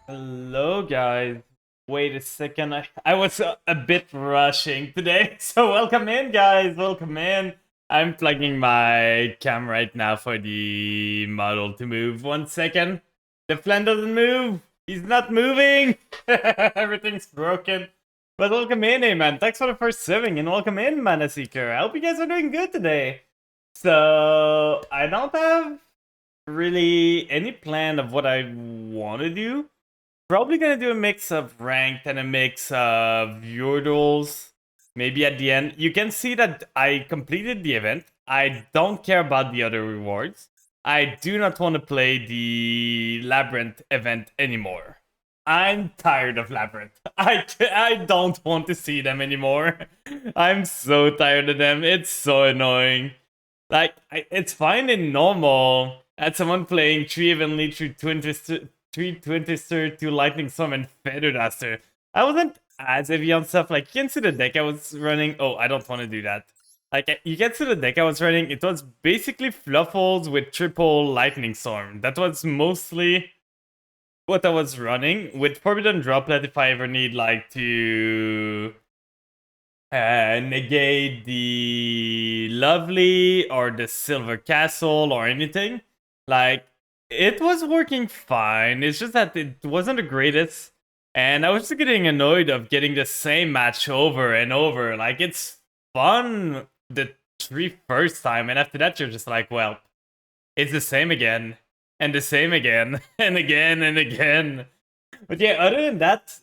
Hello, guys. Wait a second. I was a bit rushing today. So, welcome in, guys. Welcome in. I'm plugging my cam right now for the model to move. 1 second. The plan doesn't move. He's not moving. Everything's broken. But welcome in, hey man. Thanks for the first serving and welcome in, Mana Seeker. I hope you guys are doing good today. So, I don't have really any plan of what I want to do. Probably gonna do a mix of ranked and a mix of Yordles. Maybe at the end. You can see that I completed the event. I don't care about the other rewards. I do not want to play the Labyrinth event anymore. I'm tired of Labyrinth. I don't want to see them anymore. I'm so tired of them. It's so annoying. Like, it's fine in normal. At someone playing 3 Evenly, 3 Twister, 2 Lightning Storm, and Feather Duster. I wasn't as heavy on stuff. Like, you can see the deck I was running. Oh, I don't want to do that. Like, you can see the deck I was running. It was basically Fluffles with triple Lightning Storm. That was mostly what I was running. With Forbidden Droplet if I ever need, like, to negate the Lovely or the Silver Castle or anything. Like, it was working fine. It's just that it wasn't the greatest. And I was just getting annoyed of getting the same match over and over. Like, it's fun the first time. And after that, you're just like, well, it's the same again. And the same again. And again and again. But yeah, other than that,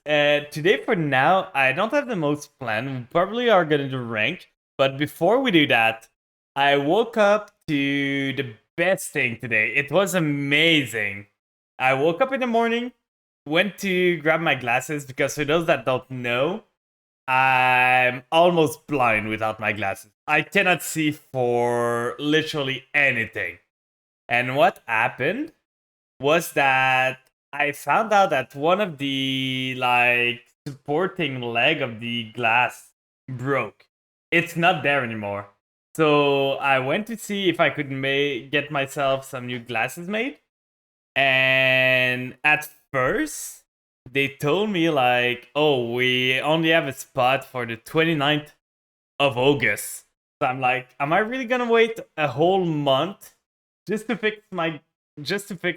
today for now, I don't have the most plan. We probably are going to do rank. But before we do that, I woke up to the best thing today. It was amazing. I woke up in the morning, went to grab my glasses because for those that don't know, I'm almost blind without my glasses. I cannot see for literally anything. And what happened was that I found out that one of the like supporting leg of the glass broke. It's not there anymore. So I went to see if I could get myself some new glasses made. And at first, they told me like, "Oh, we only have a spot for the 29th of August." So I'm like, "Am I really going to wait a whole month just to fix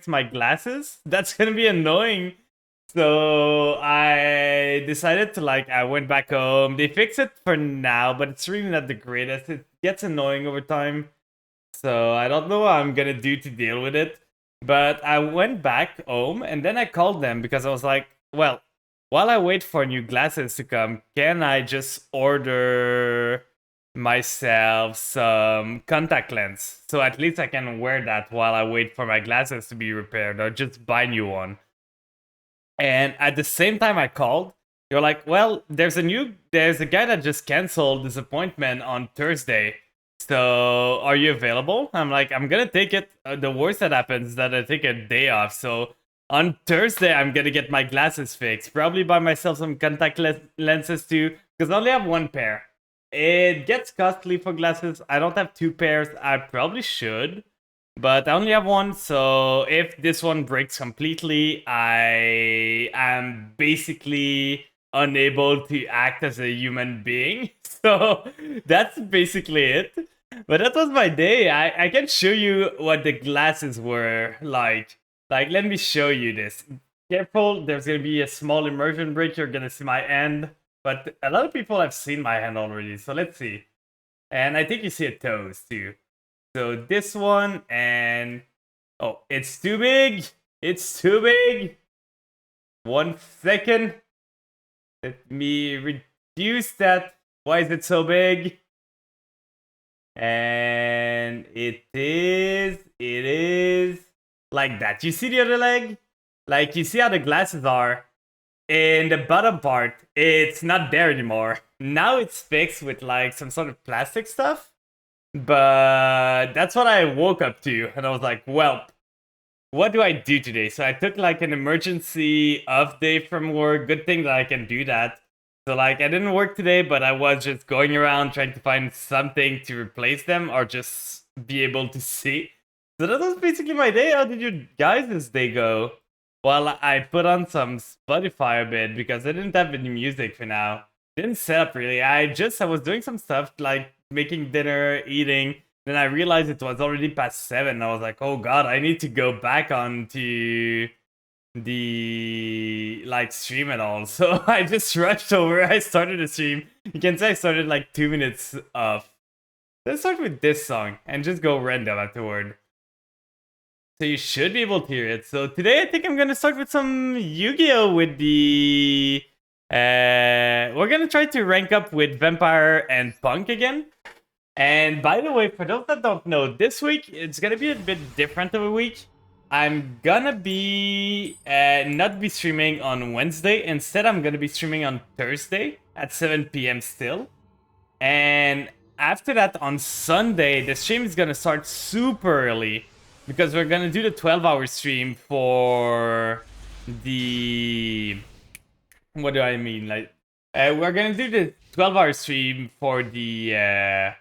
my glasses? That's gonna be annoying." So I decided to I went back home. They fixed it for now, but it's really not the greatest. It gets annoying over time. So I don't know what I'm gonna do to deal with it. But I went back home and then I called them because I was like, well, while I wait for new glasses to come, can I just order myself some contact lens so at least I can wear that while I wait for my glasses to be repaired or just buy new one. And at the same time I called, you're like, well, there's a guy that just canceled his appointment on Thursday. So are you available? I'm like, I'm gonna take it. The worst that happens is that I take a day off. So on Thursday, I'm gonna get my glasses fixed. Probably buy myself some contact lenses too, because I only have one pair. It gets costly for glasses. I don't have two pairs. I probably should, but I only have one. So if this one breaks completely, I am basically unable to act as a human being. So that's basically it. But that was my day. I can show you what the glasses were like. Like, let me show you this. Careful, there's gonna be a small immersion break. You're gonna see my hand. But a lot of people have seen my hand already, so let's see. And I think you see a toes too. So this one and oh, it's too big. It's too big. 1 second. Let me reduce that. Why is it so big? And it is like that. You see the other leg? Like, you see how the glasses are? In the bottom part, it's not there anymore. Now it's fixed with like some sort of plastic stuff. But that's what I woke up to. And I was like, well, what do I do today? So I took like an emergency off day from work. Good thing that I can do that. So like I didn't work today, but I was just going around trying to find something to replace them or just be able to see. So that was basically my day. How did you guys' day go? Well, I put on some Spotify a bit because I didn't have any music for now. Didn't set up really. I was doing some stuff like making dinner, eating. Then I realized it was already past 7. I was like, oh god, I need to go back onto the like stream at all. So I just rushed over. I started the stream. You can say I started like 2 minutes off. Let's start with this song and just go random afterward. So you should be able to hear it. So today I think I'm gonna start with some Yu-Gi-Oh! With the we're gonna try to rank up with Vampire and Punk again. And by the way, for those that don't know, this week it's gonna be a bit different of a week. I'm gonna be not be streaming on Wednesday. Instead, I'm gonna be streaming on Thursday at 7 p.m. still. And after that, on Sunday, the stream is gonna start super early because we're gonna do the 12-hour stream for the. What do I mean? Like, we're gonna do the 12-hour stream for the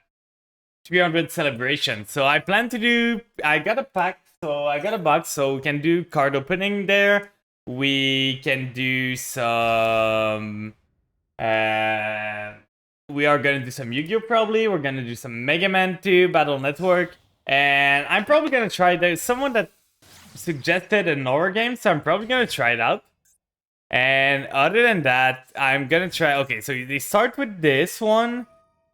300 celebration. So I plan to do. I got a pack. So I got a box. So we can do card opening there. We can do some. We are gonna do some Yu-Gi-Oh! Probably. We're gonna do some Mega Man 2 Battle Network. And I'm probably gonna try. There's someone that suggested an horror game, so I'm probably gonna try it out. And other than that, I'm gonna try. Okay, so they start with this one.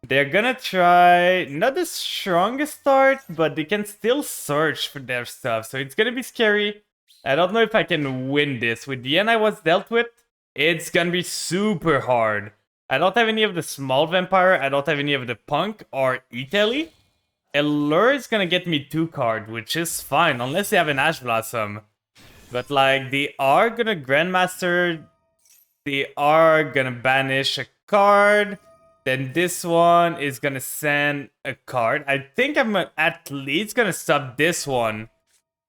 They're gonna try not the strongest start, but they can still search for their stuff. So it's gonna be scary. I don't know if I can win this. With the end I was dealt with, it's gonna be super hard. I don't have any of the small vampire. I don't have any of the punk or Italy. Allure is gonna get me 2 cards, which is fine, unless they have an Ash Blossom. But like, they are gonna Grandmaster. They are gonna banish a card. Then this one is gonna send a card. I think I'm at least gonna stop this one.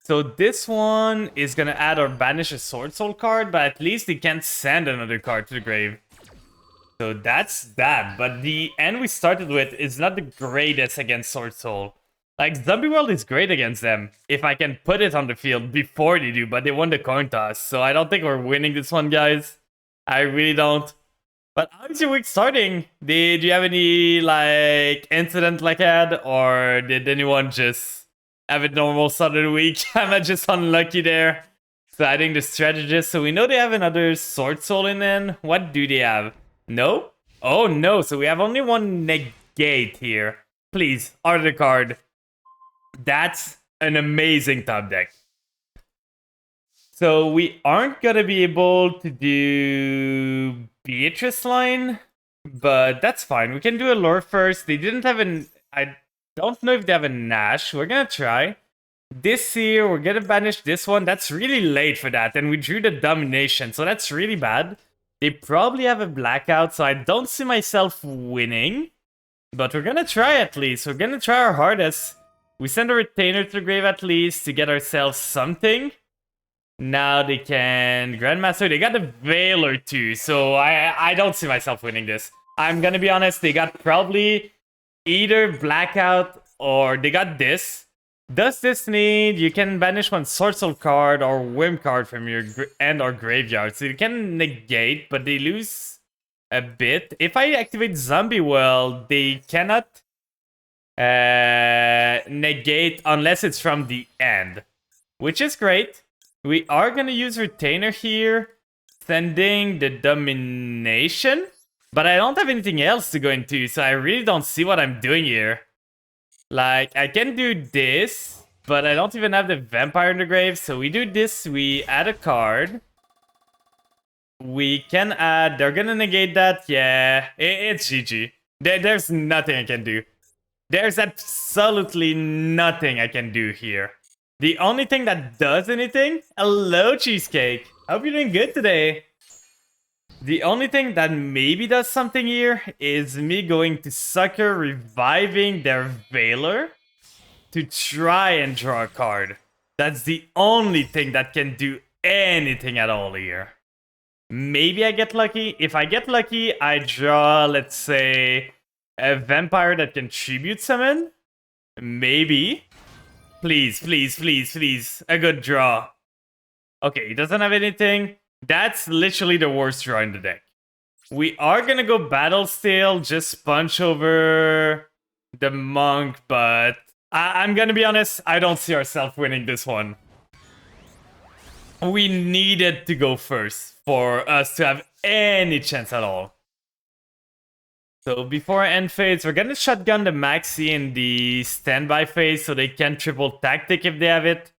So this one is gonna add or banish a Sword Soul card, but at least he can't send another card to the grave. So that's that. But the end we started with is not the greatest against Sword Soul. Like, Zombie World is great against them, if I can put it on the field before they do, but they won the coin toss. So I don't think we're winning this one, guys. I really don't. But how's your week starting? Did you have any, like, incident like that? Or did anyone just have a normal start of the week? I'm just unlucky there. Citing the strategist. So we know they have another Sword Soul in then. What do they have? No? Oh no, so we have only one negate here. Please, order the card. That's an amazing top deck. So we aren't gonna be able to do Beatrice line, but that's fine. We can do a lore first. They didn't have an. I don't know if they have a Nash. We're gonna try. This here, we're gonna banish this one. That's really late for that. And we drew the domination, so that's really bad. They probably have a blackout, so I don't see myself winning. But we're gonna try at least. We're gonna try our hardest. We send a retainer to the grave at least to get ourselves something. Now they can Grandmaster. They got a Veiler too, so I don't see myself winning this. I'm gonna be honest. They got probably either blackout or they got this. Does this need? You can banish one Sword Soul card or Whim card from your end or graveyard, so you can negate, but they lose a bit. If I activate Zombie World, they cannot negate unless it's from the end, which is great. We are gonna use Retainer here, sending the Domination, but I don't have anything else to go into, so I really don't see what I'm doing here. Like, I can do this, but I don't even have the Vampire in the grave, so we do this, we add a card. We can add, they're gonna negate that, yeah, it's GG. There's nothing I can do. There's absolutely nothing I can do here. The only thing that does anything, hello Cheesecake, hope you're doing good today. The only thing that maybe does something here is me going to Sucker, reviving their Veiler to try and draw a card. That's the only thing that can do anything at all here. Maybe I get lucky. If I get lucky, I draw, let's say, a vampire that can tribute summon. Maybe. Please, please, please, please. A good draw. Okay, he doesn't have anything. That's literally the worst draw in the deck. We are gonna go Battle Steel, just punch over the Monk, but I'm gonna be honest, I don't see ourselves winning this one. We needed to go first for us to have any chance at all. So before end phase, we're gonna shotgun the Maxi in the standby phase so they can triple tactic if they have it.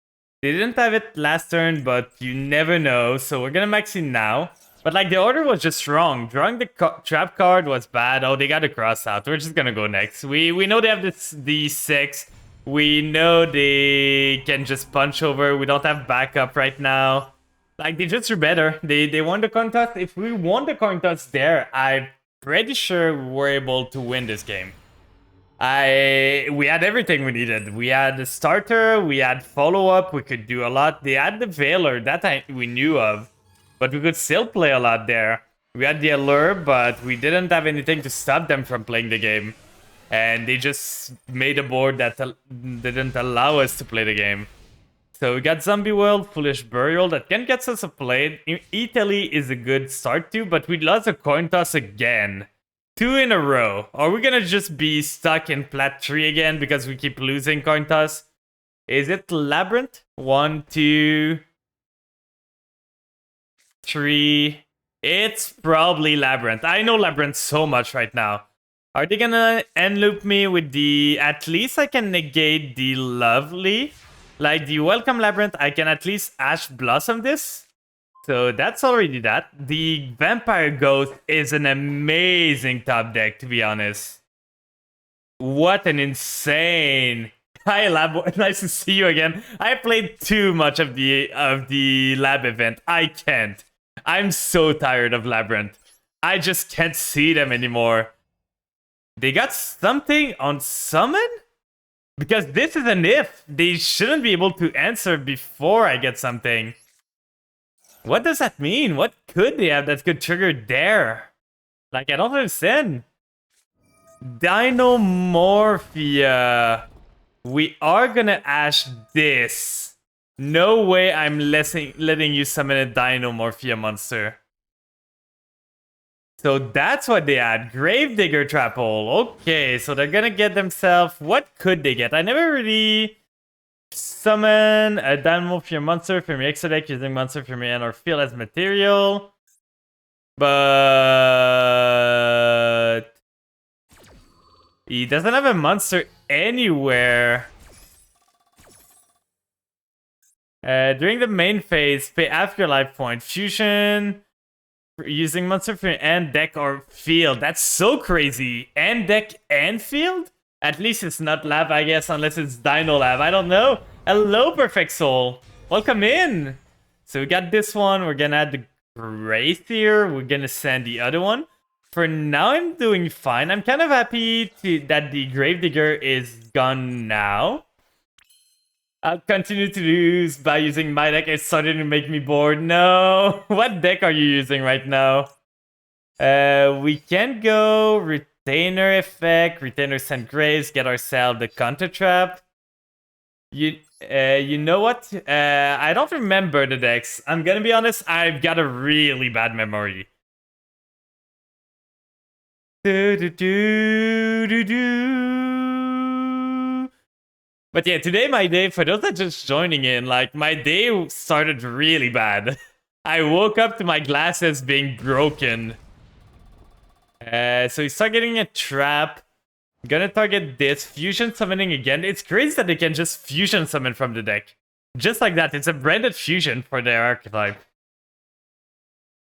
They didn't have it last turn, but you never know, so we're gonna Maxi now. But like the order was just wrong. Drawing the trap card was bad. Oh, they got a cross out. We're just gonna go next. We know they have this D6. We know they can just punch over. We don't have backup right now. Like they just are better. They won the coin toss. If we won the coin toss there, I'm pretty sure we're able to win this game. We had everything we needed. We had the starter, we had follow-up, we could do a lot. They had the Veiler, that we knew of. But we could still play a lot there. We had the Allure, but we didn't have anything to stop them from playing the game. And they just made a board that didn't allow us to play the game. So we got Zombie World, Foolish Burial, that can get us a play. Italy is a good start to, but we lost a coin toss again. 2 in a row. Are we gonna just be stuck in plat 3 again because we keep losing coin toss? Is it Labyrinth? 1, 2, 3. It's probably Labyrinth. I know Labyrinth so much right now. Are they gonna end loop me with the... At least I can negate the Lovely. Like the Welcome Labyrinth, I can at least Ash Blossom this. So that's already that. The Vampire Ghost is an amazing top deck, to be honest. What an insane... Hi Lab, nice to see you again. I played too much of the Lab event. I can't. I'm so tired of Labyrinth. I just can't see them anymore. They got something on Summon? Because this is an if. They shouldn't be able to answer before I get something. What does that mean? What could they have that could trigger there? Like, I don't understand. Dinomorphia. We are gonna Ash this. No way I'm letting you summon a Dinomorphia monster. So that's what they had. Gravedigger Trap Hole. Okay, so they're gonna get themselves... What could they get? I never really... Summon a Dinomorphia monster from your extra deck using monster from your hand or field as material. But... he doesn't have a monster anywhere. During the main phase, pay Afterlife point. Fusion... using monster from your end, deck, or field. That's so crazy. And deck and field? At least it's not lab, I guess, unless it's Dino Lab. I don't know. Hello, Perfect Soul. Welcome in. So we got this one. We're gonna add the Wraith here. We're gonna send the other one. For now, I'm doing fine. I'm kind of happy that the Gravedigger is gone now. I'll continue to lose by using my deck. It's starting to make me bored. No! What deck are you using right now? We can go Retainer Effect, Retainer Send Graves, get ourselves the Counter Trap. You know what? I don't remember the decks. I'm gonna be honest, I've got a really bad memory. But yeah, today my day, for those that are just joining in, like, my day started really bad. I woke up to my glasses being broken. So you start getting a trap. Gonna target this. Fusion summoning again. It's crazy that they can just fusion summon from the deck. Just like that. It's a branded fusion for their archetype.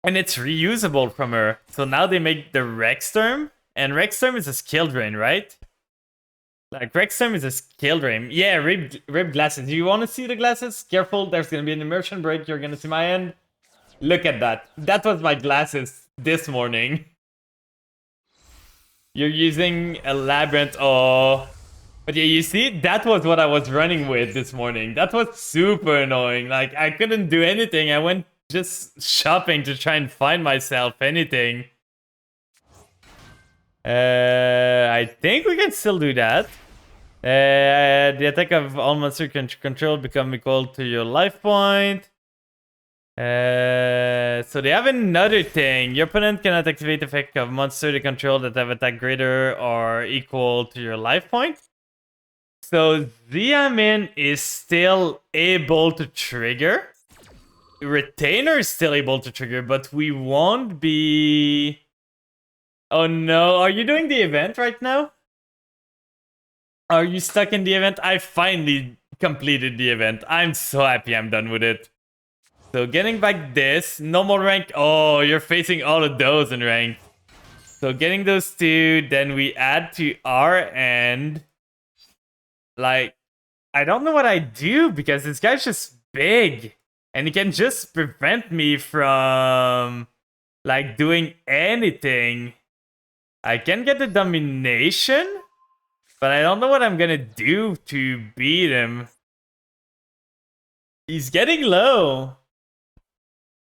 And it's reusable from her. So now they make the Rexterm. And Rexterm is a skill drain, right? Like, Rexterm is a skill drain. Yeah, ribbed glasses. You want to see the glasses? Careful, there's going to be an immersion break. You're going to see my end. Look at that. That was my glasses this morning. You're using a Labyrinth. Oh. But yeah, you see? That was what I was running with this morning. That was super annoying. Like, I couldn't do anything. I went just shopping to try and find myself anything. I think we can still do that. The attack of all monsters control become equal to your life point. So they have another thing. Your opponent cannot activate the effect of monster they control that have attack greater or equal to your life point. So Xiamin is still able to trigger. Retainer is still able to trigger, but we won't be... Oh no, are you doing the event right now? Are you stuck in the event? I finally completed the event. I'm so happy I'm done with it. So getting back this, normal rank. Oh, you're facing all of those in rank. So getting those two, then we add to our end. Like, I don't know what I do because this guy's just big. And he can just prevent me from, like, doing anything. I can get the domination, but I don't know what I'm gonna do to beat him. He's getting low.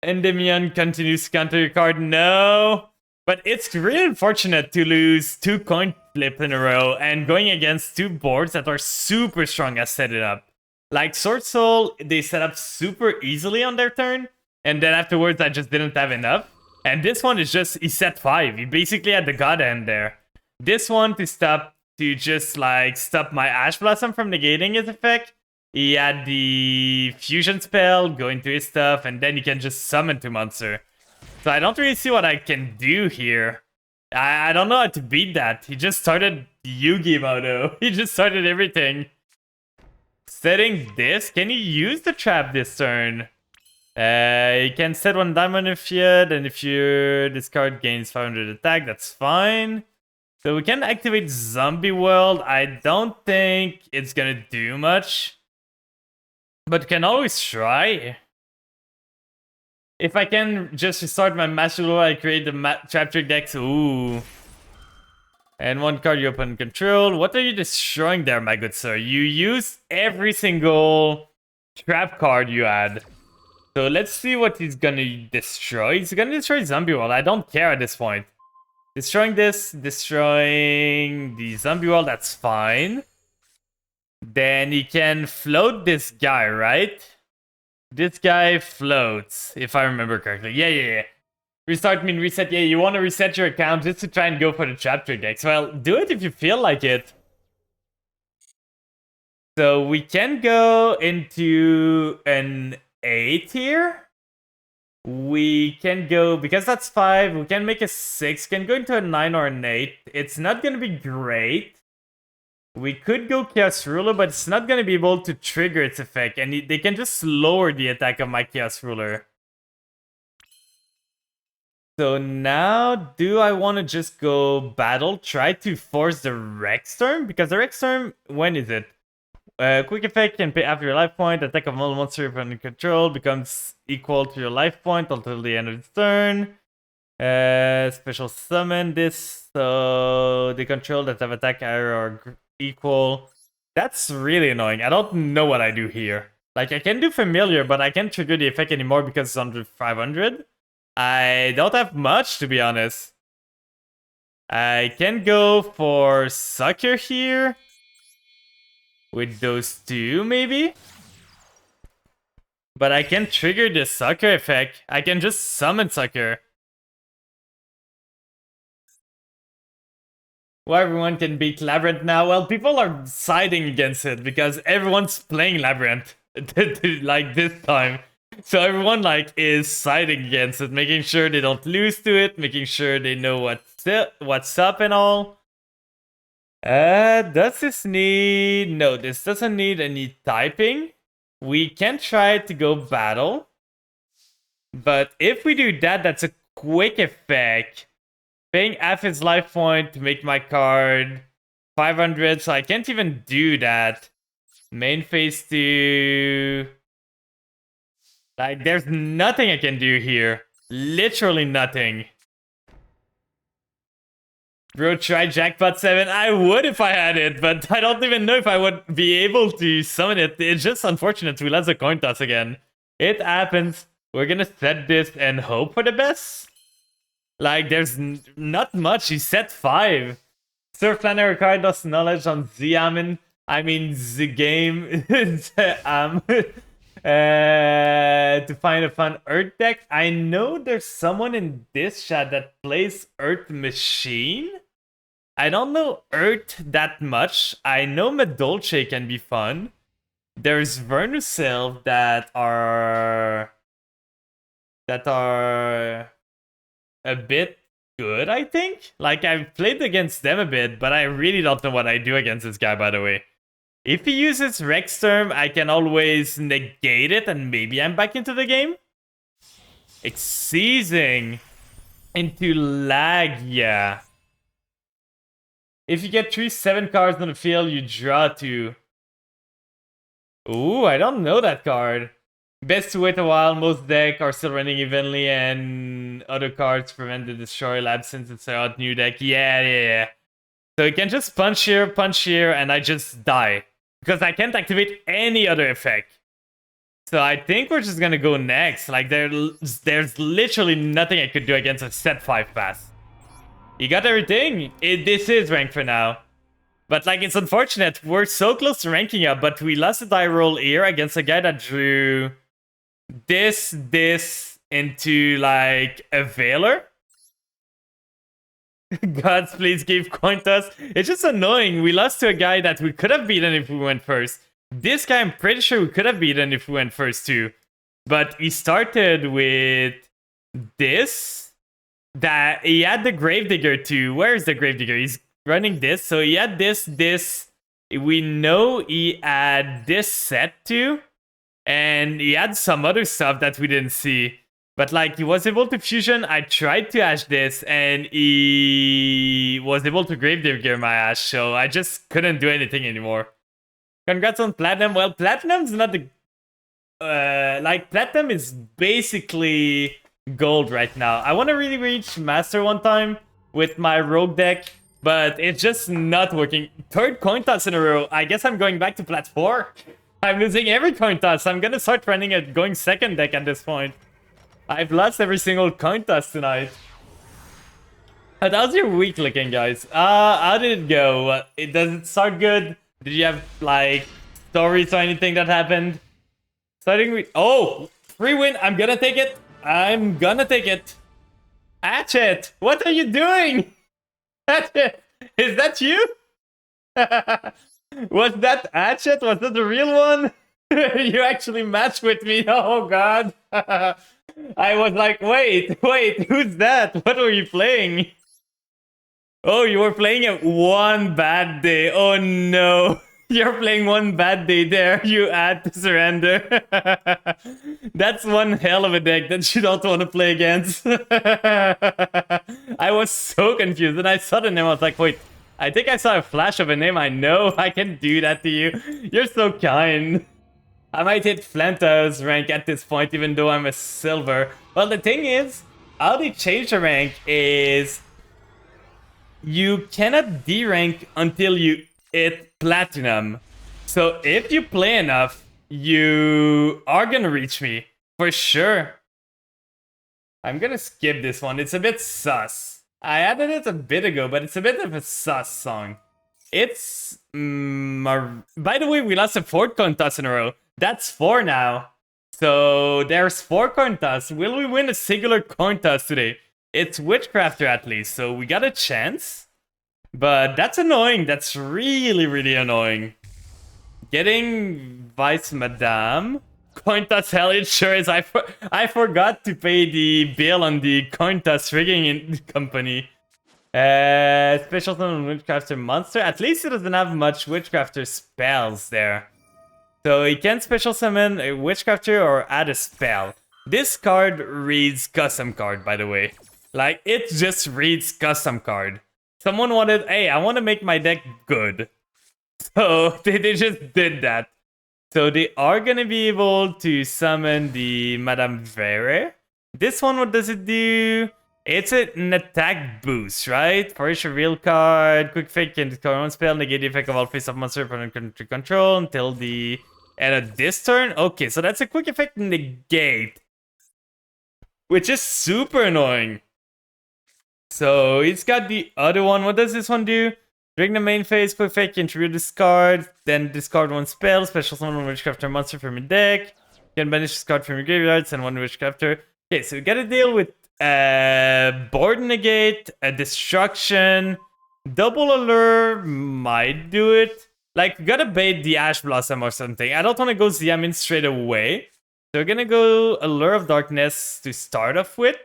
Endymion continues to counter your card. No. But it's really unfortunate to lose 2 coin flip in a row and going against 2 boards that are super strong as set it up. Like Sword Soul, they set up super easily on their turn, and then afterwards I just didn't have enough. And this one is just, he set 5. He basically had the god end there. This one to just like stop my Ash Blossom from negating his effect. He had the fusion spell, go into his stuff, and then he can just summon 2 monster. So I don't really see what I can do here. I don't know how to beat that. He just started Yu-Gi-Oh! He just started everything. Setting this, can he use the trap this turn? You can set 1 diamond if you had, and if this card gains 500 attack, that's fine. So we can activate Zombie World. I don't think it's gonna do much, but can always try. If I can just restart my Master Duel, I create the Trap Trick decks. Ooh. And 1 card you open control. What are you destroying there, my good sir? You use every single trap card you had. So let's see what he's gonna destroy. He's gonna destroy Zombie World. I don't care at this point. Destroying this, destroying the Zombie World, that's fine. Then he can float this guy, right? This guy floats, if I remember correctly. Yeah. Restart mean reset. Yeah, you want to reset your account just to try and go for the trap trick decks. Well, do it if you feel like it. So we can go into an 8 here. We can go, because that's 5, we can make a 6. Can go into a 9 or an 8. It's not going to be great. We could go Chaos Ruler, but it's not going to be able to trigger its effect. And they can just lower the attack of my Chaos Ruler. So now, do I want to just go battle? Try to force the Rexstorm? Because the Rexstorm, when is it? Quick effect can pay after your life point. Attack of all monster under control becomes equal to your life point until the end of the turn. Special summon this, so the control that have attack area are equal. That's really annoying. I don't know what I do here. Like, I can do familiar, but I can't trigger the effect anymore because it's under 500. I don't have much, to be honest. I can go for Sucker here. With those 2, maybe? But I can trigger the Sucker effect. I can just summon Sucker. Well, everyone can beat Labyrinth now. Well, people are siding against it because everyone's playing Labyrinth. Like, this time. So everyone, like, is siding against it, making sure they don't lose to it, making sure they know what's up and all. Does this need... No, this doesn't need any typing. We can try to go battle. But if we do that, that's a quick effect. Paying half his life point to make my card 500, so I can't even do that. Main phase 2... Like, there's nothing I can do here. Literally nothing. Bro, try Jackpot 7. I would if I had it, but I don't even know if I would be able to summon it. It's just unfortunate we lost a coin toss again. It happens. We're gonna set this and hope for the best. Like, there's not much. He set 5. Surf Planner required us knowledge on Xiamin. I mean, the game. To find a fun Earth deck. I know there's someone in this chat that plays Earth Machine. I don't know Earth that much. I know Medolce can be fun. There's Vernusil that are a bit good, I think. Like, I've played against them a bit, but I really don't know what I do against this guy, by the way. If he uses Rexterm, I can always negate it, and maybe I'm back into the game. It's seizing into Lagia. If you get 7 cards on the field, you draw 2. Ooh, I don't know that card. Best to wait a while. Most decks are still running evenly, and other cards prevent the destroy lab since it's a hot new deck. Yeah. So you can just punch here, and I just die. Because I can't activate any other effect. So I think we're just gonna go next. Like, there's literally nothing I could do against a set 5 pass. You got everything. This is ranked for now. But, like, it's unfortunate. We're so close to ranking up, but we lost a die roll here against a guy that drew this into, like, a Veiler. Gods, please give coin toss. It's just annoying. We lost to a guy that we could have beaten if we went first. This guy, I'm pretty sure we could have beaten if we went first too. But he started with this. That he had the Gravedigger too. Where's the Gravedigger? He's running this. So he had this. We know he had this set too. And he had some other stuff that we didn't see. But, like, he was able to fusion. I tried to Ash this, and he was able to Gravedigger my Ash, so I just couldn't do anything anymore. Congrats on Platinum. Well, Platinum's not the... like, Platinum is basically gold right now. I want to really reach Master one time with my Rogue deck, but it's just not working. 3rd coin toss in a row. I guess I'm going back to Plat 4. I'm losing every coin toss. I'm gonna start running a going 2nd deck at this point. I've lost every single coin toss tonight. How's your week looking, guys? How did it go? Does it start good? Did you have, like, stories or anything that happened? Starting with... Oh! Free win! I'm gonna take it! I'm gonna take it! Hatchet! What are you doing? Hatchet! Is that you? Was that Hatchet? Was that the real one? You actually matched with me. Oh, God. I was like, wait, who's that? What were you playing? Oh, you were playing it One Bad Day. Oh, no. You're playing One Bad Day there. You had to surrender. That's one hell of a deck that you don't want to play against. I was so confused. And I saw the name. I was like, wait, I think I saw a flash of a name. I know I can do that to you. You're so kind. I might hit Flanta's rank at this point, even though I'm a silver. Well, the thing is, how they change the rank is you cannot D-rank until you hit Platinum. So if you play enough, you are gonna reach me, for sure. I'm gonna skip this one. It's a bit sus. I added it a bit ago, but it's a bit of a sus song. It's... by the way, we lost a 4th coin toss in a row. That's 4 now. So there's 4 coin toss. Will we win a singular coin toss today? It's Witchcrafter at least, so we got a chance. But that's annoying. That's really, really annoying. Getting Vice Madame. Coin toss, hell it sure is. I forgot to pay the bill on the coin toss rigging company. Special summon Witchcrafter monster. At least it doesn't have much Witchcrafter spells there. So he can special summon a Witchcrafter or add a spell. This card reads custom card, by the way. Like, it just reads custom card. Someone wanted, hey, I want to make my deck good. So they just did that. So they are going to be able to summon the Madame Vere. This one, what does it do? It's an attack boost, right? Force reveal card, quick fake can discard one spell, negate the effect of all face-up monster from country control until the end of this turn. Okay, so that's a quick effect negate, which is super annoying. So it's got the other one. What does this one do? During the main phase, quick fake, contribute this card, then discard one spell, special summon one Witchcrafter monster from your deck. Can banish this card from your graveyard, send one Witch Captor. Okay, so we gotta deal with board negate, a destruction, double allure might do it. Like, we gotta bait the Ash Blossom or something. I don't want to go Xiamin straight away. So we're gonna go Allure of Darkness to start off with.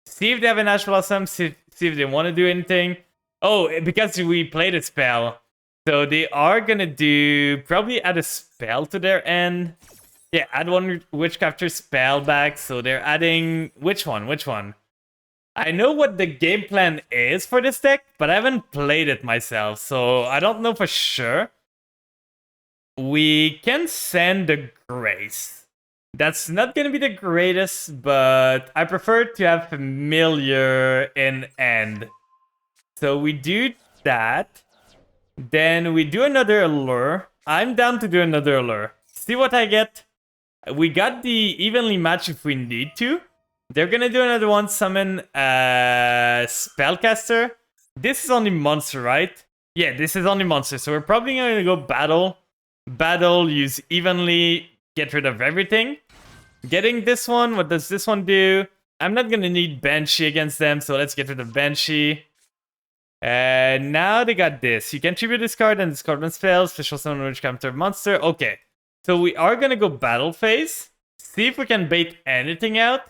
See if they have an Ash Blossom, see if they want to do anything. Oh, because we played a spell. So they are gonna do, probably add a spell to their end. Yeah, add one Witch Capture spell back. So they're adding, which one? I know what the game plan is for this deck, but I haven't played it myself. So I don't know for sure. We can send the Grace. That's not gonna be the greatest, but I prefer to have Familiar in end. So we do that. Then we do another Allure. I'm down to do another Allure. See what I get? We got the Evenly Match if we need to. They're gonna do another one, summon Spellcaster. This is only monster, right? Yeah, this is only monster, so we're probably gonna go battle. Battle, use Evenly, get rid of everything. Getting this one, what does this one do? I'm not gonna need Banshee against them, so let's get rid of Banshee. Now they got this. You can tribute this card and discard one spell, special summon Witch Captor monster. Okay, so we are gonna go battle phase. See if we can bait anything out.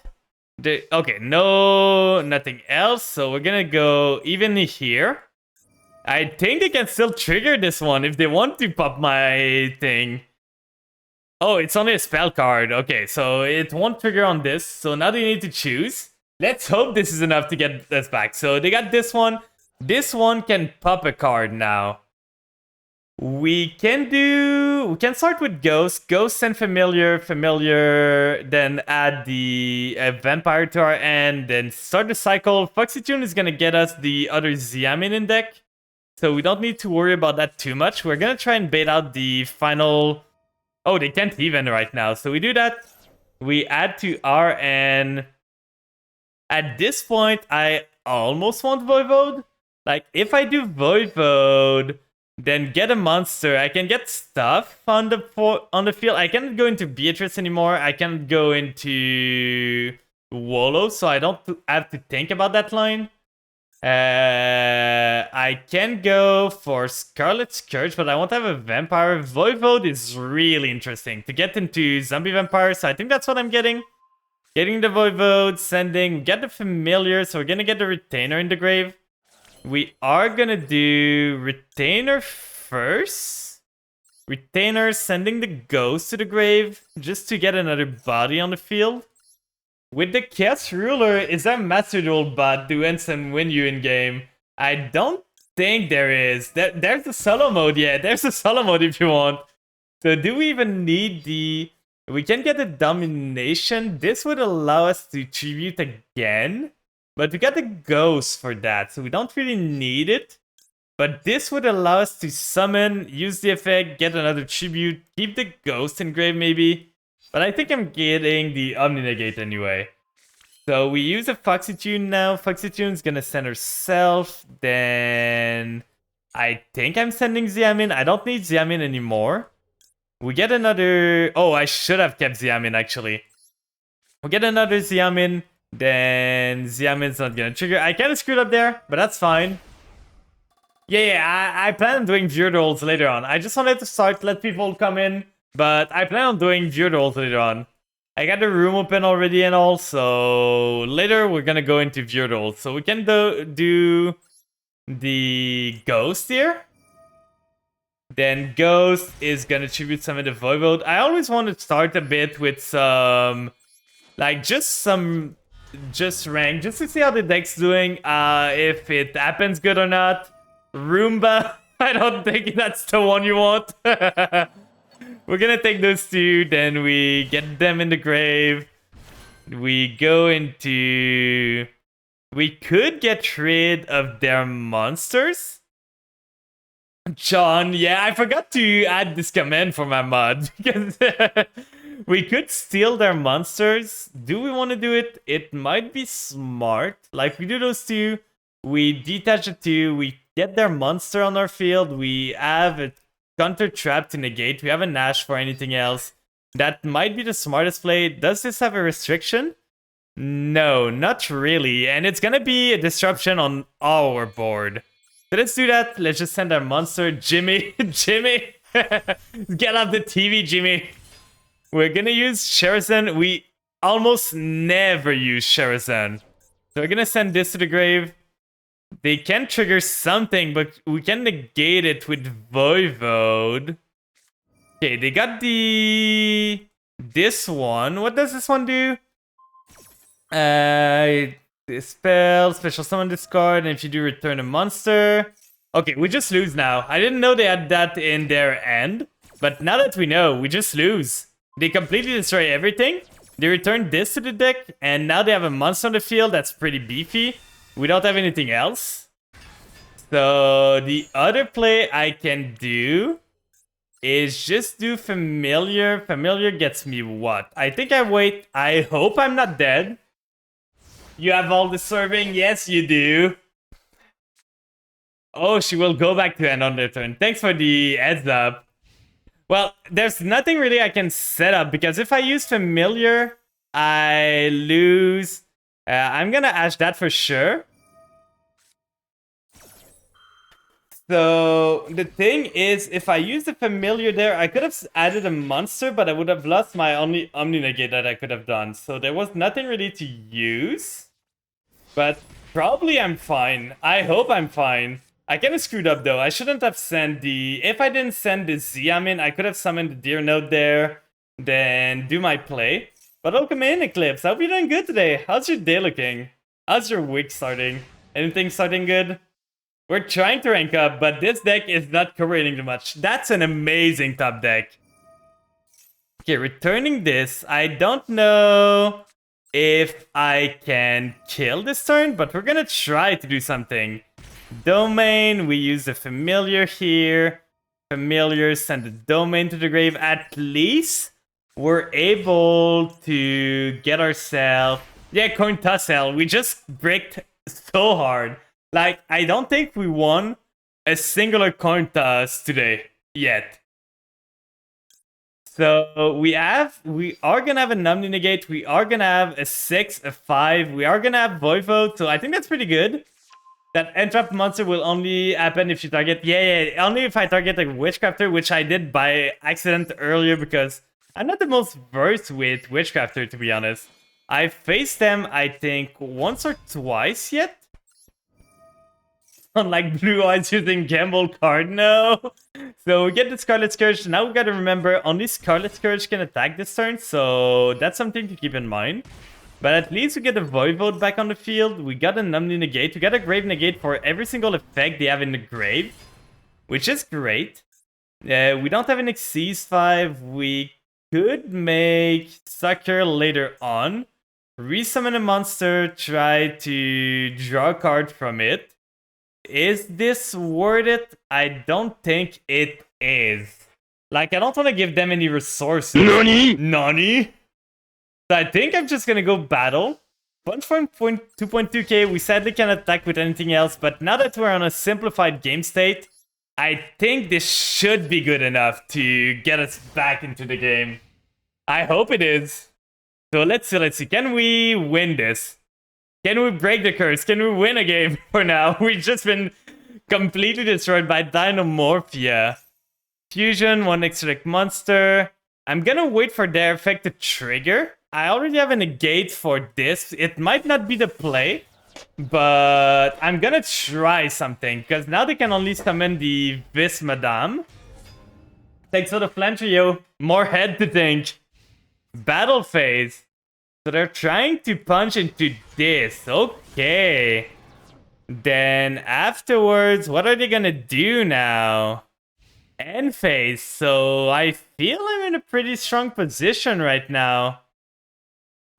Okay, no, nothing else. So we're gonna go even here. I think they can still trigger this one if they want to pop my thing. Oh, it's only a spell card. Okay, so it won't trigger on this. So now they need to choose. Let's hope this is enough to get us back. So they got this one. This one can pop a card now. We can start with Ghost. Ghost and Familiar. Familiar, then add the Vampire to our end. Then start the cycle. Foxy Tune is going to get us the other Xiamin in deck. So we don't need to worry about that too much. We're going to try and bait out the final... Oh, they can't even right now. So we do that. We add to R, and at this point, I almost want Voivode. Like, if I do Voivode, then get a monster, I can get stuff on the field. I can't go into Beatrice anymore. I can't go into Wolo, so I don't have to think about that line. I can go for Scarlet Scourge, but I won't have a vampire. Voivode is really interesting to get into zombie vampire, so I think that's what I'm getting. Getting the Voivode, sending, get the Familiar, so we're gonna get the Retainer in the grave. We are gonna do Retainer first. Retainer, sending the Ghost to the grave, just to get another body on the field. With the Chaos Ruler, is there Master Duel bot do instant win you in game? I don't think there is. There's a solo mode, yeah. There's a solo mode if you want. So do we even need the... We can get the Domination. This would allow us to tribute again. But we got the Ghost for that, so we don't really need it. But this would allow us to summon, use the effect, get another tribute, keep the Ghost in grave maybe. But I think I'm getting the Omni Negate anyway. So we use a Foxy Tune now. Foxy Tune's gonna send herself. Then I think I'm sending Xiamin. I don't need Xiamin anymore. We get another... Oh, I should have kept Xiamin actually. We get another Xiamin. Then Xiamin's not gonna trigger. I kind of screwed up there, but that's fine. Yeah, I plan on doing viewer rolls later on. I just wanted to start, let people come in. But I plan on doing viewer rolls later on. I got the room open already and all, so later we're gonna go into viewer rolls. So we can do the Ghost here. Then Ghost is gonna tribute some of the Voivode. I always want to start a bit with some... Like, just rank, just to see how the deck's doing. If it happens good or not. Roomba, I don't think that's the one you want. We're gonna take those two, then we get them in the grave. We go into... We could get rid of their monsters. John, yeah, I forgot to add this command for my mod. Because we could steal their monsters. Do we want to do it? It might be smart. Like, we do those two. We detach the two. We get their monster on our field. We have a counter trap to negate. We have a Nash for anything else. That might be the smartest play. Does this have a restriction? No, not really. And it's gonna be a disruption on our board. So let's do that. Let's just send our monster, Jimmy. Jimmy! Get off the TV, Jimmy. We're gonna use Sherazan. We almost never use Sherazan. So we're gonna send this to the grave. They can trigger something, but we can negate it with Voivode. Okay, they got this one. What does this one do? Dispel, special summon this card, and if you do, return a monster. Okay, we just lose now. I didn't know they had that in their end, but now that we know, we just lose. They completely destroy everything. They return this to the deck, and now they have a monster on the field that's pretty beefy. We don't have anything else. So the other play I can do is just do Familiar. Familiar gets me what? I think I wait. I hope I'm not dead. You have all the serving? Yes, you do. Oh, she will go back to end on their turn. Thanks for the heads up. Well, there's nothing really I can set up because if I use Familiar, I lose. I'm gonna Ash that for sure. So the thing is, if I use the Familiar there, I could have added a monster, but I would have lost my only Omni Negate that I could have done. So there was nothing really to use. But probably I'm fine. I hope I'm fine. I kind of screwed up though. I shouldn't have sent the... If I didn't send the Xiamin, I could have summoned the Deer Note there, then do my play. But welcome in, Eclipse. I hope you're doing good today. How's your day looking? How's your week starting? Anything starting good? We're trying to rank up, but this deck is not cooperating too much. That's an amazing top deck. Okay, returning this. I don't know if I can kill this turn, but we're gonna try to do something. Domain, we use the Familiar here. Familiar, send the Domain to the grave. At least we're able to get ourselves... Yeah, Coin Tussle. We just bricked so hard. Like, I don't think we won a singular coin toss today yet. So we are gonna have a Omni Negate, we are gonna have a 6, a 5, we are gonna have Voivode, so I think that's pretty good. That Entrap monster will only happen if you target, yeah, only if I target a Witchcrafter, which I did by accident earlier because I'm not the most versed with Witchcrafter, to be honest. I faced them, I think, once or twice yet. Unlike Blue Eyes using Gamble card, no. So we get the Scarlet Scourge. Now we gotta remember, only Scarlet Scourge can attack this turn, so that's something to keep in mind. But at least we get a Voivode back on the field. We got an Omni Negate. We got a Grave Negate for every single effect they have in the grave, which is great. We don't have an Xyz 5. We could make Sucker later on. Resummon a monster, try to draw a card from it. Is this worth it? I don't think it is. Like, I don't want to give them any resources. Nani? Nani? So I think I'm just gonna go battle. 1.2k, we sadly can't attack with anything else, but now that we're on a simplified game state, I think this should be good enough to get us back into the game. I hope it is. So let's see. Can we win this? Can we break the curse? Can we win a game for now? We've just been completely destroyed by Dinomorphia. Fusion, one extra monster. I'm gonna wait for their effect to trigger. I already have a negate for this. It might not be the play, but I'm gonna try something, because now they can only summon the Vis Madame. Thanks for the Flantrio. More head to think. Battle phase. So they're trying to punch into this. Okay. Then afterwards, what are they gonna do now? End phase. So I feel I'm in a pretty strong position right now.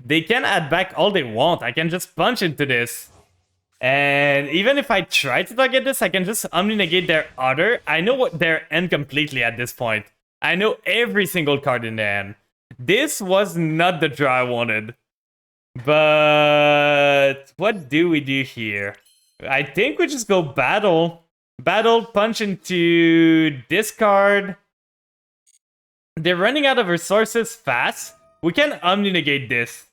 They can add back all they want. I can just punch into this. And even if I try to target this, I can just Omni Negate their other. I know what their end completely at this point. I know every single card in the end. This was not the draw I wanted. But what do we do here? I think we just go battle. Battle, punch into this card. They're running out of resources fast. We can omni-negate this.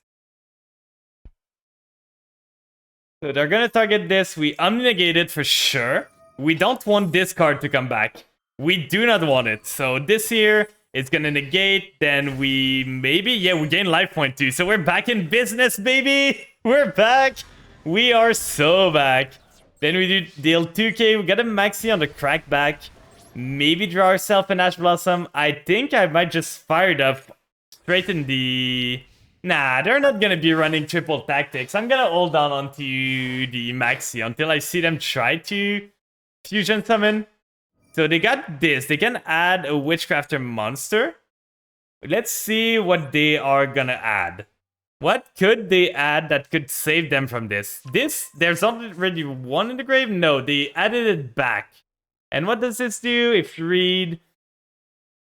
So they're gonna target this. We omni-negate it for sure. We don't want this card to come back. We do not want it. So this here is gonna negate. Then we maybe, yeah, we gain life point too. So we're back in business, baby. We're back. We are so back. Then we do deal 2k. We got a maxi on the crackback. Maybe draw ourselves an Ash Blossom. I think I might just fire it up straight in the... Nah, they're not gonna be running triple tactics. I'm gonna hold on onto the maxi until I see them try to fusion summon. So they got this. They can add a Witchcrafter monster. Let's see what they are gonna add. What could they add that could save them from this? There's already one in the grave? No, they added it back. And what does this do? If you read,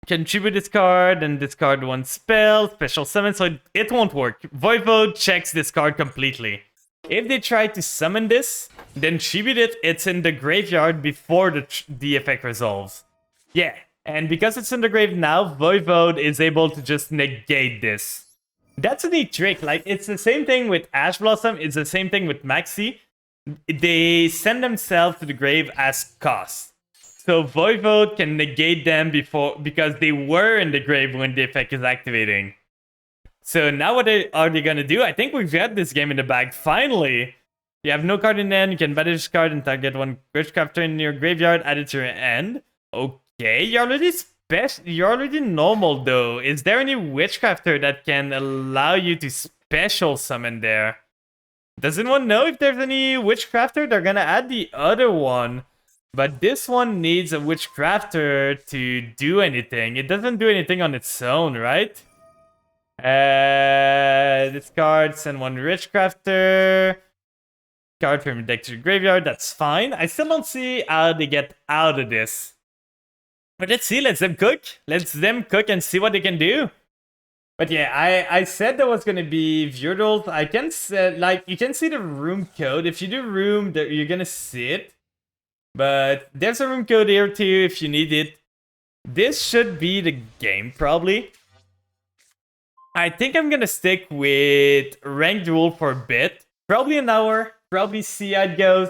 contribute this card and discard one spell, special summon, so it won't work. Voivode checks this card completely. If they try to summon this, then tribute it, it's in the graveyard before the effect resolves. Yeah, and because it's in the grave now, Voivode is able to just negate this. That's a neat trick. Like, it's the same thing with Ash Blossom, it's the same thing with Maxi. They send themselves to the grave as cost. So Voivode can negate them because they were in the grave when the effect is activating. So now what are they gonna do? I think we've got this game in the bag. Finally! You have no card in the end, you can banish this card and target one Witchcrafter in your graveyard, add it to your end. Okay, you're already normal though. Is there any Witchcrafter that can allow you to special summon there? Does anyone know if there's any Witchcrafter? They're gonna add the other one. But this one needs a Witchcrafter to do anything. It doesn't do anything on its own, right? Discard, send one Witchcrafter. Card from your deck to your graveyard, that's fine. I still don't see how they get out of this. But let's see, let them cook. Let them cook and see what they can do. But yeah, I said there was gonna be Vyrdles. I can say, like, you can see the room code. If you do room, you're gonna see it. But there's a room code here too if you need it. This should be the game, probably. I think I'm gonna stick with Ranked Duel for a bit. Probably an hour. Probably see how it goes.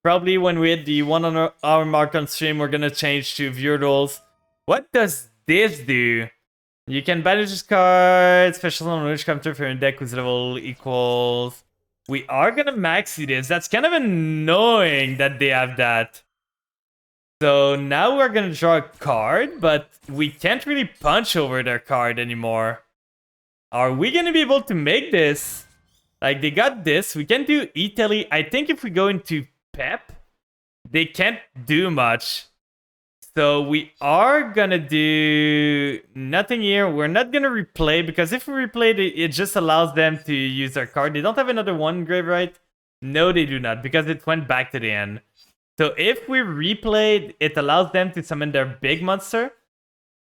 Probably when we hit the 1 hour mark on stream, we're gonna change to Vyrdles. What does this do? You can banish this card, special summon Witchcrafter for your deck whose level equals... We are gonna maxi this. That's kind of annoying that they have that. So now we're gonna draw a card, but we can't really punch over their card anymore. Are we gonna be able to make this? Like, they got this. We can do Italy. I think if we go into Pep, they can't do much. So we are gonna do nothing here. We're not gonna replay, because if we replay, it just allows them to use their card. They don't have another one grave, right? No, they do not, because it went back to the end. So if we replay, it allows them to summon their big monster.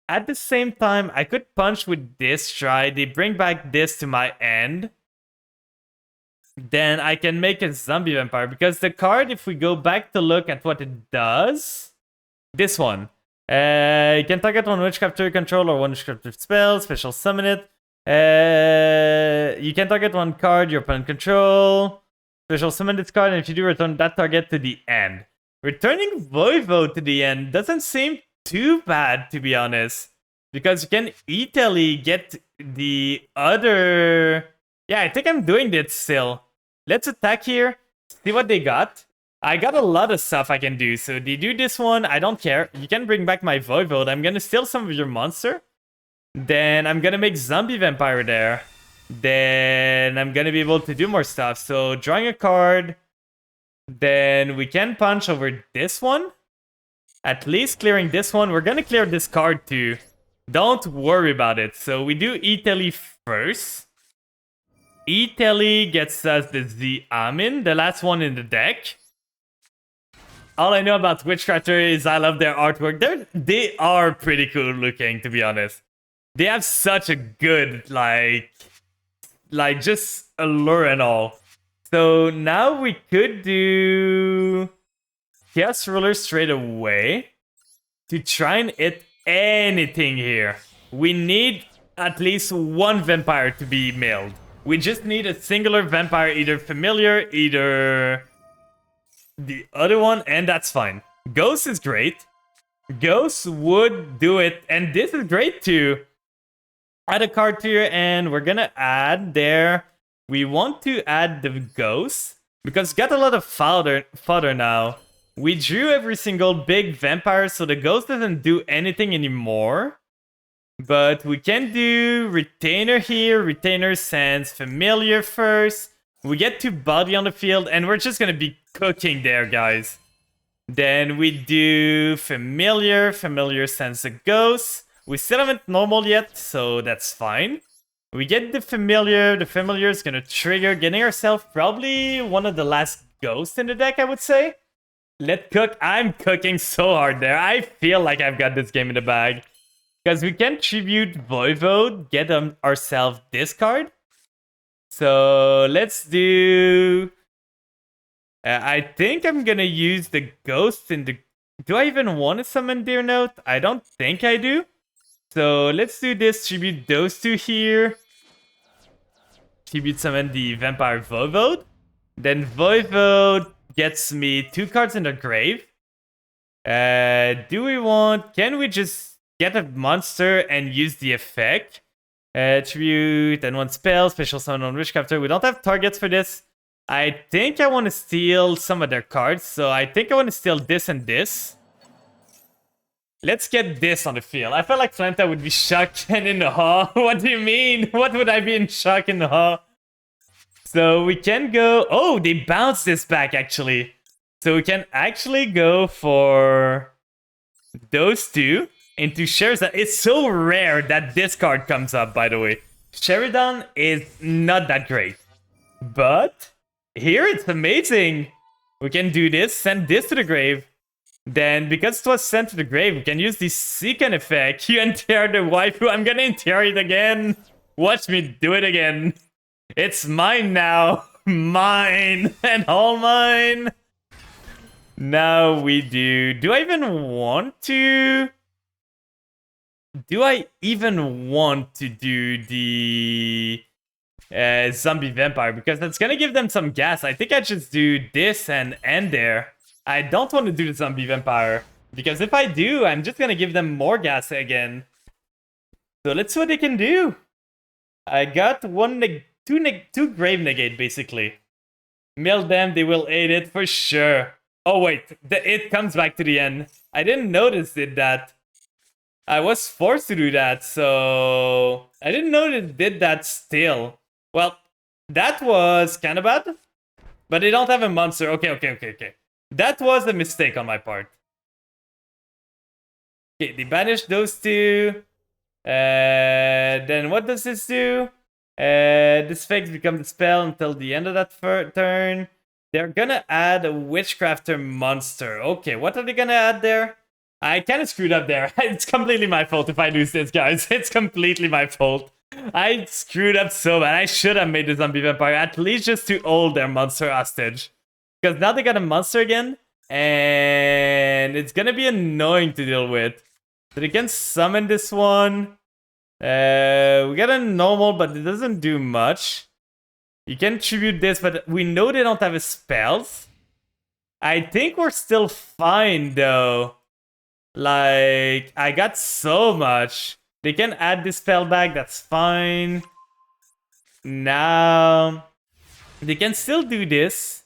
At the same time, I could punch with this try. They bring back this to my end. Then I can make a zombie vampire, because the card, if we go back to look at what it does... This one. You can target one Witchcrafter control or one Witchcrafter spell, special summon it. You can target one card your opponent control, special summon this card, and if you do, return that target to the end. Returning Voivode to the end doesn't seem too bad, to be honest. Because you can easily get the other... Yeah, I think I'm doing this still. Let's attack here, see what they got. I got a lot of stuff I can do, so they do this one, I don't care. You can bring back my Voivode, I'm gonna steal some of your monster. Then I'm gonna make Zombie Vampire there. Then I'm gonna be able to do more stuff. So drawing a card. Then we can punch over this one. At least clearing this one. We're gonna clear this card too. Don't worry about it. So we do Italy first. Italy gets us the Amin, the last one in the deck. All I know about Witchcrafter is I love their artwork. They are pretty cool looking, to be honest. They have such a good, like just allure and all. So now we could do Chaos Ruler straight away to try and hit anything here. we need at least one vampire to be milled. We just need a singular vampire, either familiar, either the other one, and that's fine. Ghost is great. Ghost would do it, and this is great too. Add a card to your end. We're gonna add there. We want to add the ghost because got a lot of fodder now. We drew every single big vampire, so the ghost doesn't do anything anymore. But we can do retainer here. Retainer sends familiar first. We get to body on the field, and we're just gonna be cooking there, guys. Then we do familiar. Familiar sends a ghost. We still haven't normal yet, so that's fine. We get the familiar. The familiar is gonna trigger, getting ourselves probably one of the last ghosts in the deck, I would say. Let's cook. I'm cooking so hard there. I feel like I've got this game in the bag. Because we can tribute Voivode, get ourselves this card. So let's do... I think I'm gonna use the ghost in the... Do I even want to summon Dear Note? I don't think I do. So let's do this, tribute those two here. Tribute summon the Vampire Voivode. Then Voivode gets me 2 cards in the grave. Do we want... Can we just get a monster and use the effect? Tribute and 1 spell, special summon on Witchcrafter. We don't have targets for this. I think I want to steal some of their cards. So I think I want to steal this and this. Let's get this on the field. I felt like Flanta would be shocked and in awe. What do you mean? What would I be in shock and awe? So we can go... Oh, they bounced this back, actually. So we can actually go for those two into Sheridan. It's so rare that this card comes up, by the way. Sheridan is not that great. But here it's amazing. We can do this, send this to the grave. Then, because it was sent to the grave, we can use the second effect. You enter the waifu. I'm gonna enter it again. Watch me do it again. It's mine now. Mine. And all mine. Now we do... Do I even want to... Do I even want to do the... zombie vampire? Because that's gonna give them some gas. I think I just do this and end there. I don't want to do the zombie vampire. Because if I do, I'm just gonna give them more gas again. So let's see what they can do. I got two grave negate, basically. Mill them, they will aid it for sure. Oh wait, it comes back to the end. I didn't notice it that. I was forced to do that, so... I didn't know it did that still. Well, that was kind of bad. But they don't have a monster. Okay. That was a mistake on my part. Okay, they banished those two. Then what does this do? This effect becomes a spell until the end of that turn. They're gonna add a Witchcrafter monster. Okay, what are they gonna add there? I kind of screwed up there. It's completely my fault if I lose this, guys. It's completely my fault. I screwed up so bad. I should have made the zombie vampire at least just to hold their monster hostage. Because now they got a monster again. And it's gonna be annoying to deal with. So they can summon this one. We got a normal, but it doesn't do much. You can tribute this, but we know they don't have spells. I think we're still fine, though. Like, I got so much. They can add this spell back, that's fine. Now, they can still do this.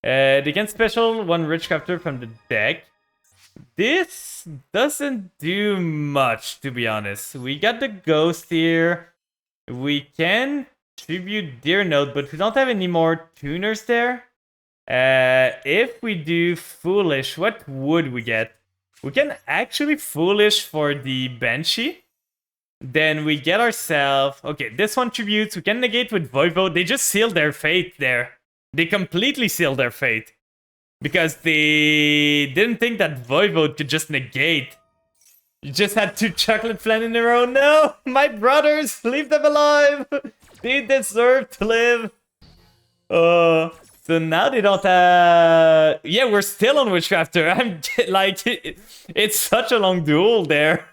They can special 1 Witchcrafter from the deck. This doesn't do much, to be honest. We got the ghost here. We can tribute Dear Note, but we don't have any more tuners there. If we do Foolish, what would we get? We can actually Foolish for the Banshee. Then we get ourselves... Okay, this one tributes. We can negate with Voivode. They just sealed their fate there. They completely sealed their fate. Because they didn't think that Voivode could just negate. You just had 2 chocolate flan in a row. No! My brothers! Leave them alive! They deserve to live. So now they don't have... Yeah, we're still on Witchcrafter. I'm like... It's such a long duel there.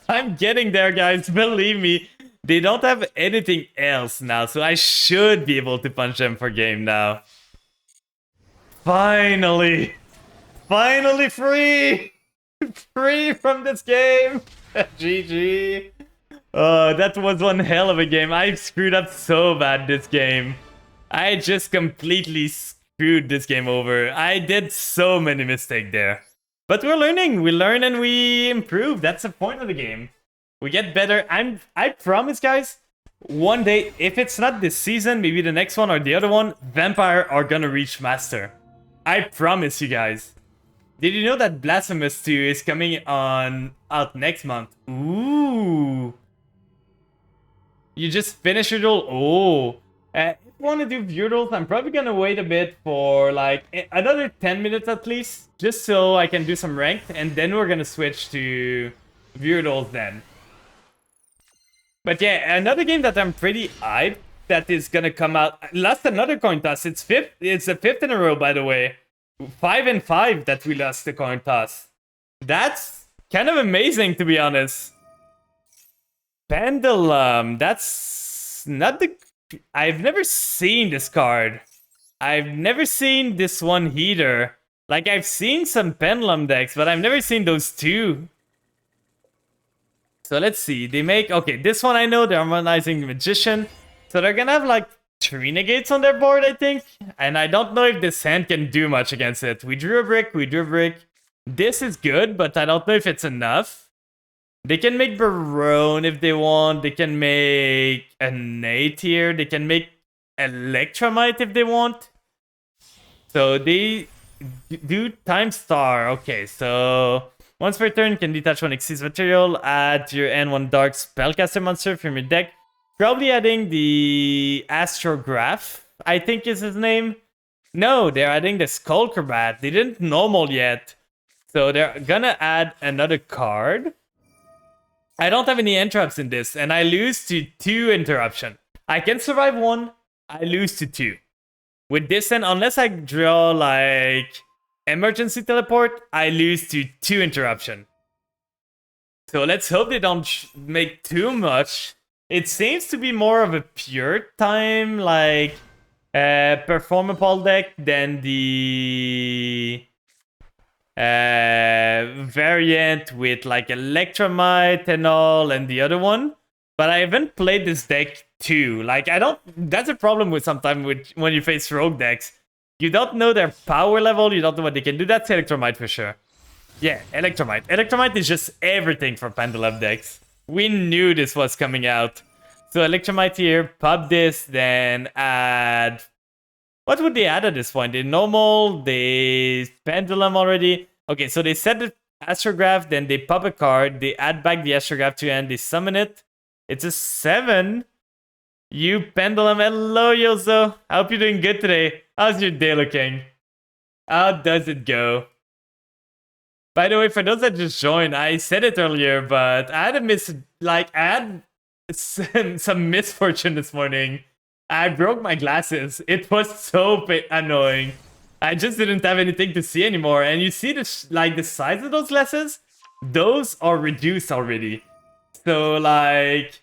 I'm getting there, guys. Believe me. They don't have anything else now, so I should be able to punch them for game now. Finally! Finally free! Free from this game! GG. That was one hell of a game. I screwed up so bad this game. I just completely screwed this game over. I did so many mistakes there. But we're learning. We learn and we improve. That's the point of the game. We get better. I promise, guys, one day, if it's not this season, maybe the next one or the other one, Vampire are gonna reach Master. I promise you guys. Did you know that Blasphemous 2 is coming out next month? Ooh. You just finished your duel? Oh. If you want to do viewer duels, I'm probably gonna wait a bit for like another 10 minutes at least, just so I can do some ranked, and then we're gonna switch to viewer duels then. But yeah, another game that I'm pretty hyped that is gonna come out. Lost another coin toss. It's the 5th in a row, by the way. 5 and 5 that we lost the coin toss. That's kind of amazing, to be honest. Pendulum. That's not the... I've never seen this card. I've never seen this one either. Like, I've seen some Pendulum decks, but I've never seen those two. So let's see. They make... Okay, this one I know. They're harmonizing Magician. So they're gonna have like 3 negates on their board, I think. And I don't know if this hand can do much against it. We drew a brick. We drew a brick. This is good, but I don't know if it's enough. They can make Barone if they want. They can make a Nate here. They can make Electromite if they want. So they do Time Star. Okay, so once per turn, can detach one Xyz material. Add to your end one Dark Spellcaster monster from your deck. Probably adding the Astrograph, I think is his name. No, they're adding the Skullcrabat. They didn't normal yet. So they're gonna add another card. I don't have any interrupts in this, and I lose to 2 interruption. I can survive 1, I lose to 2. With this, and unless I draw like emergency teleport, I lose to 2 interruption. So let's hope they don't make too much. It seems to be more of a pure time, like Performapal deck than the variant with like Electromite and all, and the other one. But I haven't played this deck too. Like, I don't... That's a problem with sometimes with when you face rogue decks. You don't know their power level, you don't know what they can do. That's Electromite for sure. Yeah, Electromite. Electromite is just everything for Pendulum decks. We knew this was coming out. So Electromite here, pop this, then add... What would they add at this point? They normal, they Pendulum already. Okay, so they set the Astrograph, then they pop a card, they add back the Astrograph to end, they summon it. It's a 7. You Pendulum, hello Yozo. I hope you're doing good today. How's your day looking? How does it go? By the way, for those that just joined, I said it earlier, but I had some misfortune this morning. I broke my glasses. It was so annoying. I just didn't have anything to see anymore. And you see the size of those glasses? Those are reduced already. So like,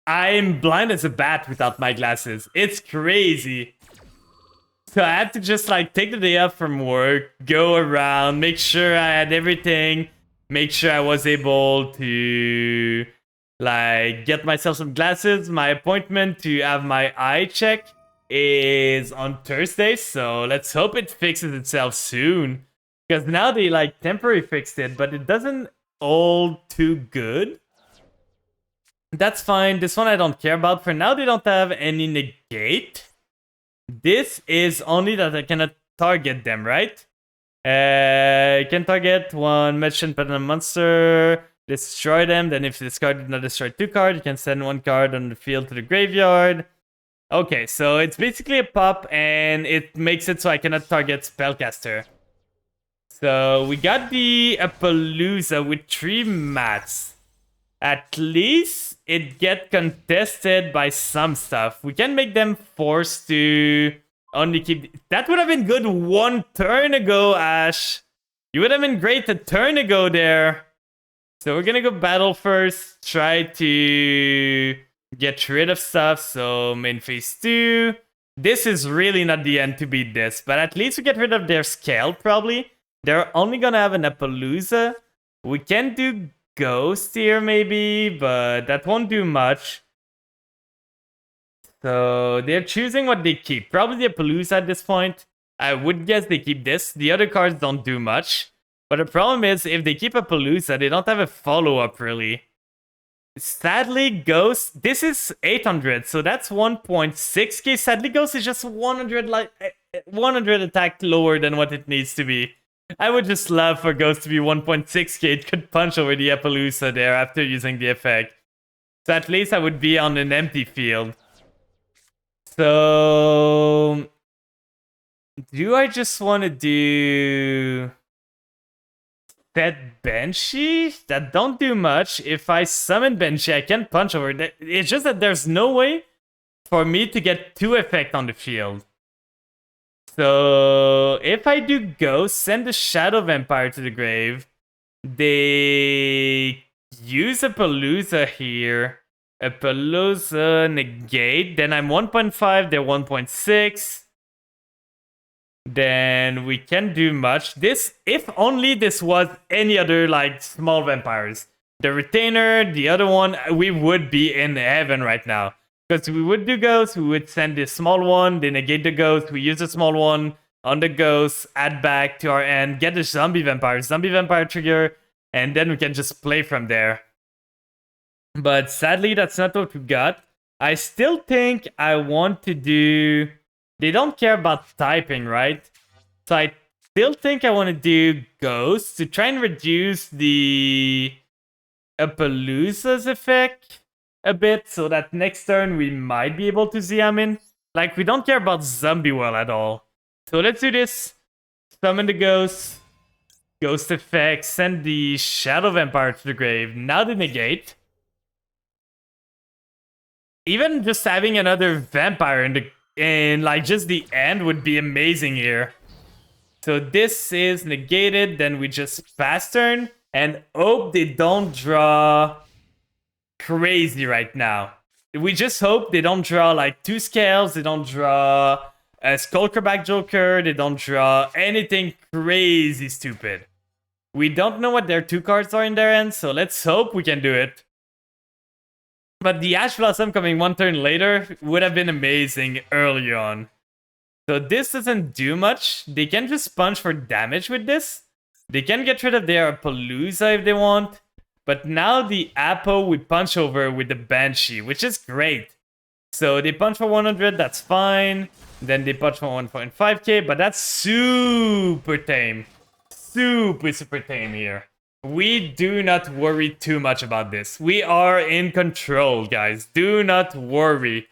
I'm blind as a bat without my glasses. It's crazy. So I had to just like take the day off from work, go around, make sure I had everything, make sure I was able to like get myself some glasses. My appointment to have my eye check is on Thursday, so let's hope it fixes itself soon. Because now they like temporarily fixed it, but it doesn't all too good. That's fine. This one I don't care about. For now, they don't have any negate. This is only that I cannot target them, right? You can target one Magician Pendulum monster, destroy them. Then if this card did not destroy 2 cards, you can send 1 card on the field to the graveyard. Okay, so it's basically a pop, and it makes it so I cannot target Spellcaster. So we got the Appaloosa with 3 mats. At least it get contested by some stuff. We can make them forced to only keep... That would have been good 1 turn ago, Ash. You would have been great a turn ago there. So we're gonna go battle first, try to get rid of stuff. So main phase 2. This is really not the end to beat this, but at least we get rid of their scale probably. They're only gonna have an Appaloosa. We can do Ghost here maybe, but that won't do much. So they're choosing what they keep. Probably the Appaloosa at this point. I would guess they keep this. The other cards don't do much. But the problem is, if they keep Appaloosa, they don't have a follow-up, really. Sadly, Ghost, this is 800, so that's 1.6k. Sadly, Ghost is just 100, 100 attack lower than what it needs to be. I would just love for Ghost to be 1.6k. It could punch over the Appaloosa there after using the effect. So at least I would be on an empty field. So... do I just want to do... set Banshee? That don't do much. If I summon Banshee, I can punch over it. It's just that there's no way for me to get 2 effect on the field. So if I do Ghost, send the Shadow Vampire to the grave. They use a Appaloosa here. Appaloosa negate. Then I'm 1.5, they're 1.6. Then we can't do much. This, if only this was any other like small vampires. The Retainer, the other one, we would be in heaven right now. Because we would do Ghost, we would send the small one, they negate the Ghost, we use the small one on the Ghost, add back to our end, get the Zombie Vampire trigger, and then we can just play from there. But sadly, that's not what we got. I still think I want to do... they don't care about typing, right? So I still think I want to do Ghost to try and reduce the Appaloosa's effect a bit, so that next turn we might be able to Xiamin. Like, we don't care about Zombie Well at all. So let's do this. Summon the Ghost. Ghost effect. Send the Shadow Vampire to the grave. Now the negate. Even just having another vampire in like just the end would be amazing here. So this is negated, then we just fast turn and hope they don't draw crazy right now. We just hope they don't draw like 2 scales, they don't draw a Skullcraback Joker, they don't draw anything crazy stupid. We don't know what their 2 cards are in their end, so let's hope we can do it. But the Ash Blossom coming 1 turn later would have been amazing early on. So this doesn't do much. They can just punch for damage with this. They can get rid of their Appaloosa if they want. But now the Appo we punch over with the Banshee, which is great. So they punch for 100, that's fine. Then they punch for 1.5k, but that's super tame. Super tame here. We do not worry too much about this. We are in control, guys. Do not worry.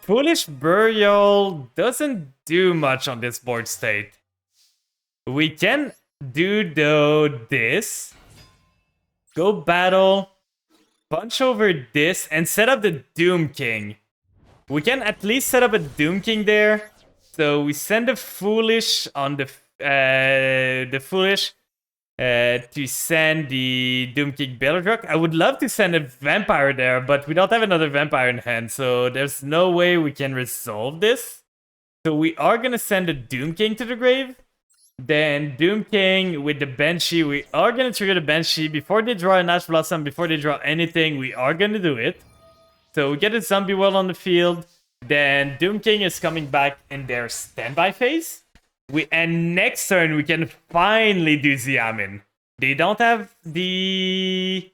Foolish Burial doesn't do much on this board state. We can do, though, this. Go battle. Punch over this and set up the Doom King. We can at least set up a Doom King there. So we send the Foolish on the Foolish. To send the Doom King Belladruk. I would love to send a vampire there, but we don't have another vampire in hand, so there's no way we can resolve this. So we are gonna send the Doom King to the grave. Then Doom King with the Banshee. We are gonna trigger the Banshee before they draw an Ash Blossom, before they draw anything. We are gonna do it. So we get a Zombie Well on the field. Then Doom King is coming back in their standby phase. And next turn, we can finally do Xiamin. They don't have the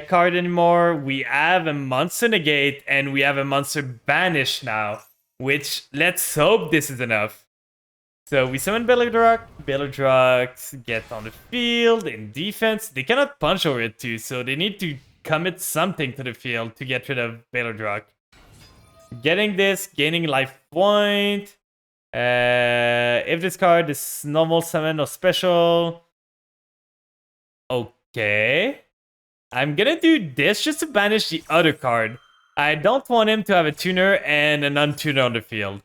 card anymore. We have a Monster Negate, and we have a Monster Banish now. Which, let's hope this is enough. So we summon Belladruk. Belladruk gets on the field in defense. They cannot punch over it too, so they need to commit something to the field to get rid of Belladruk. Getting this, gaining life point. If this card is normal summon or special. Okay. I'm gonna do this just to banish the other card. I don't want him to have a tuner and an untuner on the field.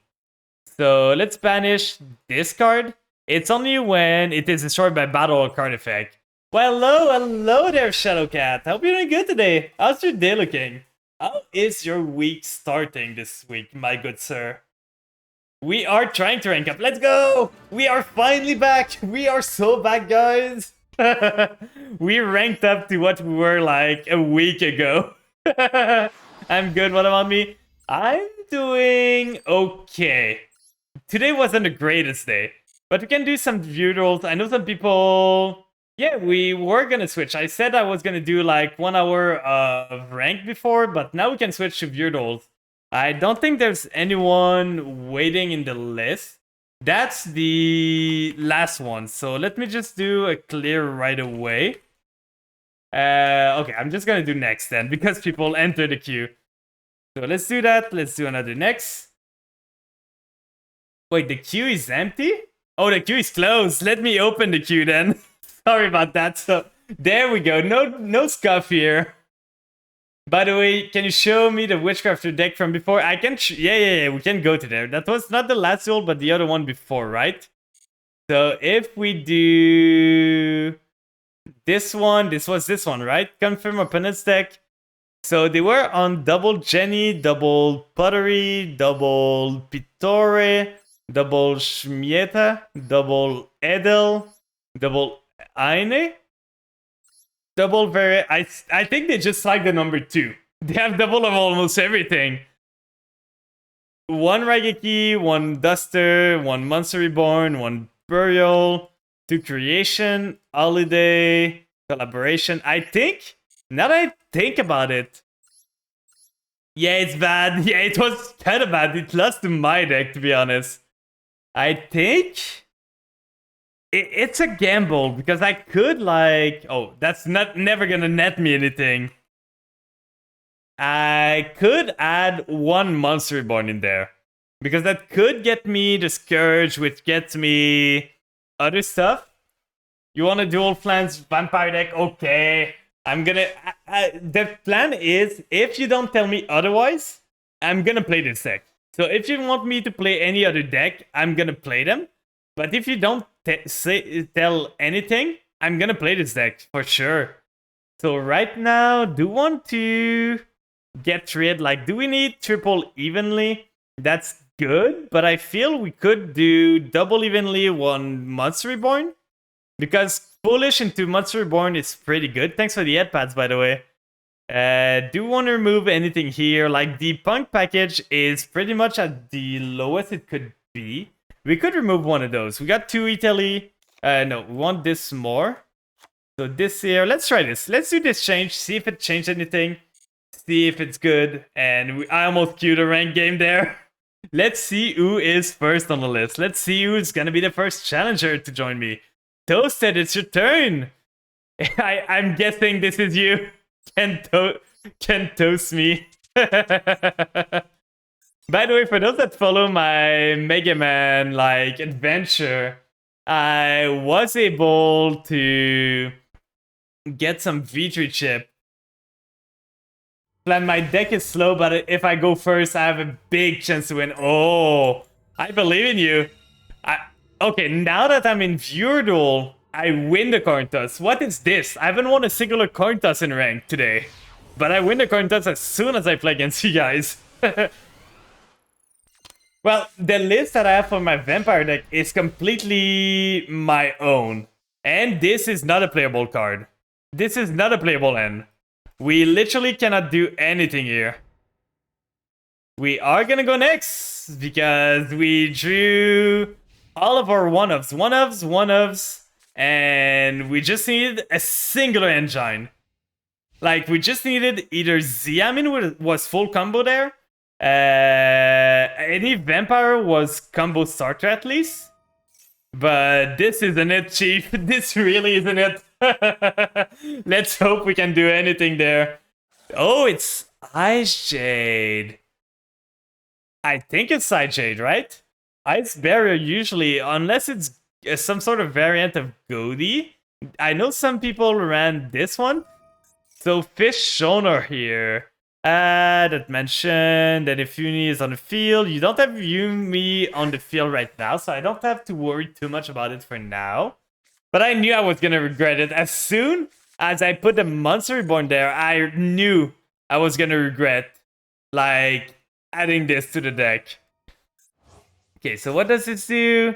So let's banish this card. It's only when it is destroyed by battle or card effect. Well, hello there, Shadowcat. Hope you're doing good today. How's your day looking? How is your week starting this week, my good sir? We are trying to rank up. Let's go! We are finally back. We are so back, guys. We ranked up to what we were like a week ago. I'm good. What about me? I'm doing okay. Today wasn't the greatest day, but we can do some view rolls. I know some people. Yeah, we were gonna switch. I said I was gonna do like 1 hour of rank before, but now we can switch to view rolls. I don't think there's anyone waiting in the list. That's the last one. So let me just do a clear right away. Okay, I'm just gonna do next then because people enter the queue. So let's do that. Let's do another next. Wait, the queue is empty? Oh, the queue is closed. Let me open the queue then. Sorry about that. So there we go. No scuff here. By the way, can you show me the Witchcrafter deck from before? I can. Yeah. We can go to there. That was not the last roll, but the other one before, right? So if we do this one, this was this one, right? Confirm opponent's deck. So they were on double Jenny, double Pottery, double Pittore, double Schmieta, double Edel, double Aine, double I think they just like the number 2. They have double of almost everything. 1 Raigeki, 1 Duster, 1 Monster Reborn, 1 Burial, 2 Creation, Holiday, Collaboration. I think, now that I think about it, yeah, it's bad. Yeah, it was kind of bad. It lost to my deck, to be honest. I think it's a gamble because I could like, oh, that's never gonna net me anything. I could add 1 Monster Reborn in there because that could get me the Scourge, which gets me other stuff. You want a dual flanks vampire deck? Okay, I'm gonna. The plan is, if you don't tell me otherwise, I'm gonna play this deck. So if you want me to play any other deck, I'm gonna play them. But if you don't tell anything, I'm gonna play this deck for sure. So right now, do want to get rid, like, do we need triple evenly? That's good, but I feel we could do double evenly 1 Monster Reborn. Because Foolish into Monster Reborn is pretty good. Thanks for the head pads, by the way. Do want to remove anything here. Like, the Punk package is pretty much at the lowest it could be. We could remove one of those. We got 2 Italy. No, we want this more. So this here, let's try this. Let's do this change, see if it changed anything. See if it's good. And I almost queued a ranked game there. Let's see who is first on the list. Let's see who's gonna be the first challenger to join me. Toasted, it's your turn. I'm guessing this is you. Can toast me. By the way, for those that follow my Mega Man like adventure, I was able to get some V3 chip. Plan, my deck is slow, but if I go first, I have a big chance to win. Oh, I believe in you. Okay, now that I'm in Viewer Duel, I win the coin toss. What is this? I haven't won a singular coin toss in rank today. But I win the coin toss as soon as I play against you guys. Well, the list that I have for my vampire deck is completely my own. And this is not a playable card. This is not a playable end. We literally cannot do anything here. We are gonna go next because we drew all of our one-ofs, and we just needed a singular engine. Like, we just needed either Xiamin was full combo there, any vampire was combo starter at least, but this isn't it, Chief. This really isn't it. Let's hope we can do anything there. Oh, it's Ice Jade. I think it's Ice Jade, right? Ice Barrier usually, unless it's some sort of variant of Goldie. I know some people ran this one. So Fish Shoner here. That mentioned that if Yumi is on the field, you don't have Yumi on the field right now, so I don't have to worry too much about it for now. But I knew I was gonna regret it. As soon as I put the Monster Reborn there, I knew I was gonna regret, like, adding this to the deck. Okay, so what does this do?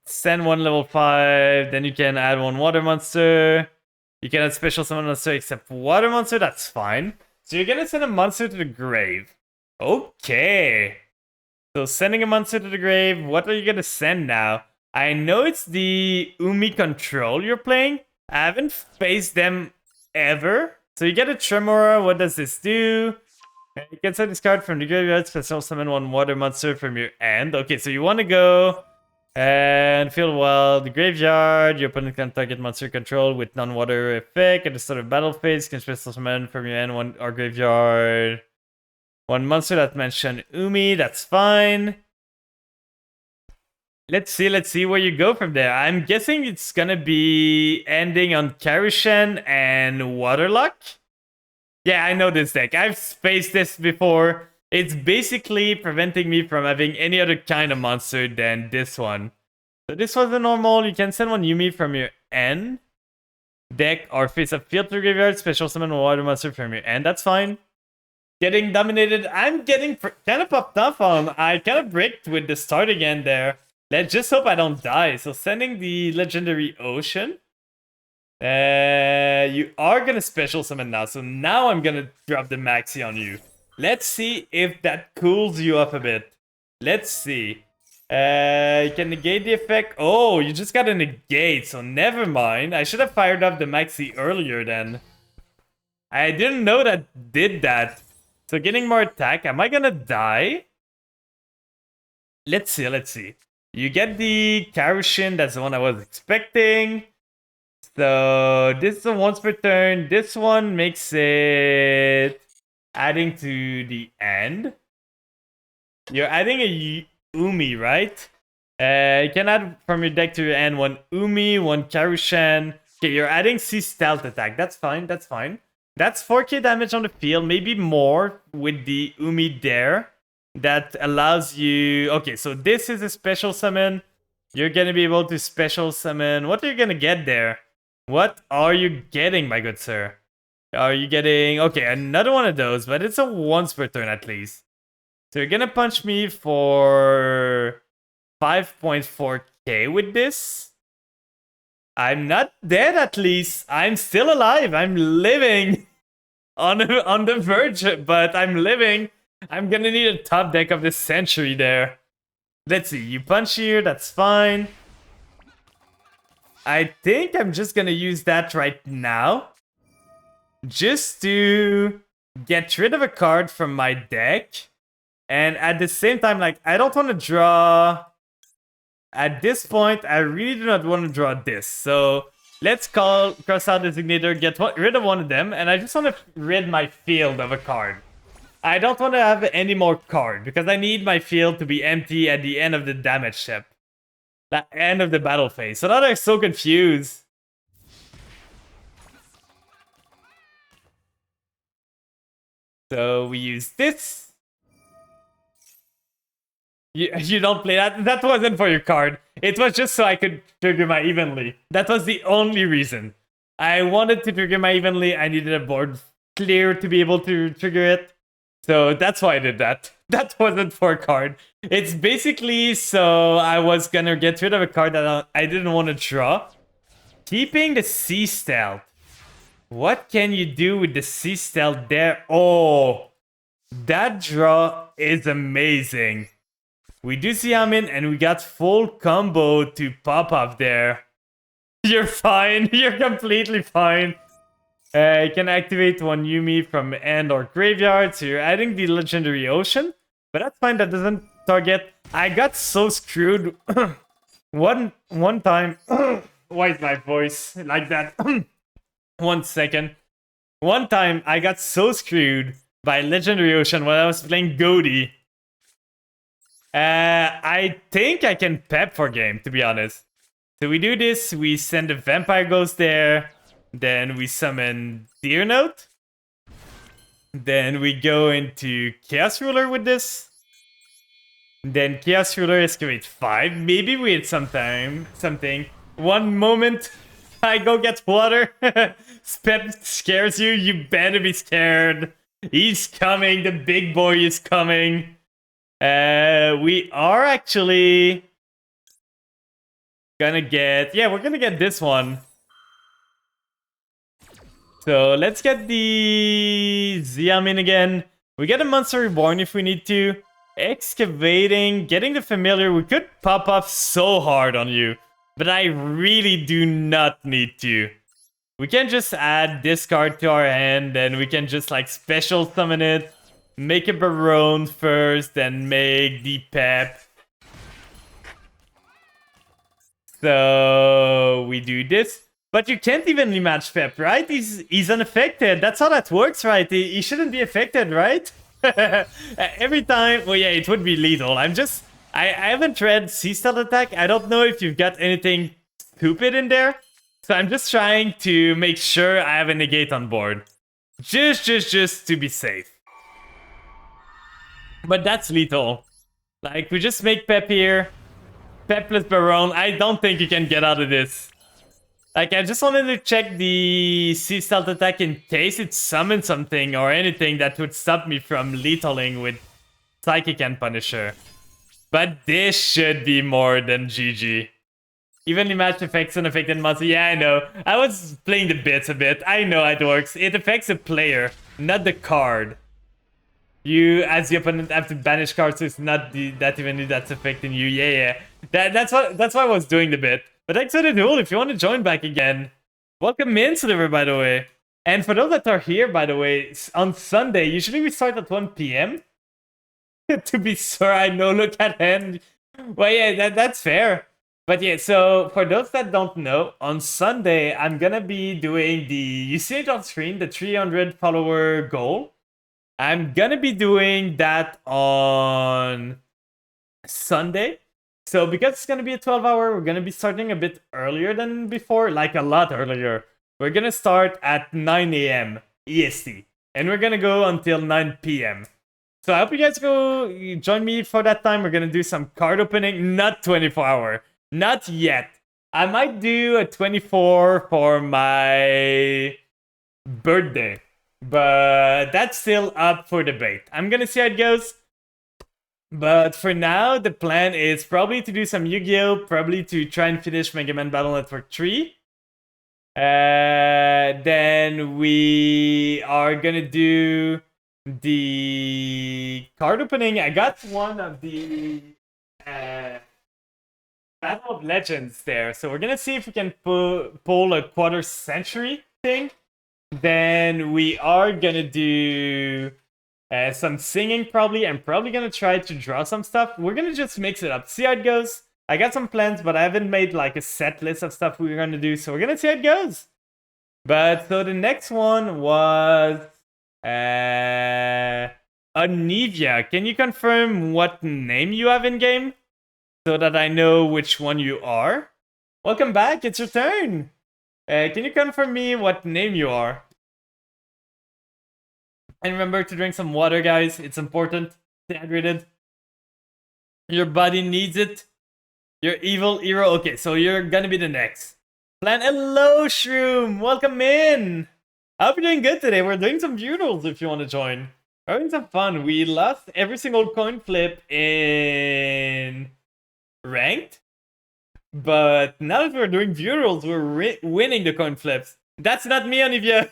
Send one level 5, then you can add one water monster. You can add special summon monster except water monster, that's fine. So you're gonna send a monster to the grave. Okay. So sending a monster to the grave, what are you gonna send now? I know it's the Umi control you're playing. I haven't faced them ever. So you get a Tremor, what does this do? You can send this card from the graveyard, special summon one water monster from your end. Okay, so you want to go and feel well. The graveyard, your opponent can target monster control with non-water effect. At the start of battle phase, you can special summon from your end one or graveyard. One monster that mentioned Umi, that's fine. Let's see where you go from there. I'm guessing it's gonna be ending on Karushan and Waterlock. Yeah, I know this deck. I've faced this before. It's basically preventing me from having any other kind of monster than this one. So this was the normal. You can send one Yumi from your end deck or face a field to graveyard, special summon a water monster from your end. That's fine. Getting dominated. I'm getting kind of popped off on. I kind of bricked with the start again there. Let's just hope I don't die. So sending the Legendary Ocean. You are gonna special summon now, so now I'm gonna drop the Maxi on you. Let's see if that cools you up a bit. Let's see. You can negate the effect. Oh, you just got a negate, so never mind. I should have fired up the Maxi earlier then. I didn't know that did that. So getting more attack. Am I gonna die? Let's see. You get the Karushin, that's the one I was expecting. So this is a once per turn. This one makes it adding to the end. You're adding a Umi, right? You can add from your deck to your end one Umi, one Karushan. Okay, you're adding C stealth attack. That's fine. That's 4k damage on the field, maybe more with the Umi there. That allows you... Okay, so this is a special summon. You're gonna be able to special summon... What are you gonna get there? What are you getting, my good sir? Are you getting... Okay, another one of those, but it's a once per turn at least. So you're gonna punch me for 5.4k with this. I'm not dead at least. I'm still alive. I'm living on the verge, but I'm living. I'm gonna need a top deck of the century there. Let's see. You punch here, that's fine. I think I'm just gonna use that right now. Just to get rid of a card from my deck. And at the same time, like, I don't want to draw... At this point, I really do not want to draw this. So, let's cross out Designator, get rid of one of them. And I just want to rid my field of a card. I don't want to have any more card. Because I need my field to be empty at the end of the damage step. The end of the battle phase. So now they're so confused. So we use this. You don't play that? That wasn't for your card. It was just so I could trigger my Evenly. That was the only reason. I wanted to trigger my Evenly. I needed a board clear to be able to trigger it. So that's why I did that. That wasn't for a card. It's basically so I was gonna get rid of a card that I didn't want to draw. Keeping the C stealth. What can you do with the C stealth there? Oh, that draw is amazing. We do see Amin and we got full combo to pop up there. You're fine. You're completely fine. You can activate one Yumi from end or graveyard, so you're adding the Legendary Ocean. But that's fine, that doesn't target. I got so screwed one time. Why is my voice like that? 1 second. One time I got so screwed by Legendary Ocean when I was playing Goaty. I think I can pep for game, to be honest. So we do this, we send the Vampire Ghost there. Then we summon Deer Note. Then we go into Chaos Ruler with this. Then Chaos Ruler Excavate 5. Maybe we had something. One moment, I go get water. Pep scares you. You better be scared. He's coming. The big boy is coming. We are actually gonna get... Yeah, we're gonna get this one. So let's get the Xiamin again. We get a Monster Reborn if we need to. Excavating, getting the Familiar. We could pop off so hard on you, but I really do not need to. We can just add this card to our hand, and we can just like special summon it. Make a Baronne first, then make the Pep. So we do this. But you can't evenly match Pep, right? He's unaffected. That's how that works, right? He shouldn't be affected, right? Every time... Well, yeah, it would be lethal. I haven't read Sea Stealth Attack. I don't know if you've got anything stupid in there. So I'm just trying to make sure I have a negate on board. Just to be safe. But that's lethal. Like, we just make Pep here. Pep plus Baronne. I don't think you can get out of this. Like, I just wanted to check the Sea Stealth Attack in case it summoned something or anything that would stop me from lethaling with Psychic and Punisher. But this should be more than GG. Evenly matched effects and affected monster. Yeah, I know. I was playing the bits a bit. I know how it works. It affects the player, not the card. You, as the opponent, have to banish cards, so it's not that evenly that's affecting you. Yeah. That's why I was doing the bit. But thanks for the duel. If you want to join back again, welcome in, Sliver, by the way. And for those that are here, by the way, on Sunday, usually we start at 1 p.m. To be sure, I know, look at hand. Well, yeah, that's fair. But yeah, so for those that don't know, on Sunday, I'm gonna be doing you see it on screen, the 300 follower goal. I'm gonna be doing that on Sunday. So because it's going to be a 12-hour, we're going to be starting a bit earlier than before, like a lot earlier. We're going to start at 9 a.m. EST, and we're going to go until 9 p.m. So I hope you guys go join me for that time. We're going to do some card opening, not 24-hour. Not yet. I might do a 24 for my birthday, but that's still up for debate. I'm going to see how it goes. But for now, the plan is probably to do some Yu-Gi-Oh! Probably to try and finish Mega Man Battle Network 3. Then we are gonna do the card opening. I got one of the Battle of Legends there. So we're gonna see if we can pull a quarter century thing. Then we are gonna do... some singing probably. I'm probably gonna try to draw some stuff. We're gonna just mix it up, see how it goes. I got some plans, but I haven't made like a set list of stuff we're gonna do, so we're gonna see how it goes. But so the next one was Anivia. Can you confirm what name you have in game so that I know which one you are? Welcome back, it's your turn. Can you confirm me what name you are? And remember to drink some water, guys. It's important. Stay hydrated. Your body needs it. You're evil hero. Okay, so you're gonna be the next. Plan. Hello, Shroom. Welcome in. I hope you're doing good today. We're doing some funerals if you want to join. We're having some fun. We lost every single coin flip in ranked. But now that we're doing funerals, we're winning the coin flips. That's not me, Olivia.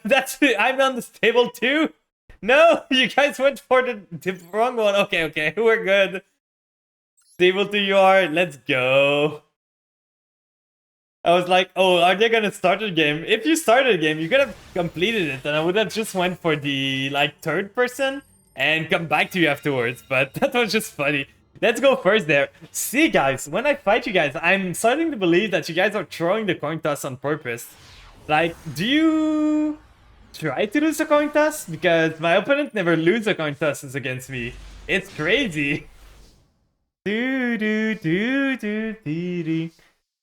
I'm on this table too. No, you guys went for the wrong one. Okay, we're good. Stable 2 you are. Let's go. I was like, oh, are they gonna start a game? If you started a game, you could have completed it, and I would have just went for the like third person and come back to you afterwards. But that was just funny. Let's go first there. See, guys, when I fight you guys, I'm starting to believe that you guys are throwing the coin toss on purpose. Like, do you try to lose a coin toss? Because my opponent never loses a coin tosses against me. It's crazy.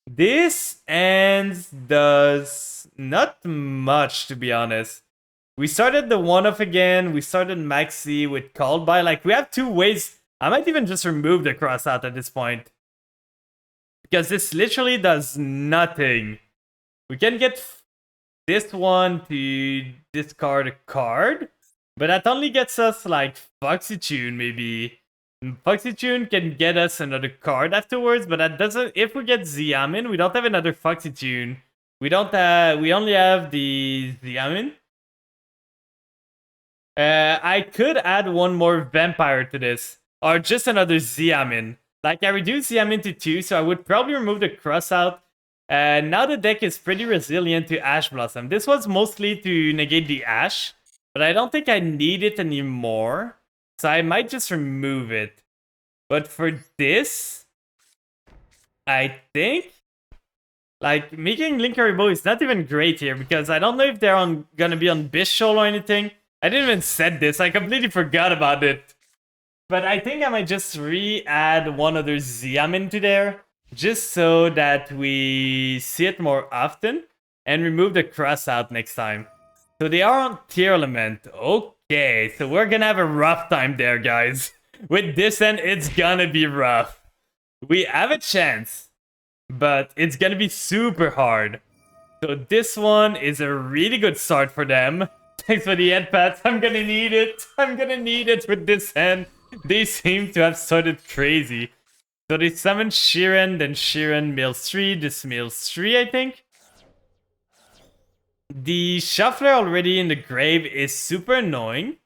This ends does not much, to be honest. We started the one-off again. We started Maxi with Called By. Like, we have two ways. I might even just remove the cross out at this point. because this literally does nothing. We can get this one to discard a card, but that only gets us like Foxy Tune maybe. Foxy Tune can get us another card afterwards, but that doesn't. If we get Xiamin, we don't have another Foxy Tune. We don't have. We only have the Xiamin. I could add one more vampire to this, or just another Xiamin. Like I reduced Xiamin to 2, so I would probably remove the cross out. Now the deck is pretty resilient to Ash Blossom. This was mostly to negate the Ash, but I don't think I need it anymore. So I might just remove it. But for this, I think like making Linkaribo is not even great here because I don't know if they're gonna be on Bishol or anything. I didn't even set this. I completely forgot about it. But I think I might just re-add one other Xiamin to there, just so that we see it more often, and remove the cross out next time. So they are on Tearlament. Okay, so we're gonna have a rough time there, guys. With this end, it's gonna be rough. We have a chance, but it's gonna be super hard. So this one is a really good start for them. Thanks for the head pats. I'm gonna need it. I'm gonna need it with this hand. They seem to have started crazy. So they summon Sheeran, then Sheeran mills 3. This mills 3, I think. The Shuffler already in the grave is super annoying.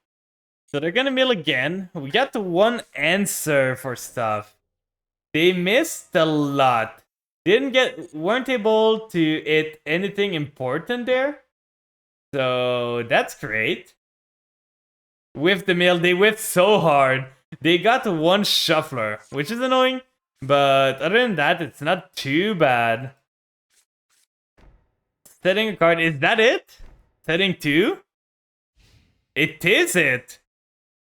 So they're gonna mill again. We got the one answer for stuff. They missed a lot. Weren't able to hit anything important there. So that's great. With the mill, they whiffed so hard. They got one Shuffler, which is annoying. But other than that, it's not too bad. Setting a card, is that it? Setting 2? It is it.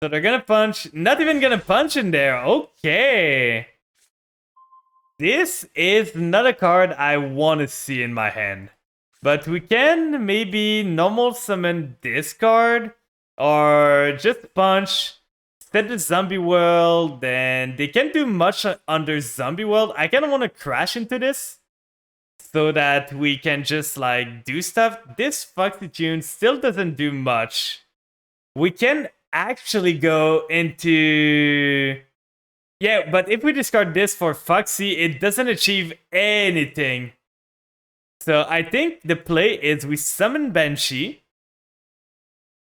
So they're gonna punch, not even gonna punch in there. Okay. This is not a card I want to see in my hand. But we can maybe normal summon this card. Or just punch. Set the Zombie World. Then they can't do much under Zombie World. I kind of want to crash into this. So that we can just like do stuff. This Foxy Tune still doesn't do much. We can actually go into... Yeah, but if we discard this for Foxy, it doesn't achieve anything. So I think the play is we summon Banshee.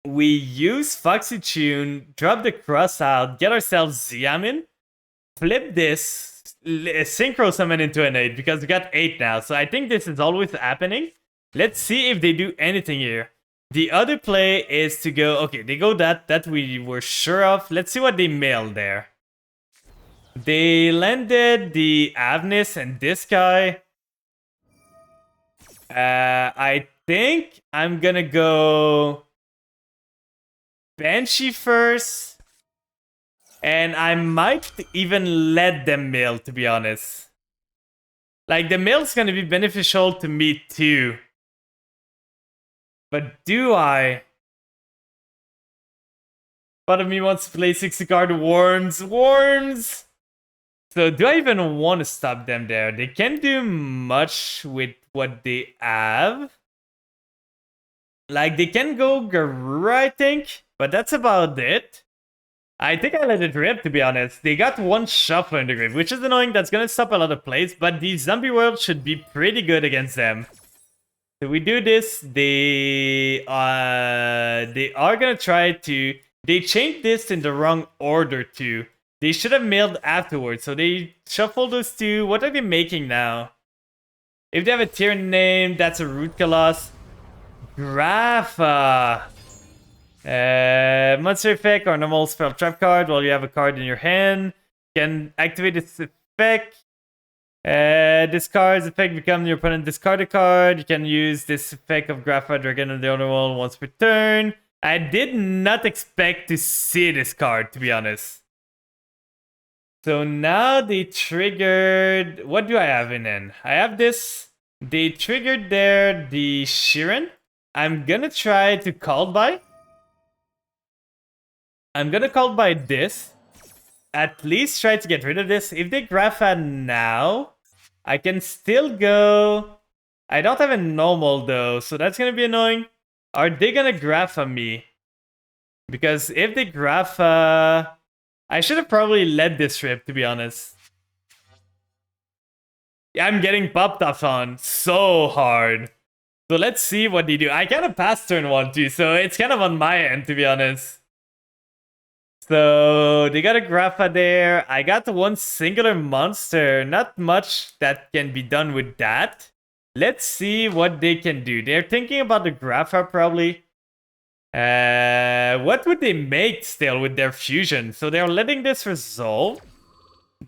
We use Foxy Tune, drop the cross out, get ourselves Xiamin, flip this, synchro summon into an 8 because we got 8 now. So I think this is always happening. Let's see if they do anything here. The other play is to go, okay, they go that we were sure of. Let's see what they mailed there. They landed the Avnis and this guy. I think I'm gonna go Banshee first. And I might even let them mill, to be honest. Like, the mill's gonna be beneficial to me too. But do I? Part of me wants to play 60 card Worms. Worms! So do I even want to stop them there? They can't do much with what they have. Like, they can go Garura, I think. But that's about it. I think I let it rip, to be honest. They got one Shuffler in the grave, which is annoying. That's gonna stop a lot of plays. But the Zombie World should be pretty good against them. So we do this. They are gonna try to... They changed this in the wrong order, too. They should have mailed afterwards. So they shuffled those two. What are they making now? If they have a tier name, that's a Root Colossus. Grapha. Monster effect or normal spell trap card while you have a card in your hand. You can activate this effect. Discards effect become your opponent discard a card. You can use this effect of Grapha Dragon on the other wall once per turn. I did not expect to see this card, to be honest. So now they triggered... What do I have in end? I have this. They triggered there the Sheeran. I'm gonna try to call by. I'm gonna call by this. At least try to get rid of this. If they Grapha now, I can still go... I don't have a normal though, so that's gonna be annoying. Are they gonna Grapha me? Because if they Grapha... I should have probably led this trip, to be honest. Yeah, I'm getting popped off on so hard. So let's see what they do. I kind of passed turn 1 too, so it's kind of on my end, to be honest. So they got a Grapha there. I got one singular monster. Not much that can be done with that. Let's see what they can do. They're thinking about the Grapha probably. What would they make still with their fusion? So they're letting this resolve.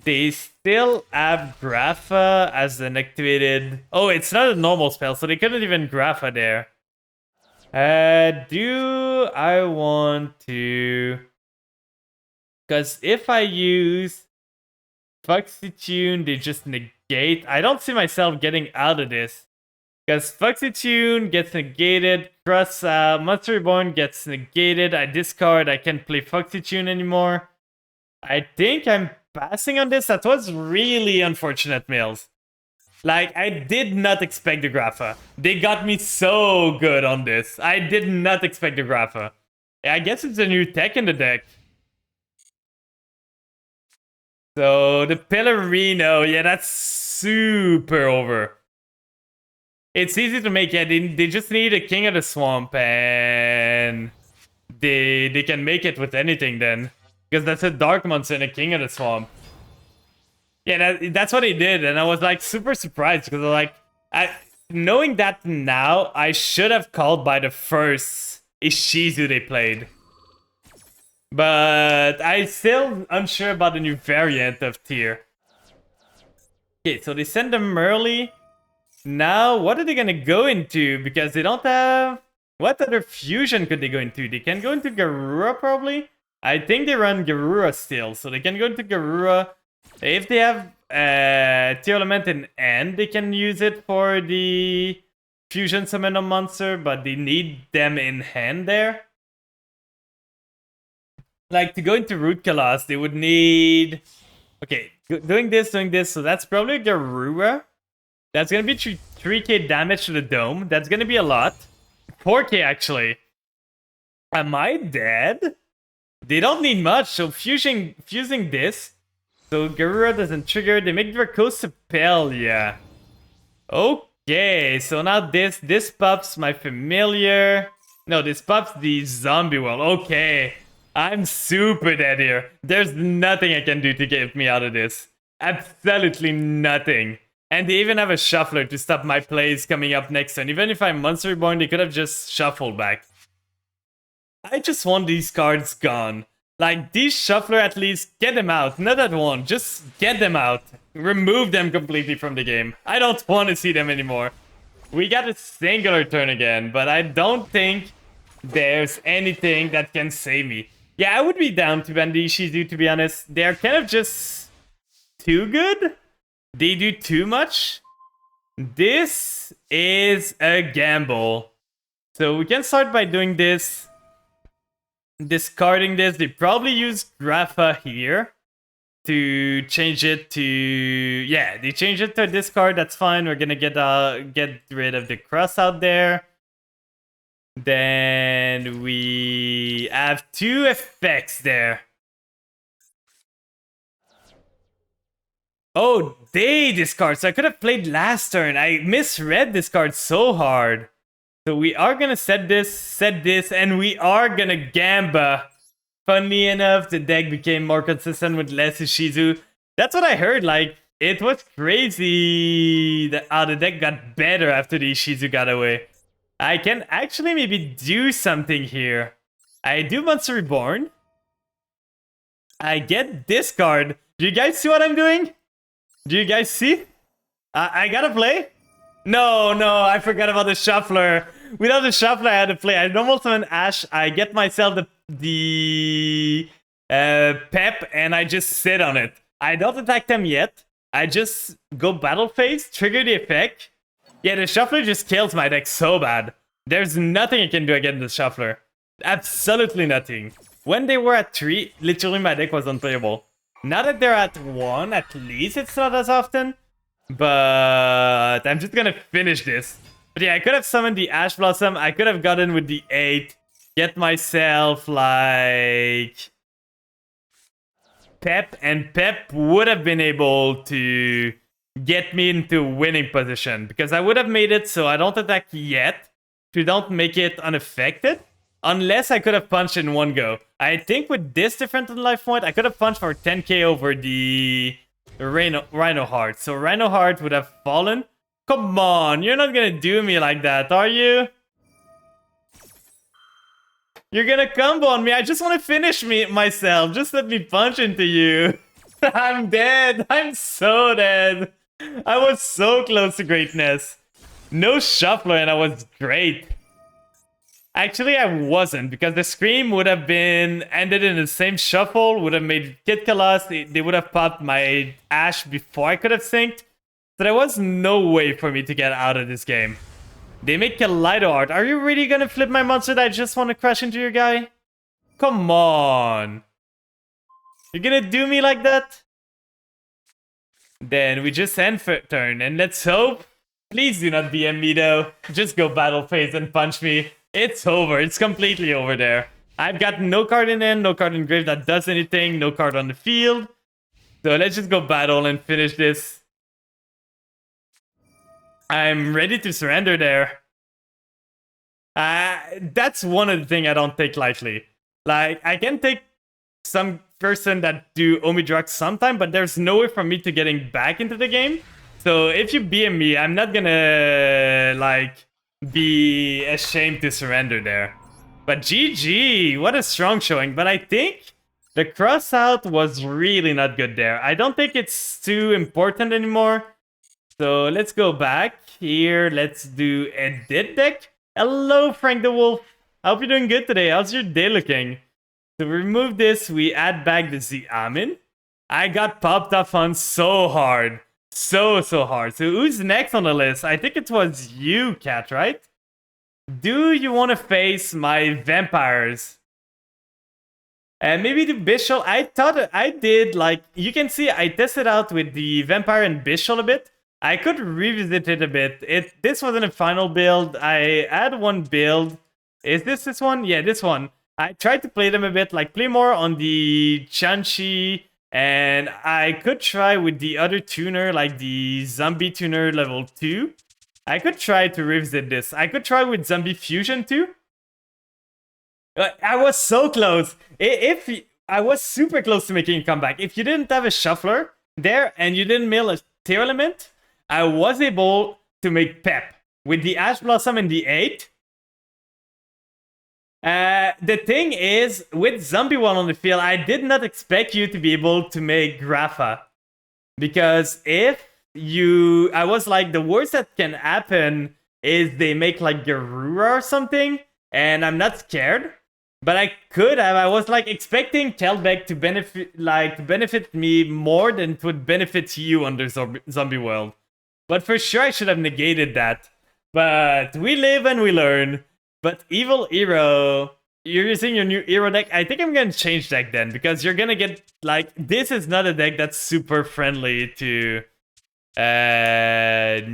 They still have Grapha as an activated... Oh, it's not a normal spell, so they couldn't even Grapha there. Do I want to... Because if I use Foxy Tune, they just negate. I don't see myself getting out of this. Because Foxy Tune gets negated, Cross Monster Reborn gets negated, I discard, I can't play Foxy Tune anymore. I think I'm passing on this. That was really unfortunate, Mills. Like, I did not expect the Grapha. They got me so good on this. I did not expect the Grapha. I guess it's a new tech in the deck. So, the Pillarino, yeah, that's super over. It's easy to make, yeah, they just need a King of the Swamp, and they can make it with anything then. Because that's a Dark Monster and a King of the Swamp. Yeah, that's what they did, and I was like super surprised, because like, knowing that now, I should have called by the first Ishizu they played. But I'm still unsure about the new variant of Tier. Okay, so they send them early. Now, what are they gonna go into? Because they don't have... What other fusion could they go into? They can go into Garura, probably? I think they run Garura still, so they can go into Garura. If they have Tier Element in End, they can use it for the Fusion Summon a monster, but they need them in hand there. Like, to go into Root Colossus, they would need... Okay, doing this, so that's probably Garura. That's gonna be 3k damage to the dome. That's gonna be a lot. 4k actually. Am I dead? They don't need much, so fusing this. So Garura doesn't trigger. They make Dracosepelia. Okay, so now this pops my familiar. No, this pops the zombie world. Okay. I'm super dead here. There's nothing I can do to get me out of this. Absolutely nothing. And they even have a shuffler to stop my plays coming up next turn. Even if I'm Monster Reborn, they could have just shuffled back. I just want these cards gone. Like, these shuffler at least, get them out. Not that one, just get them out. Remove them completely from the game. I don't want to see them anymore. We got a singular turn again, but I don't think there's anything that can save me. Yeah, I would be down to ban the Ishizu, to be honest. They're kind of just too good. They do too much. This is a gamble. So we can start by doing this. Discarding this. They probably use Grapha here to change it to... Yeah, they change it to a discard. That's fine. We're gonna get rid of the cross out there. Then we have 2 effects there. Oh, they discard. So I could have played last turn. I misread this card so hard. So we are gonna set this, and we are gonna Gamba. Funny enough, the deck became more consistent with less Ishizu. That's what I heard. Like, it was crazy that how the deck got better after the Ishizu got away. I can actually maybe do something here. I do Monster Reborn. I get this card. Do you guys see what I'm doing? Do you guys see? I gotta play? No, I forgot about the shuffler. Without the shuffler, I had to play. I normal summon Ash. I get myself the pep, and I just sit on it. I don't attack them yet. I just go battle phase, trigger the effect. Yeah, the shuffler just kills my deck so bad. There's nothing I can do against the shuffler. Absolutely nothing. When they were at 3, literally my deck was unplayable. Now that they're at 1, at least it's not as often. But I'm just gonna finish this. But yeah, I could have summoned the Ash Blossom. I could have gotten with the 8. Get myself, like, Pep. And Pep would have been able to get me into winning position. Because I would have made it so I don't attack yet. To don't make it unaffected. Unless I could have punched in one go. I think with this different in life point, I could have punched for 10k over the Rhino Heart. So Rhino Heart would have fallen. Come on, you're not gonna do me like that, are you? You're gonna combo on me. I just want to finish myself. Just let me punch into you. I'm dead. I'm so dead. I was so close to greatness. No shuffler and I was great. Actually, I wasn't, because the Scream would have been ended in the same shuffle, would have made Kid Kalas, they would have popped my Ash before I could have synced. So there was no way for me to get out of this game. They make Kaleido Art. Are you really gonna flip my monster that I just want to crash into your guy? Come on. You're gonna do me like that? Then we just end for turn, and let's hope. Please do not BM me though. Just go battle phase and punch me. It's over. It's completely over there. I've got no card in hand, no card in grave that does anything, no card on the field. So let's just go battle and finish this. I'm ready to surrender there. That's one of the things I don't take lightly. Like, I can take some person that do Omidrux sometime, but there's no way for me to getting back into the game. So if you BM me, I'm not gonna, like, be ashamed to surrender there. But GG, what a strong showing. But I think the cross out was really not good there. I don't think it's too important anymore. So let's go back here. Let's do edit deck. Hello, Frank the Wolf. I hope you're doing good today. How's your day looking? So we remove this. We add back the Xiamin. I got popped up on so hard. So hard. So who's next on the list? I think it was you, Cat, right? Do you want to face my vampires? And maybe the Bishop. I thought I did, like, you can see I tested out with the vampire and Bishop a bit. I could revisit it a bit. This wasn't a final build. I had one build. Is this one? Yeah, this one. I tried to play them a bit, like play more on the Chanchi. And I could try with the other tuner, like the Zombie Tuner level 2. I could try to revisit this. I could try with Zombie Fusion too. I was so close. I was super close to making a comeback. If you didn't have a Shuffler there and you didn't mill a Tear Element, I was able to make Pep. With the Ash Blossom and the 8, the thing is, with Zombie Wall on the field, I did not expect you to be able to make Grapha. Because if you... I was like, the worst that can happen is they make like Garura or something, and I'm not scared. But I could have. I was like expecting Kelbeck to benefit me more than it would benefit you under Zombie World. But for sure, I should have negated that. But we live and we learn. But Evil Hero, you're using your new Hero deck. I think I'm going to change deck then, because you're going to get, like, this is not a deck that's super friendly to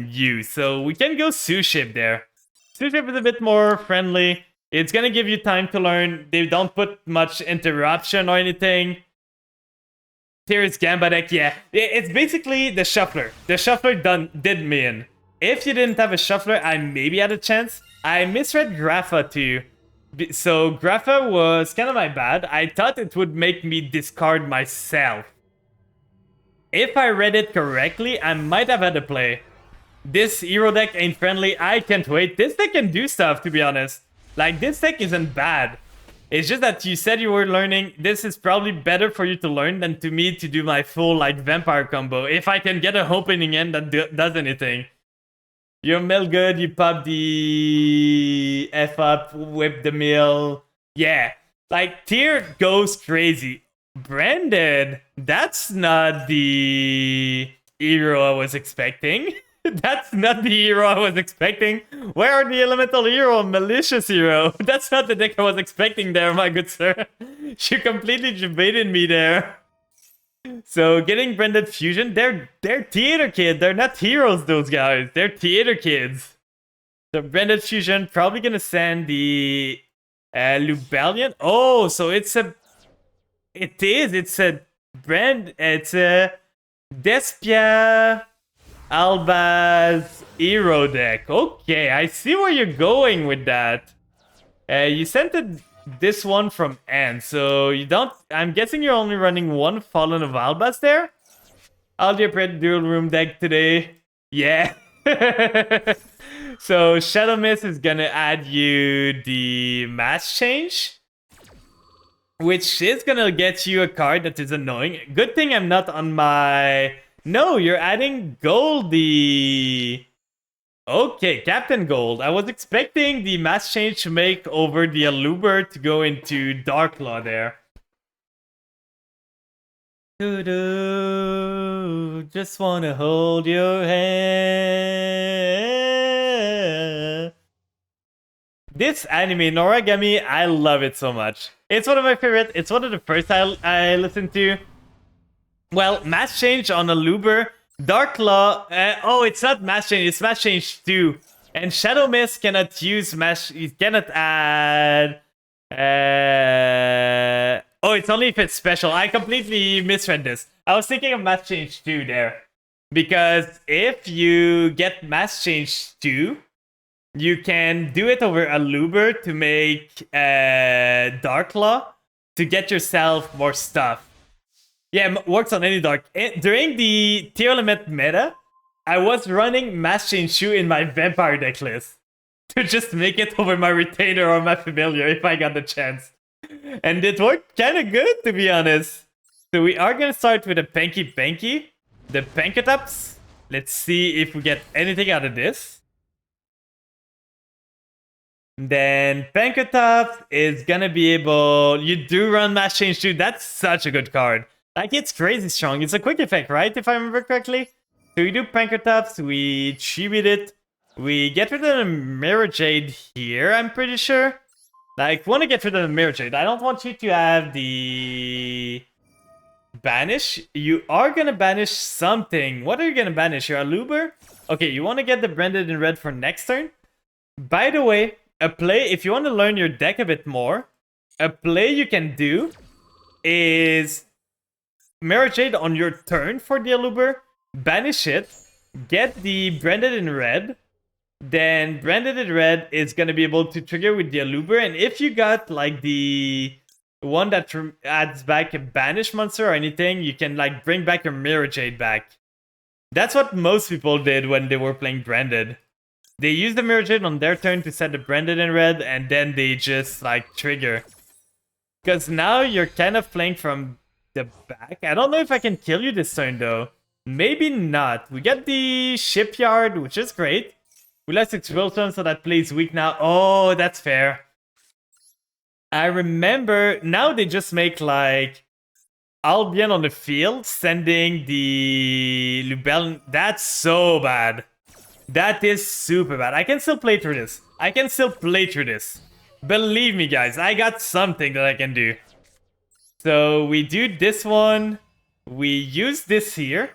you. So we can go Suship there. Suship is a bit more friendly. It's going to give you time to learn. They don't put much interruption or anything. Tears Gamba deck, yeah. It's basically the Shuffler. The Shuffler did me in. If you didn't have a Shuffler, I maybe had a chance. I misread Grapha too. So Grapha was kind of my bad. I thought it would make me discard myself. If I read it correctly, I might have had a play. This hero deck ain't friendly. I can't wait. This deck can do stuff, to be honest. Like, this deck isn't bad. It's just that you said you were learning. This is probably better for you to learn than to me to do my full, like, vampire combo. If I can get a opening end that does anything. You mill good, you pop the F up, whip the mill. Yeah, like, tier goes crazy. Branded, that's not the hero I was expecting. That's not the hero I was expecting. Where are the elemental hero, malicious hero? That's not the deck I was expecting there, my good sir. You completely debated me there. So getting Branded Fusion, they're theater kids. They're not heroes, those guys. They're theater kids. So Branded Fusion probably gonna send the Lubellion. Oh, so it's a Despia Alba's hero deck. Okay, I see where you're going with that. You sent this one from Anne, so you don't. I'm guessing you're only running one Fallen of Albas there. Aldia Pred Dual Room deck today. Yeah. So Shadow Mist is gonna add you the Mass Change, which is gonna get you a card that is annoying. Good thing I'm not on my... No, you're adding Goldie. Okay, Captain Gold. I was expecting the Mass Change to make over the Aluber to go into Darklaw there. Just wanna hold your hand. This anime, Noragami, I love it so much. It's one of my favorite. It's one of the first I listened to. Well, Mass Change on Aluber, Darklaw. Oh, it's not Mass Change. It's Mass Change 2. And Shadow Mist cannot use Mass. You cannot add. Oh, it's only if it's special. I completely misread this. I was thinking of Mass Change 2 there. Because if you get Mass Change 2, you can do it over Aluber to make Darklaw to get yourself more stuff. Yeah, works on any dark. During the Tear Element meta, I was running Mass Change 2 in my Vampire deck list to just make it over my Retainer or my Familiar if I got the chance. And it worked kind of good, to be honest. So we are going to start with a Panky Panky. The Pankatops. Let's see if we get anything out of this. Then Pankatops is going to be able... You do run Mass Change 2. That's such a good card. Like, it's crazy strong. It's a quick effect, right? If I remember correctly. So we do Pankatops. We tribute it. We get rid of the Mirror Jade here, I'm pretty sure. Like, want to get rid of the Mirror Jade. I don't want you to have the... Banish. You are going to banish something. What are you going to banish? Your Aluber? Okay, you want to get the Branded in Red for next turn. By the way, a play, if you want to learn your deck a bit more, a play you can do is Mirror Jade on your turn for the Aluber, banish it, get the Branded in Red, then Branded in Red is going to be able to trigger with the Aluber, and if you got like the one that adds back a banish monster or anything, you can like bring back your Mirror Jade back. That's what most people did when they were playing Branded. They use the Mirror Jade on their turn to set the Branded in Red, and then they just like trigger. Because now you're kind of playing from the back. I don't know if I can kill you this turn though. Maybe not. We get the Shipyard, which is great. We lost Expulsion, so that plays weak now. Oh, that's fair. I remember, now they just make like Albion on the field, sending the Lubellion. That's so bad. That is super bad. I can still play through this. Believe me, guys. I got something that I can do. So we do this one. We use this here.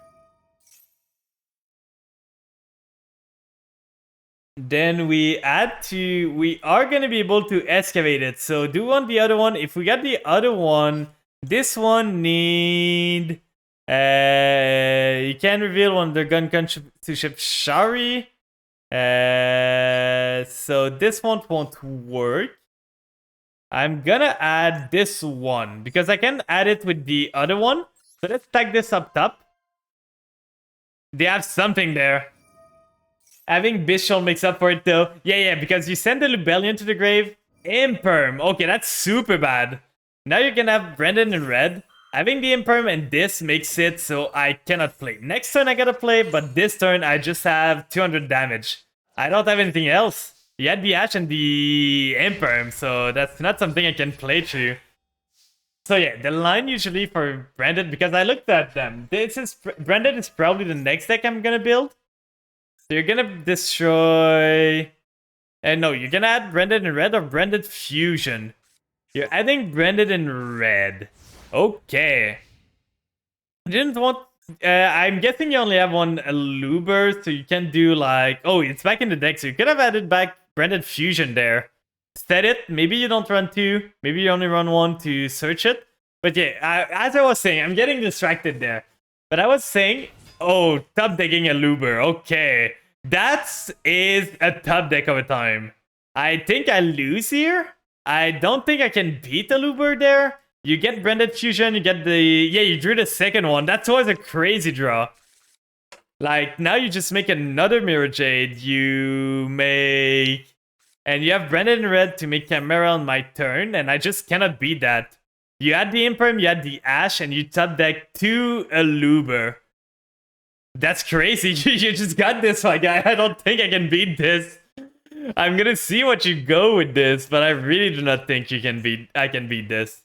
Then we add to... We are going to be able to excavate it. So do on the other one. If we got the other one, this one need... you can reveal one of their gun to ship Shari. So this one won't work. I'm gonna add this one because I can add it with the other one. So let's tag this up top. They have something there. Having Bishol makes up for it though. Yeah, because you send the Lubellion to the grave. Imperm. Okay, that's super bad. Now you're gonna have Branded in Red. Having the Imperm and this makes it so I cannot play. Next turn I gotta play, but this turn I just have 200 damage. I don't have anything else. You had the Ash and the Imperm, so that's not something I can play through. So yeah, the line usually for Branded, because I looked at them. Branded is probably the next deck I'm gonna build. So you're gonna destroy... no, you're gonna add Branded in Red or Branded Fusion. You're adding Branded in Red. Okay. Didn't want. I'm guessing you only have one Luber, so you can do like. Oh, it's back in the deck, so you could have added back Branded Fusion there. Set it. Maybe you don't run two. Maybe you only run one to search it. But yeah, as I was saying, I'm getting distracted there. But I was saying, oh, top decking a Luber. Okay, that is a top deck of a time. I think I lose here. I don't think I can beat a Luber there. You get Branded Fusion, you get the... Yeah, you drew the second one. That was a crazy draw. Like, now you just make another Mirror Jade. You make... And you have Branded in red to make Chimera on my turn, and I just cannot beat that. You had the Imperm, you had the Ash, and you top deck 2 Aluber. That's crazy. You just got this, my guy. I don't think I can beat this. I'm gonna see what you go with this, but I really do not think I can beat this.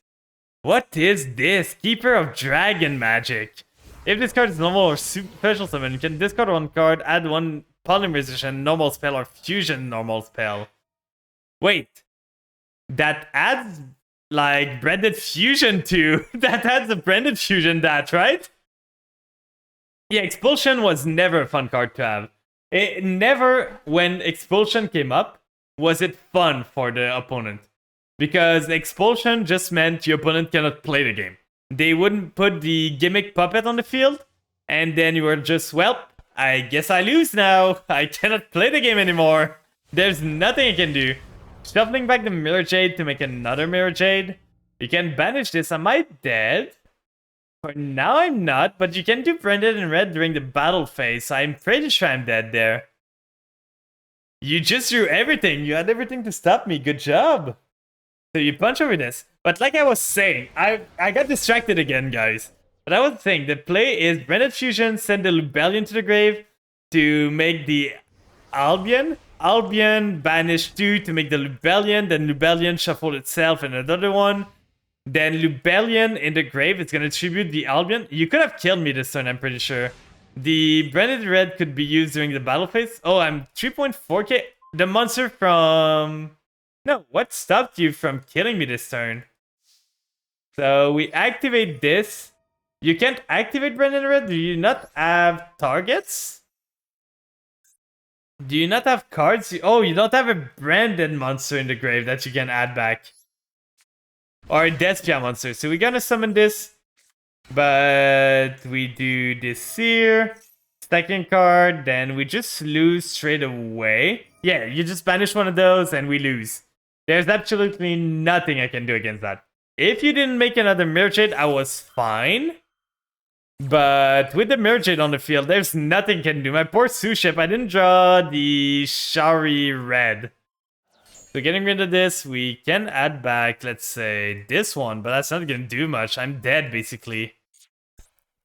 What is this? Keeper of Dragon Magic. If this card is normal or special summon, you can discard one card, add one Polymerization normal spell or Fusion normal spell. Wait. That adds, like, Branded Fusion to... that adds a Branded Fusion that, right? Yeah, Expulsion was never a fun card to have. It never, when Expulsion came up, was it fun for the opponent. Because Expulsion just meant your opponent cannot play the game. They wouldn't put the gimmick puppet on the field, and then you were just, well, I guess I lose now. I cannot play the game anymore. There's nothing I can do. Shuffling back the Mirror Jade to make another Mirror Jade. You can banish this. Am I dead? For now, I'm not, but you can do Branded in red during the battle phase, so I'm pretty sure I'm dead there. You just drew everything. You had everything to stop me. Good job. So you punch over this. But like I was saying, I got distracted again, guys. But I was saying, the play is Branded Fusion, send the Lubellion to the grave to make the Albion. Albion, banish 2 to make the Lubellion, then Lubellion shuffle itself and another one. Then Lubellion in the grave, it's gonna tribute the Albion. You could have killed me this turn, I'm pretty sure. The Branded Red could be used during the battle phase. Oh, I'm 3.4k. The monster from... No, what stopped you from killing me this turn? So we activate this. You can't activate Branded Red? Do you not have targets? Do you not have cards? Oh, you don't have a branded monster in the grave that you can add back. Or a Despia monster. So we're gonna summon this. But we do this here. Stacking card. Then we just lose straight away. Yeah, you just banish one of those and we lose. There's absolutely nothing I can do against that. If you didn't make another Mirror Jade, I was fine. But with the Mirror Jade on the field, there's nothing I can do. My poor Suship, I didn't draw the Shari Red. So getting rid of this, we can add back, let's say, this one. But that's not going to do much. I'm dead, basically.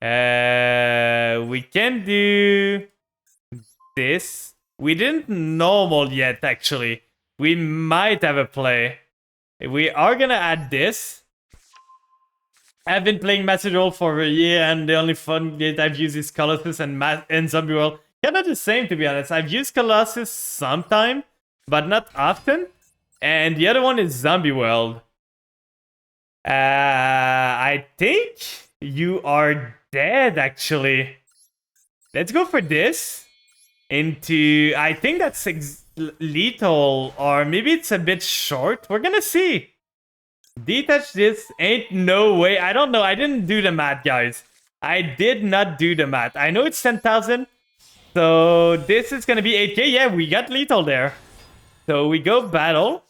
We can do this. We didn't normal yet, actually. We might have a play. We are going to add this. I've been playing Master Duel for a year, and the only fun game I've used is Colossus and Zombie World. Kind of the same, to be honest. I've used Colossus sometime, but not often. And the other one is Zombie World. I think you are dead, actually. Let's go for this. I think that's lethal, or maybe it's a bit short. We're gonna see. Detach this. Ain't no way. I don't know. I didn't do the math, guys. I did not do the math. I know it's 10,000. So this is gonna be 8k. Yeah, we got lethal there. So we go battle.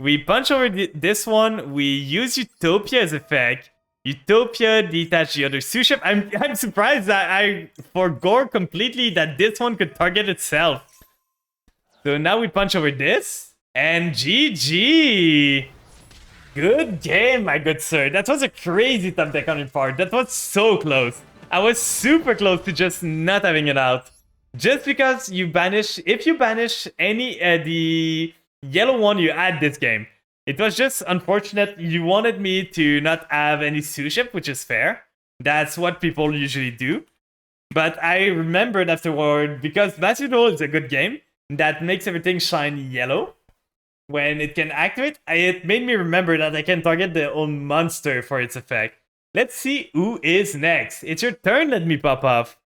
We punch over this one. We use Utopia as effect. Utopia, detach the other Suship. I'm surprised that I forgot completely that this one could target itself. So now we punch over this. And GG. Good game, my good sir. That was a crazy top deck on your part. That was so close. I was super close to just not having it out. Just because you banish... If you banish any... the yellow one, you add this game. It was just unfortunate. You wanted me to not have any Suship, which is fair. That's what people usually do. But I remembered afterward, because Master Duel is a good game that makes everything shine yellow. When it can activate, it made me remember that I can target the own monster for its effect. Let's see who is next. It's your turn, let me pop off.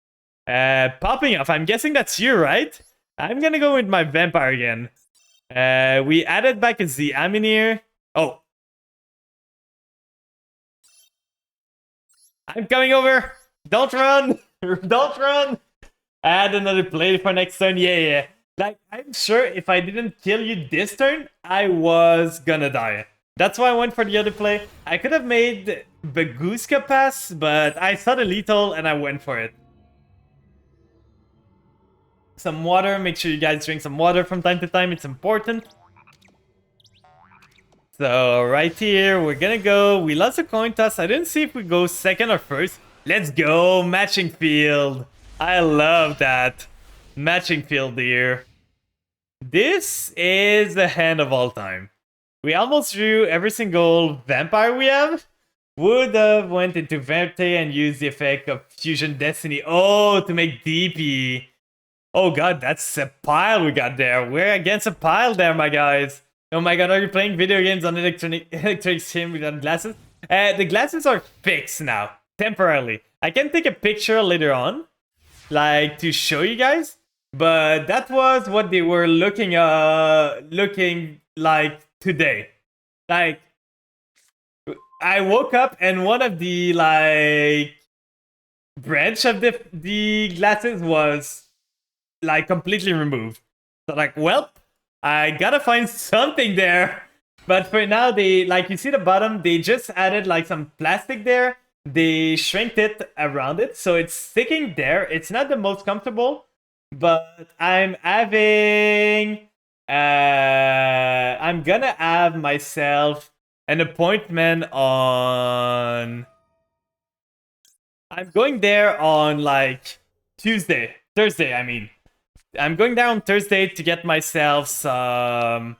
Popping off, I'm guessing that's you, right? I'm gonna go with my vampire again. We added back a Z Aminir. Oh. I'm coming over. Don't run. Don't run. Add another play for next turn. Yeah. Like, I'm sure if I didn't kill you this turn, I was gonna die. That's why I went for the other play. I could have made Baguska pass, but I saw the lethal and I went for it. Some water. Make sure you guys drink some water from time to time. It's important. So right here, we're gonna go. We lost a coin toss. I didn't see if we go second or first. Let's go. Matching field. I love that. Matching field here. This is the hand of all time. We almost drew every single vampire we have. Would have went into Verte and used the effect of Fusion Destiny. Oh, to make DP. Oh god, that's a pile we got there. We're against a pile there, my guys. Oh my god, are you playing video games on electronic sim without glasses? The glasses are fixed now, temporarily. I can take a picture later on, like to show you guys. But that was what they were looking like today. Like, I woke up and one of the like branch of the glasses was like completely removed. So like, well, I gotta find something there. But for now, they, like, you see the bottom, they just added like some plastic there. They shrinked it around it, so it's sticking there. It's not the most comfortable, but I'm having I'm gonna have myself an appointment on, I'm going there on like Thursday, I mean. I'm going there on Thursday to get myself some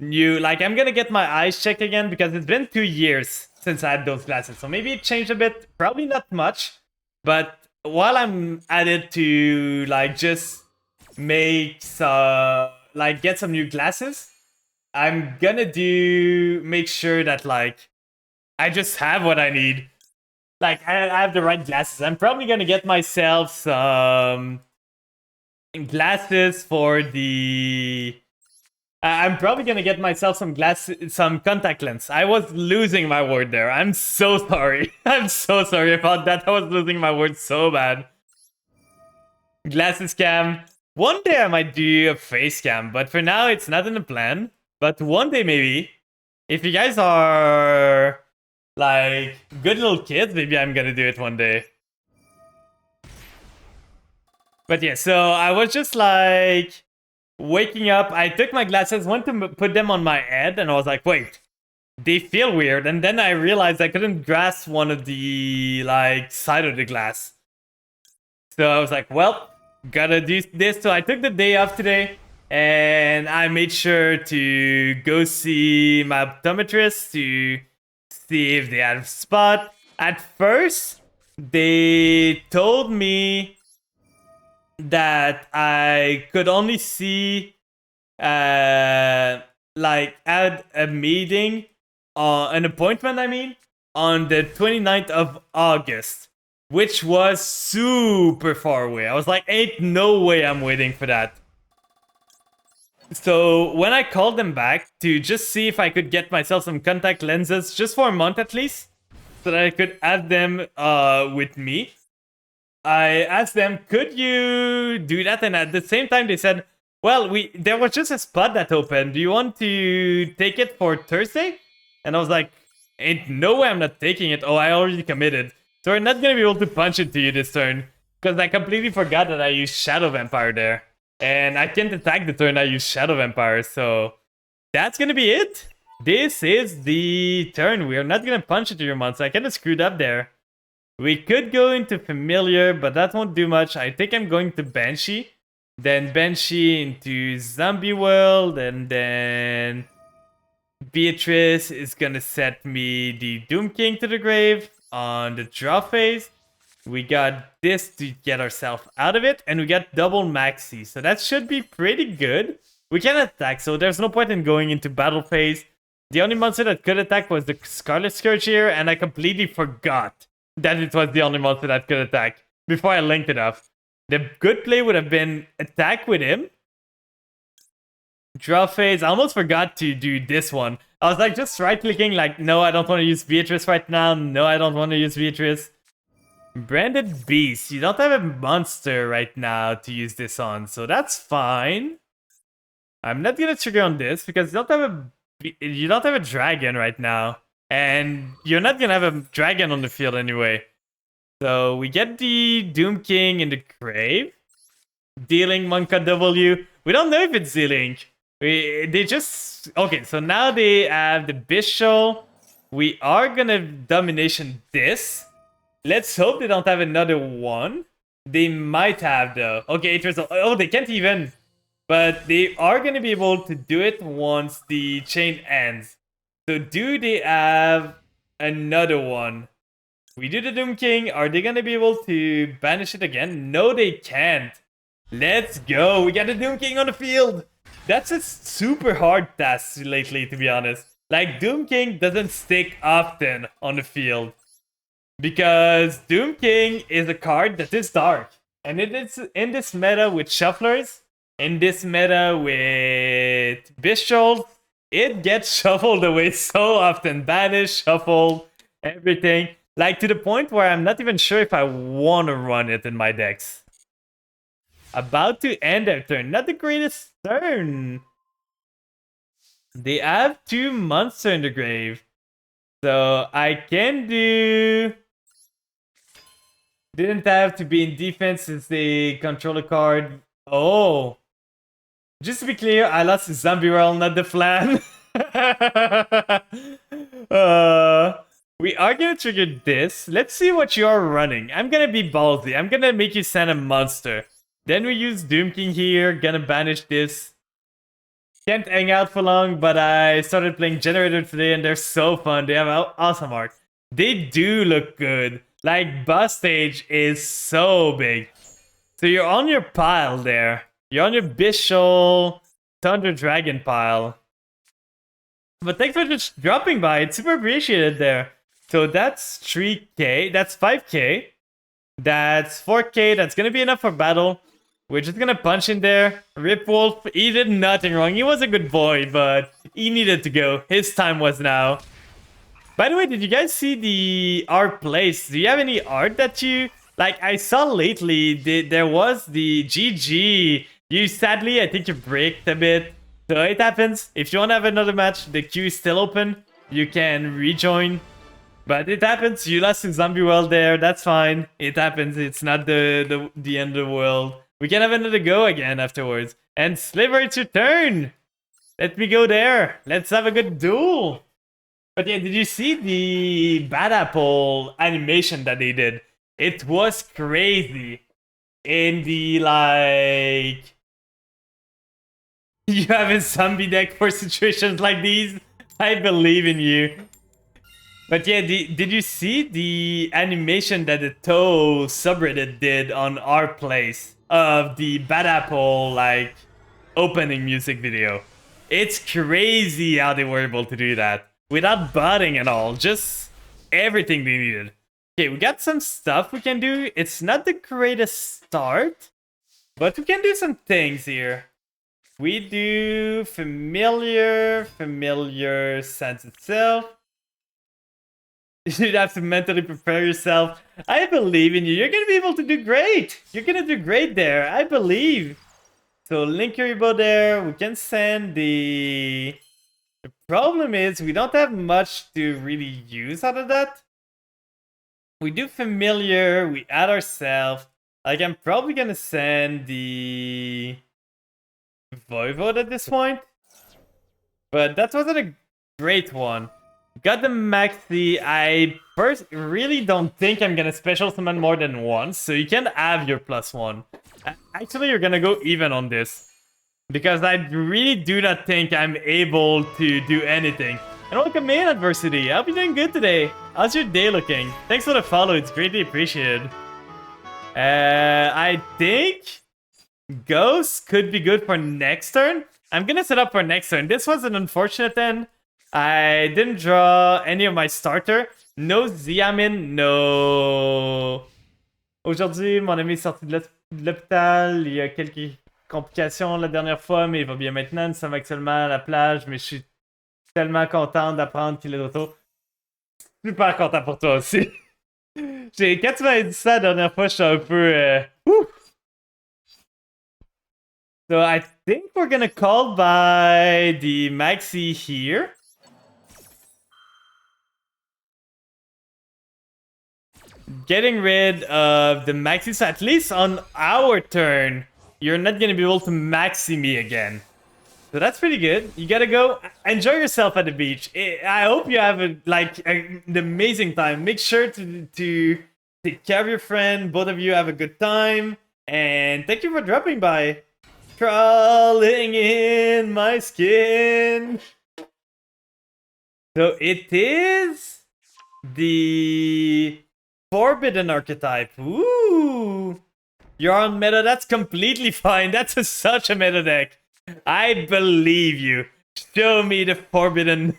new, like, I'm gonna get my eyes checked again because it's been 2 years since I had those glasses. So maybe it changed a bit, probably not much. But while I'm at it to like just make some, like get some new glasses, I'm gonna make sure that like I just have what I need. Like I have the right glasses. I'm probably gonna get myself some glasses for the, I'm probably gonna get myself some some contact lens. I was losing my word there. I'm so sorry. I'm so sorry about that. I was losing my word so bad. Glasses cam. One day I might do a face cam, but for now it's not in the plan. But one day maybe, if you guys are like good little kids, maybe I'm gonna do it one day. But yeah, so I was just like waking up. I took my glasses, went to put them on my head, and I was like, wait, they feel weird. And then I realized I couldn't grasp one of the like side of the glass. So I was like, well, gotta do this. So I took the day off today, and I made sure to go see my optometrist to see if they had a spot. At first, they told me that I could only see like at a meeting, an appointment, I mean, on the 29th of August, which was super far away. I was like, ain't no way I'm waiting for that. So when I called them back to just see if I could get myself some contact lenses just for a month at least, so that I could have them with me, I asked them, could you do that? And at the same time, they said, well, there was just a spot that opened. Do you want to take it for Thursday? And I was like, ain't no way I'm not taking it. Oh, I already committed. So we're not going to be able to punch it to you this turn. Because I completely forgot that I used Shadow Vampire there. And I can't attack the turn I use Shadow Vampire. So that's going to be it. This is the turn. We are not going to punch it to your monster. I kind of screwed up there. We could go into Familiar, but that won't do much. I think I'm going to Banshee. Then Banshee into Zombie World. And then Beatrice is going to set me the Doom King to the grave on the draw phase. We got this to get ourselves out of it. And we got double Maxi. So that should be pretty good. We can attack, so there's no point in going into battle phase. The only monster that could attack was the Scarlet Scourge here, and I completely forgot that it was the only monster that could attack before I linked it up. The good play would have been attack with him. Draw phase. I almost forgot to do this one. I was like just right clicking, like, no, I don't want to use Beatrice right now. No, I don't want to use Beatrice. Branded Beast. You don't have a monster right now to use this on, so that's fine. I'm not gonna trigger on this because you don't have a dragon right now, and you're not gonna have a dragon on the field anyway. So we get the Doom King in the grave, dealing Monka W. We don't know if it's dealing. Okay. So now they have the Bishop. We are gonna domination this. Let's hope they don't have another one. They might have though. Okay, they can't even. But they are going to be able to do it once the chain ends. So do they have another one? We do the Doom King. Are they going to be able to banish it again? No, they can't. Let's go. We got the Doom King on the field. That's a super hard task lately, to be honest. Like, Doom King doesn't stick often on the field. Because Doom King is a card that is dark. And it is in this meta with Shufflers. In this meta with Bishop, it gets shuffled away so often. Banished, shuffled, everything. Like to the point where I'm not even sure if I want to run it in my decks. About to end their turn. Not the greatest turn. They have 2 monsters in the grave. So I can do... Didn't have to be in defense since they control a card. Oh. Just to be clear, I lost to Zombie World, not the Flan. We are gonna trigger this. Let's see what you're running. I'm gonna be ballsy. I'm gonna make you send a monster. Then we use Doom King here. Gonna banish this. Can't hang out for long, but I started playing Generator today and they're so fun. They have awesome art. They do look good. Like, boss stage is so big. So you're on your pile there. You're on your Bishop Thunder Dragon pile. But thanks for just dropping by. It's super appreciated there. So that's 3k. That's 5k. That's 4k. That's gonna be enough for battle. We're just gonna punch in there. Rip Wolf, he did nothing wrong. He was a good boy, but he needed to go. His time was now. By the way, did you guys see the art place? Do you have any art that you... Like, I saw lately, there was the GG. You, sadly, I think you bricked a bit. So it happens. If you want to have another match, the queue is still open. You can rejoin. But it happens. You lost to Zombie World there. That's fine. It happens. It's not the end of the world. We can have another go again afterwards. And Sliver, it's your turn. Let me go there. Let's have a good duel. But yeah, did you see the Bad Apple animation that they did? It was crazy. In the, like... You have a zombie deck for situations like these? I believe in you. But yeah, did you see the animation that the Toe subreddit did on our place of the Bad Apple, like, opening music video? It's crazy how they were able to do that. Without botting at all, just everything they needed. Okay, we got some stuff we can do. It's not the greatest start, but we can do some things here. We do familiar sense itself. You'd have to mentally prepare yourself. I believe in you. You're gonna be able to do great. You're gonna do great there. I believe. So link your Ebo there. We can send the... The problem is we don't have much to really use out of that. We do familiar, we add ourselves. Like, I'm probably gonna send the Voivode at this point. But that wasn't a great one. Got the Maxi. I first really don't think I'm gonna special summon more than once, so you can have your +1. Actually, you're gonna go even on this. Because I really do not think I'm able to do anything. And welcome in, Adversity. I hope you're doing good today. How's your day looking? Thanks for the follow, it's greatly appreciated. I think Ghost could be good for next turn. I'm gonna set up for next turn. This was an unfortunate end. I didn't draw any of my starter. No Xiamin, no. Aujourd'hui, mon ami est sorti de l'hôpital. Il y a quelques complications la dernière fois, mais il va bien maintenant. Nous sommes actuellement à la plage, mais je suis tellement content d'apprendre qu'il est de retour. Super content pour toi aussi. Quand tu m'avais dit ça la dernière fois, je suis un peu. So I think we're gonna call by the Maxi here. Getting rid of the Maxi, so at least on our turn, you're not gonna be able to Maxi me again. So that's pretty good. You gotta go enjoy yourself at the beach. I hope you have an amazing time. Make sure to take care of your friend. Both of you have a good time. And thank you for dropping by. Crawling in my skin. So it is the Forbidden archetype. Ooh. You're on meta. That's completely fine. That's such a meta deck. I believe you. Show me the Forbidden.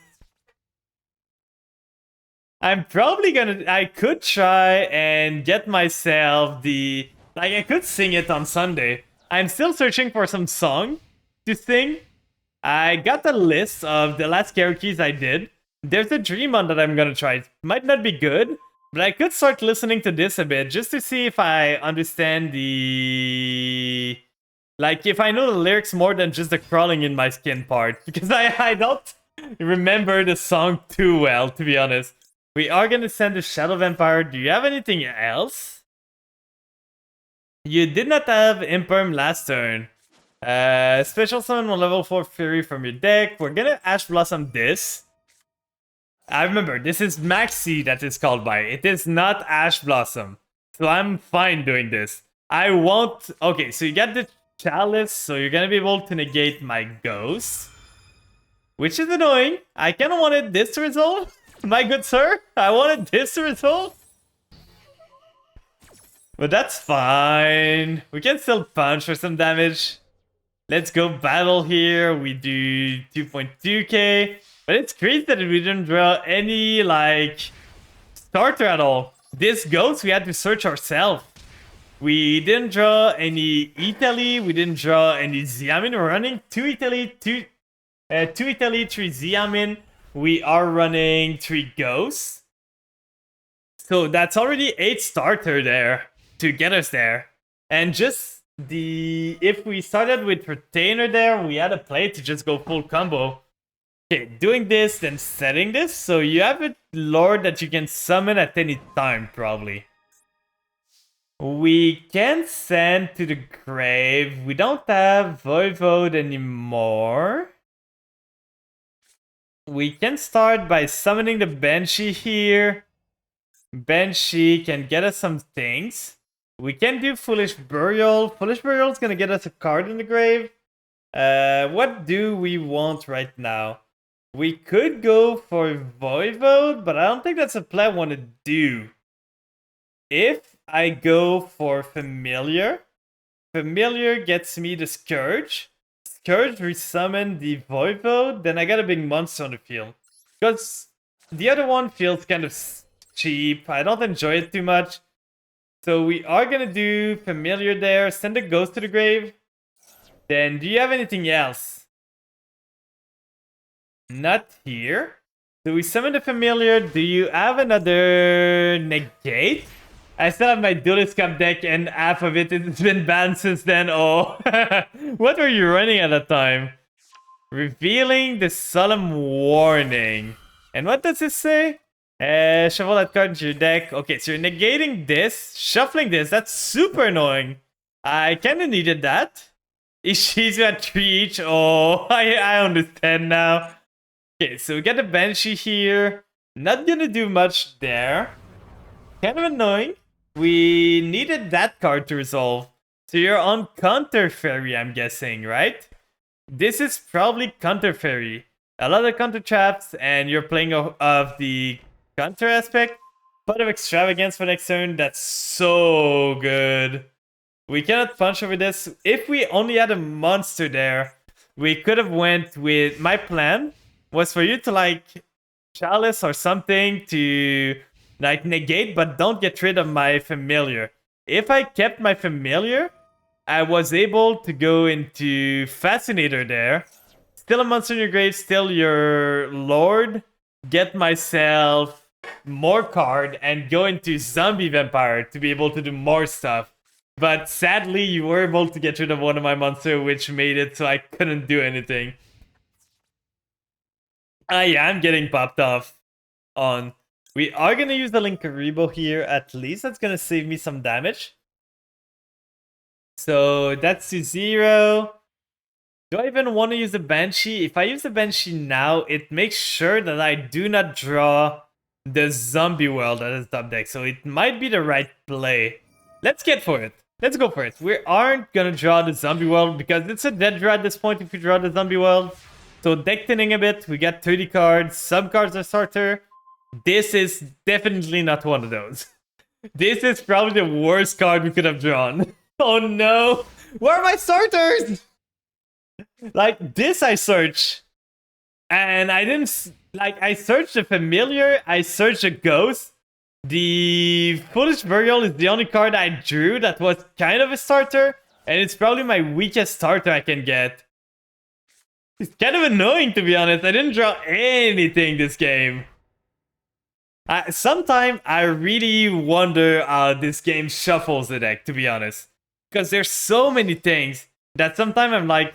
I'm probably gonna... I could try and get myself the... Like, I could sing it on Sunday. I'm still searching for some song to sing. I got the list of the last karaokes I did. There's a dream on that I'm gonna try. It might not be good, but I could start listening to this a bit just to see if I understand the... Like, if I know the lyrics more than just the crawling in my skin part. Because I don't remember the song too well, to be honest. We are gonna send the Shadow Vampire. Do you have anything else? You did not have Imperm last turn. Special summon one level 4 Fury from your deck. We're gonna Ash Blossom this. I remember, this is Maxi that is called by. It is not Ash Blossom. So I'm fine doing this. I won't... Okay, so you got the Chalice, so you're gonna be able to negate my Ghost. Which is annoying. I kinda wanted this to resolve. My good sir, I wanted this to resolve. But that's fine. We can still punch for some damage. Let's go battle here. We do 2.2k. But it's crazy that we didn't draw any, like, starter at all. This Ghost, we had to search ourselves. We didn't draw any Italy. We didn't draw any Xiamin. We're running 2 Italy, 2 Italy, 3 Xiamin. We are running 3 Ghosts. So that's already 8 starter there to get us there. And just the... If we started with Retainer there, we had a play to just go full combo. Okay, doing this, then setting this. So you have a Lord that you can summon at any time, probably. We can send to the grave. We don't have Voivode anymore. We can start by summoning the Banshee here. Banshee can get us some things. We can do Foolish Burial. Foolish Burial is gonna get us a card in the grave. What do we want right now? We could go for Voivode, but I don't think that's a play I want to do. If I go for Familiar, Familiar gets me the Scourge. Scourge resummon the Voivode, then I got a big monster on the field. Because the other one feels kind of cheap. I don't enjoy it too much. So we are gonna do Familiar there, send a Ghost to the grave. Then do you have anything else? Not here. So we summon the Familiar. Do you have another negate? I still have my Duelist Cup deck and half of it has been banned since then. Oh, what were you running at that time? Revealing the Solemn Warning. And what does this say? Shuffle that card into your deck. Okay, so you're negating this, shuffling this. That's super annoying. I kind of needed that. Ishi's got 3 each. Oh, I understand now. Okay, so we got the Banshee here. Not gonna do much there. Kind of annoying. We needed that card to resolve. So you're on Counter Fairy, I'm guessing, right? This is probably Counter Fairy. A lot of counter traps, and you're playing of the counter aspect. Pot of Extravagance for next turn. That's so good. We cannot punch over this. If we only had a monster there, we could have went with... My plan was for you to like chalice or something to like negate, but don't get rid of my familiar. If I kept my familiar, I was able to go into Fascinator there. Still a monster in your grave, still your lord. Get myself more card and go into Zombie Vampire to be able to do more stuff. But sadly, you were able to get rid of one of my monster, which made it so I couldn't do anything. Yeah, I'm getting popped off on. We are going to use the Linkuriboh here at least. That's going to save me some damage. So that's to 0. Do I even want to use the Banshee? If I use the Banshee now, it makes sure that I do not draw the Zombie World that is top deck. So it might be the right play. Let's get for it. Let's go for it. We aren't going to draw the Zombie World because it's a dead draw at this point if we draw the Zombie World. So deck thinning a bit. We got 30 cards. Some cards are starter. This is definitely not one of those. This is probably the worst card we could have drawn. Oh no! Where are my starters? Like, this I search. And I didn't... Like, I searched a familiar. I searched a ghost. The Foolish Burial is the only card I drew that was kind of a starter. And it's probably my weakest starter I can get. It's kind of annoying, to be honest. I didn't draw anything this game. Sometimes I really wonder how this game shuffles the deck, to be honest. Because there's so many things that sometimes I'm like,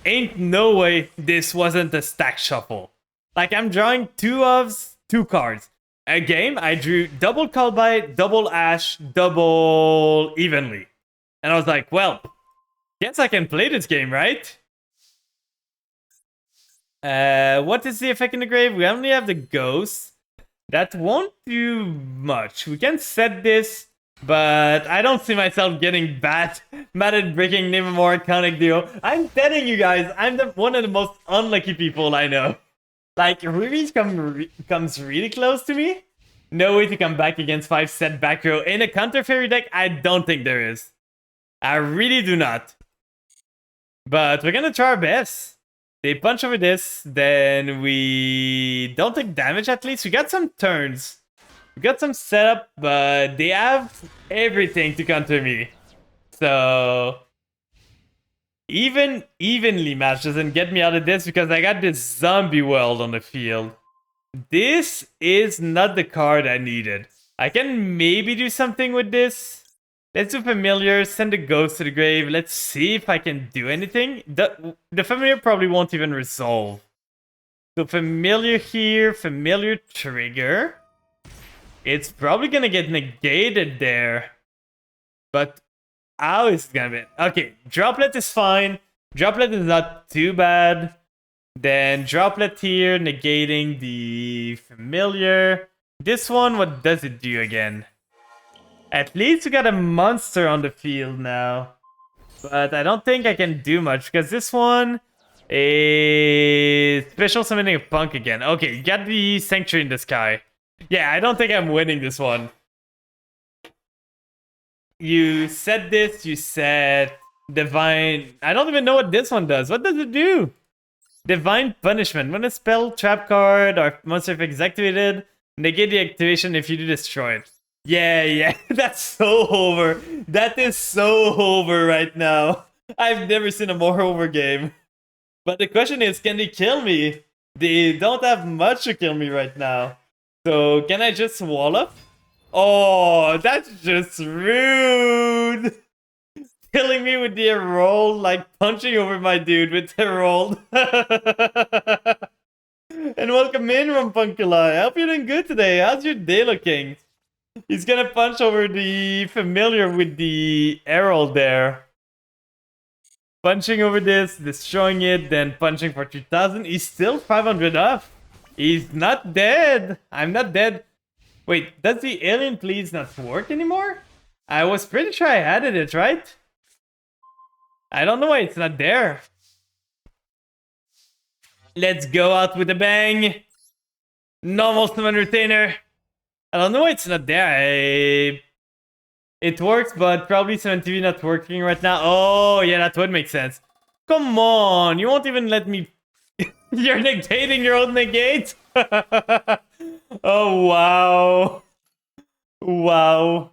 ain't no way this wasn't a stack shuffle. Like, I'm drawing 2 cards. A game, I drew double Callbite, double Ash, double Evenly. And I was like, well, guess I can play this game, right? What is the effect in the grave? We only have the ghost. That won't do much. We can set this, but I don't see myself getting mad at breaking Nevermore Iconic Duo. I'm telling you guys, I'm one of the most unlucky people I know. Like, Ruby comes really close to me. No way to come back against 5 set back row. In a counter fairy deck, I don't think there is. I really do not. But we're gonna try our best. They punch over this, then we don't take damage at least. We got some turns. We got some setup, but they have everything to counter me. So even evenly match doesn't get me out of this because I got this Zombie World on the field. This is not the card I needed. I can maybe do something with this. Let's do Familiar, send the ghost to the grave. Let's see if I can do anything. The Familiar probably won't even resolve. So Familiar here, Familiar trigger. It's probably gonna get negated there. But how is it gonna be? Okay, Droplet is fine. Droplet is not too bad. Then Droplet here, negating the Familiar. This one, what does it do again? At least we got a monster on the field now. But I don't think I can do much because this one is special summoning a punk again. Okay, you got the Sanctuary in the sky. Yeah, I don't think I'm winning this one. You said this, you said Divine... I don't even know what this one does. What does it do? Divine Punishment. When a spell, trap card, or monster effect is activated, negate the activation if you do destroy it. Yeah, that's so over. That is so over right now. I've never seen a more over game. But the question is, can they kill me? They don't have much to kill me right now. So, can I just wall up? Oh, that's just rude. Killing me with the Herald, like punching over my dude with Herald. And welcome in, Rampunculi. I hope you're doing good today. How's your day looking? He's gonna punch over the Familiar with the Herald there. Punching over this, destroying it, then punching for 3000. He's still 500 off. He's not dead. I'm not dead. Wait, does the Alien Please not work anymore? I was pretty sure I added it, right? I don't know why it's not there. Let's go out with a bang. Normal summon retainer. I don't know why it's not there. It works, but probably Summon TV not working right now. Oh, yeah, that would make sense. Come on, you won't even let me... You're negating your own negate? Oh, wow. Wow.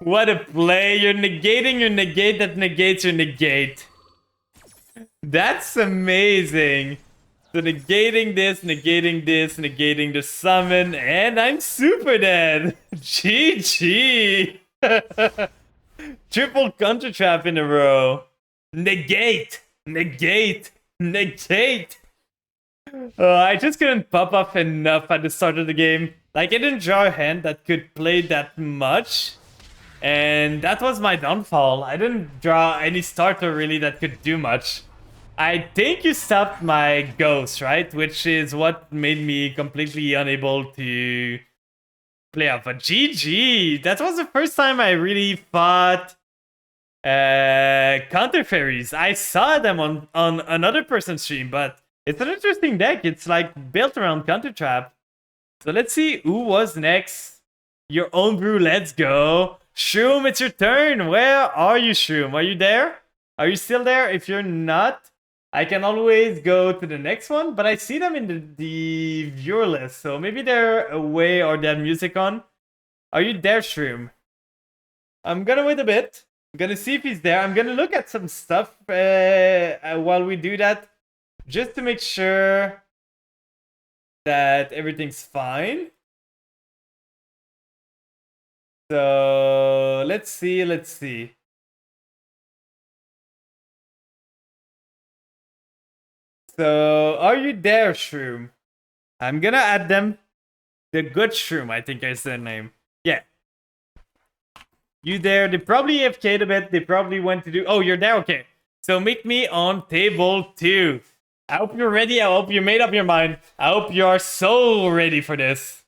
What a play. You're negating your negate that negates your negate. That's amazing. So negating this, negating the summon, and I'm super dead. GG. Triple counter trap in a row. Negate, negate, negate. I just couldn't pop up enough at the start of the game. Like, I didn't draw a hand that could play that much. And that was my downfall. I didn't draw any starter really that could do much. I think you stopped my ghost, right? Which is what made me completely unable to play off. But GG! That was the first time I really fought counter fairies. I saw them on another person's stream, but it's an interesting deck. It's like built around counter trap. So let's see who was next. Your own brew, let's go. Shroom, it's your turn. Where are you, Shroom? Are you there? Are you still there? If you're not, I can always go to the next one, but I see them in the viewer list, so maybe they're away or they have music on. Are you there, Shroom? I'm gonna wait a bit. I'm gonna see if he's there. I'm gonna look at some stuff while we do that, just to make sure that everything's fine. So let's see. So are you there, Shroom? I'm gonna add them. The good Shroom, I think is their name. Yeah. You there? They probably AFK'd a bit. They probably went to do... Oh, you're there? Okay. So meet me on table 2. I hope you're ready. I hope you made up your mind. I hope you are so ready for this.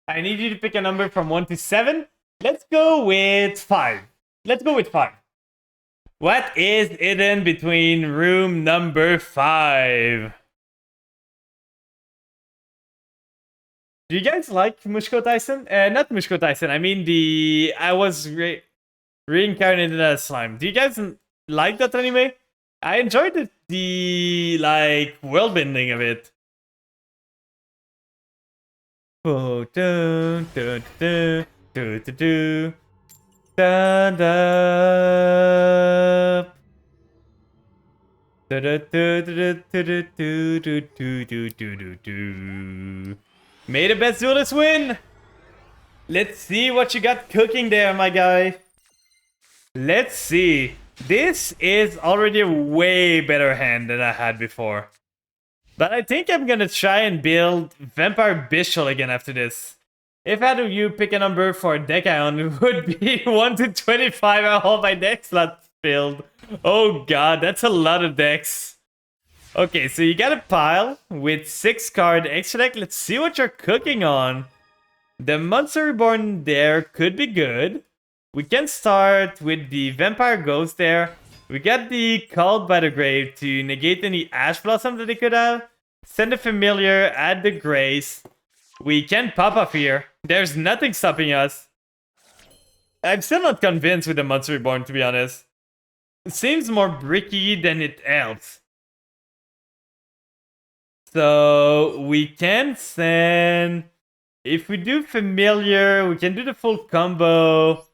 I need you to pick a number from 1 to 7. Let's go with 5. Let's go with 5. What is hidden between room number 5? Do you guys like Mushoku Tensei? Not Mushoku Tensei. I mean I was reincarnated as slime. Do you guys like that anime? I enjoyed the like world bending of it. Oh, do do do do do do. Stand up. Do do do do do do do do do do do. May the best duelist win. Let's see what you got cooking there, my guy. Let's see. This is already a way better hand than I had before. But I think I'm gonna try and build Vampire Bishop again after this. If I had you pick a number for a deck ion, it would be 1 to 25. All my deck slots filled. Oh god, that's a lot of decks. Okay, so you got a pile with 6 card extra deck. Let's see what you're cooking on. The Monster Reborn there could be good. We can start with the Vampire Ghost there. We got the Called by the Grave to negate any Ash Blossom that they could have. Send a Familiar, add the Grace. We can pop up here. There's nothing stopping us. I'm still not convinced with the Monster Reborn, to be honest. It seems more bricky than it helps. So we can send... If we do Familiar, we can do the full combo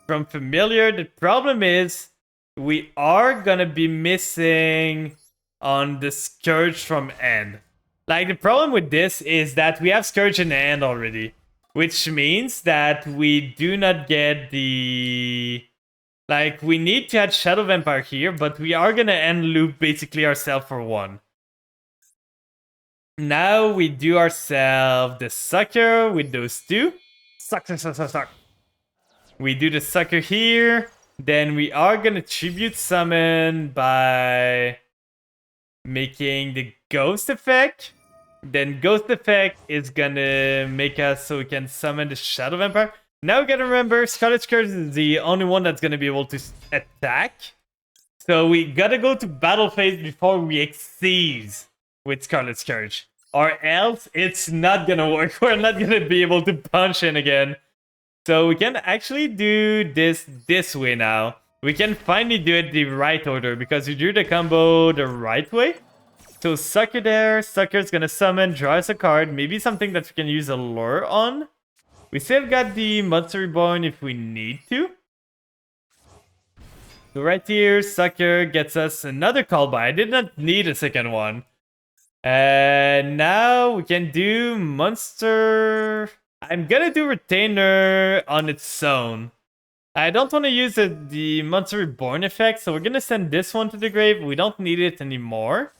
from Familiar. The problem is we are gonna be missing on the Scourge from End. Like, the problem with this is that we have Scourge in hand already, which means that we do not get the... Like, we need to add Shadow Vampire here, but we are gonna end loop basically ourselves for 1. Now we do ourselves the Sucker with those 2. Suck. We do the Sucker here. Then we are gonna Tribute Summon by making the Ghost effect. Then Ghost effect is gonna make us so we can summon the Shadow Vampire. Now we gotta remember, Scarlet Scourge is the only one that's gonna be able to attack. So we gotta go to battle phase before we exceed with Scarlet Scourge. Or else it's not gonna work. We're not gonna be able to punch in again. So we can actually do this way now. We can finally do it the right order because we drew the combo the right way. So Sucker there. Sucker's gonna summon, draw us a card. Maybe something that we can use a lure on. We still got the Monster Reborn if we need to. So right here, Sucker gets us another call by. I did not need a second one. And now we can do Monster. I'm gonna do Retainer on its own. I don't want to use the Monster Reborn effect, so we're gonna send this one to the grave. We don't need it anymore.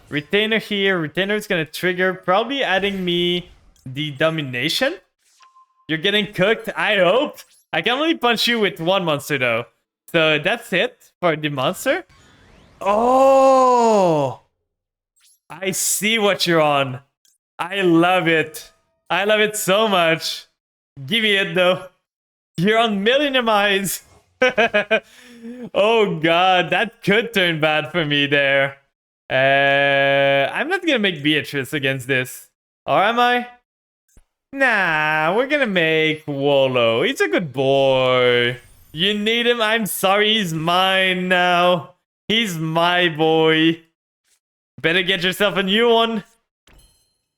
Retainer here. Retainer is gonna trigger, probably adding me the Domination. You're getting cooked, I hope. I can only punch you with one monster though. So that's it for the monster. Oh! I see what you're on. I love it. I love it so much. Give me it though. You're on Millennium Eyes. Oh god, that could turn bad for me there. I'm not gonna make Beatrice against this. Or am I? Nah, we're gonna make Wolo. He's a good boy. You need him? I'm sorry, he's mine now. He's my boy. Better get yourself a new one.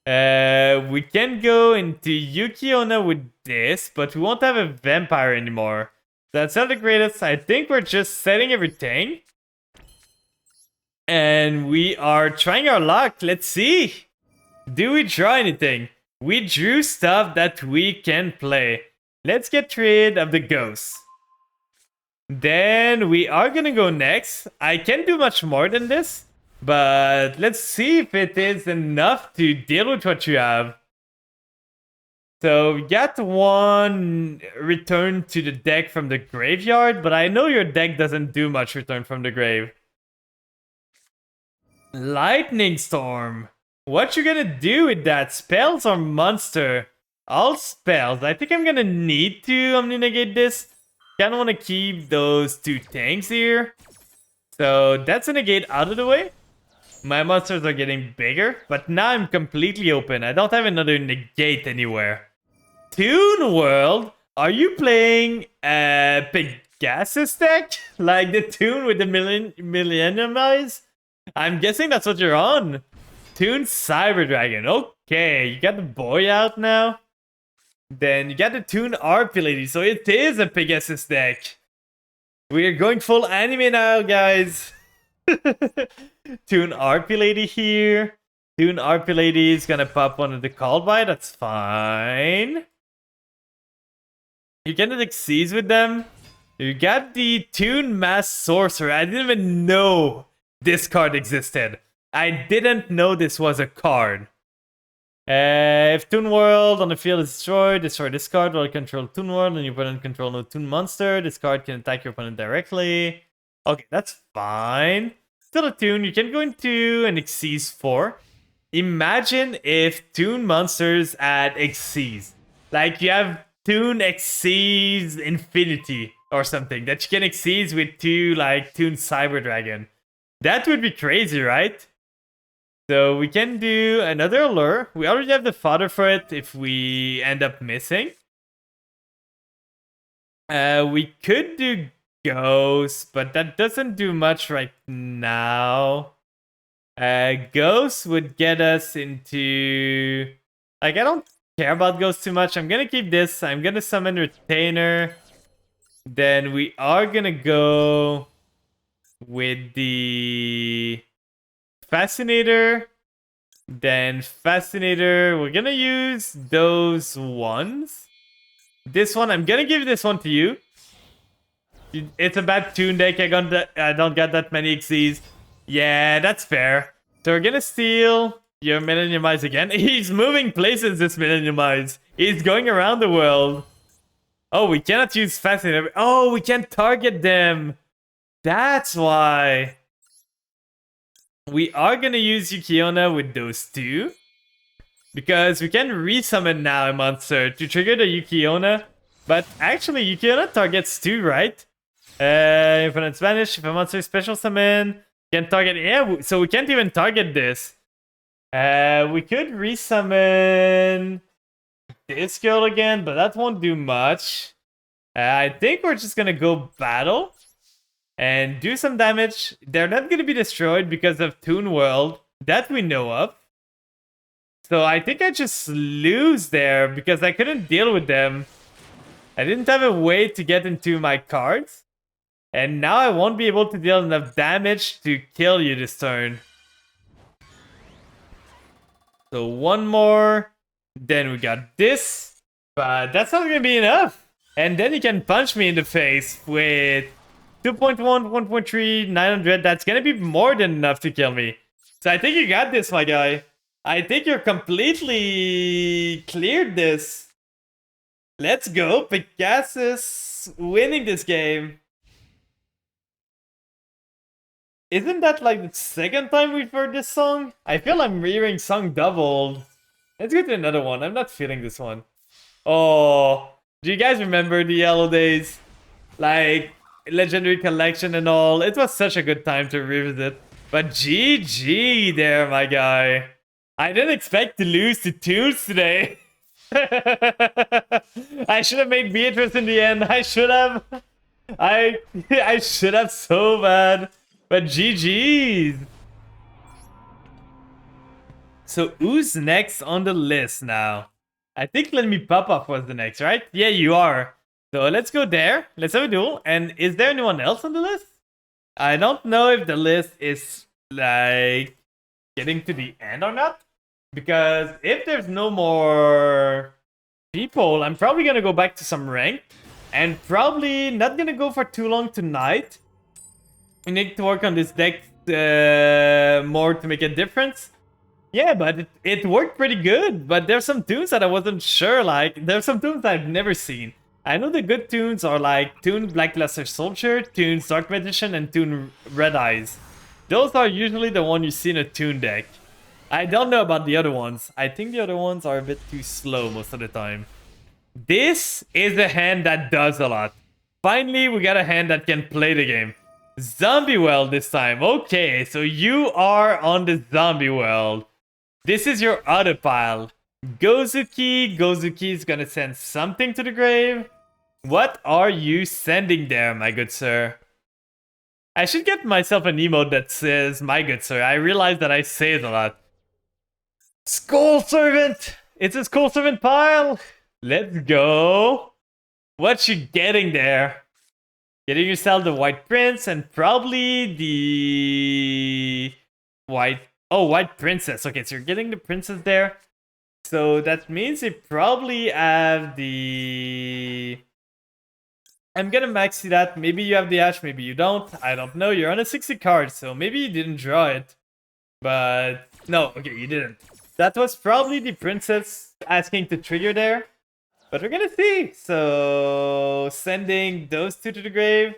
We can go into Yuki-onna with this, but we won't have a vampire anymore. That's not the greatest. I think we're just setting everything. And we are trying our luck. Let's see. Do we draw anything? We drew stuff that we can play. Let's get rid of the ghosts. Then we are gonna go next. I can't do much more than this, but let's see if it is enough to deal with what you have. So we got one return to the deck from the graveyard, but I know your deck doesn't do much return from the grave. Lightning Storm. What you gonna do with that? Spells or monster? All spells. I think I'm gonna need to Omni-negate this. Kinda wanna keep those two tanks here. So that's a negate out of the way. My monsters are getting bigger, but now I'm completely open. I don't have another negate anywhere. Toon World? Are you playing Pegasus deck? Like the Toon with the Millennium Eyes? I'm guessing that's what you're on. Toon Cyber Dragon. Okay, you got the boy out now. Then you got the Toon RP Lady, so it is a Pegasus deck. We are going full anime now, guys. Toon RP Lady here. Toon RP Lady is gonna pop one of the call by, that's fine. You can exceed with them. You got the Toon Mass Sorcerer. I didn't even know this card existed. I didn't know this was a card. If Toon World on the field is destroyed, destroy this card while you control Toon World and your opponent control no Toon Monster. This card can attack your opponent directly. Okay, that's fine. Still a Toon. You can go into an Xyz 4. Imagine if Toon Monsters add Xyz. Like you have Toon Xyz Infinity or something that you can Xyz with two like Toon Cyber Dragon. That would be crazy, right? So we can do another lure. We already have the fodder for it if we end up missing. We could do Ghost, but that doesn't do much right now. Ghost would get us into... Like, I don't care about Ghost too much. I'm gonna keep this. I'm gonna summon Retainer. Then we are gonna go with the Fascinator. Then Fascinator. We're gonna use those ones. This one, I'm gonna give this one to you. It's a bad Toon deck. I don't got that many Xyz. Yeah, that's fair. So we're gonna steal your Millennium Eyes again. He's moving places, this Millennium Eyes. He's going around the world. Oh, we cannot use Fascinator. Oh, we can't target them. That's why. We are gonna use Yuki-onna with those two. Because we can resummon now a monster to trigger the Yuki-onna. But actually, Yuki-onna targets two, right? If it's Spanish, if a monster is special summon, can target... Yeah, so we can't even target this. We could resummon this girl again, but that won't do much. I think we're just gonna go battle and do some damage. They're not gonna be destroyed because of Toon World that we know of. So I think I just lose there because I couldn't deal with them. I didn't have a way to get into my cards. And now I won't be able to deal enough damage to kill you this turn. So one more. Then we got this. But that's not gonna be enough. And then you can punch me in the face with 2.1, 1.3, 900. That's gonna be more than enough to kill me. So I think you got this, my guy. I think you're completely cleared this. Let's go. Pegasus winning this game. Isn't that like the second time we've heard this song? I feel I'm hearing song doubled. Let's go to another one. I'm not feeling this one. Oh, do you guys remember the yellow days? Like, Legendary Collection and all. It was such a good time to revisit. But GG there, my guy. I didn't expect to lose to Toons today. I should have made Beatrice in the end. I should have. I should have so bad. But GG's. So who's next on the list now? I think Let Me Pop Off was the next, right? Yeah, you are. So let's go there. Let's have a duel. And is there anyone else on the list? I don't know if the list is like getting to the end or not. Because if there's no more people, I'm probably gonna go back to some rank. And probably not gonna go for too long tonight. We need to work on this deck more to make a difference. Yeah, but it worked pretty good. But there's some tunes that I wasn't sure. Like, there's some tunes I've never seen. I know the good tunes are like Toon Blackluster Soldier, Toon Dark Magician, and Toon Red Eyes. Those are usually the one you see in a Toon deck. I don't know about the other ones. I think the other ones are a bit too slow most of the time. This is a hand that does a lot. Finally, we got a hand that can play the game. Zombie World this time. Okay, so you are on the Zombie World. This is your other pile. Gozuki. Gozuki is gonna send something to the grave. What are you sending there, my good sir? I should get myself an emote that says, my good sir. I realize that I say it a lot. Skull Servant! It's a Skull Servant pile! Let's go! What you getting there? Getting yourself the White Prince and probably the White Princess. Okay, so you're getting the princess there. So that means you probably have the... I'm gonna maxi that. Maybe you have the Ash, maybe you don't. I don't know. You're on a 60 card, so maybe you didn't draw it. But no, okay, you didn't. That was probably the princess asking to trigger there. But we're gonna see. So sending those two to the grave.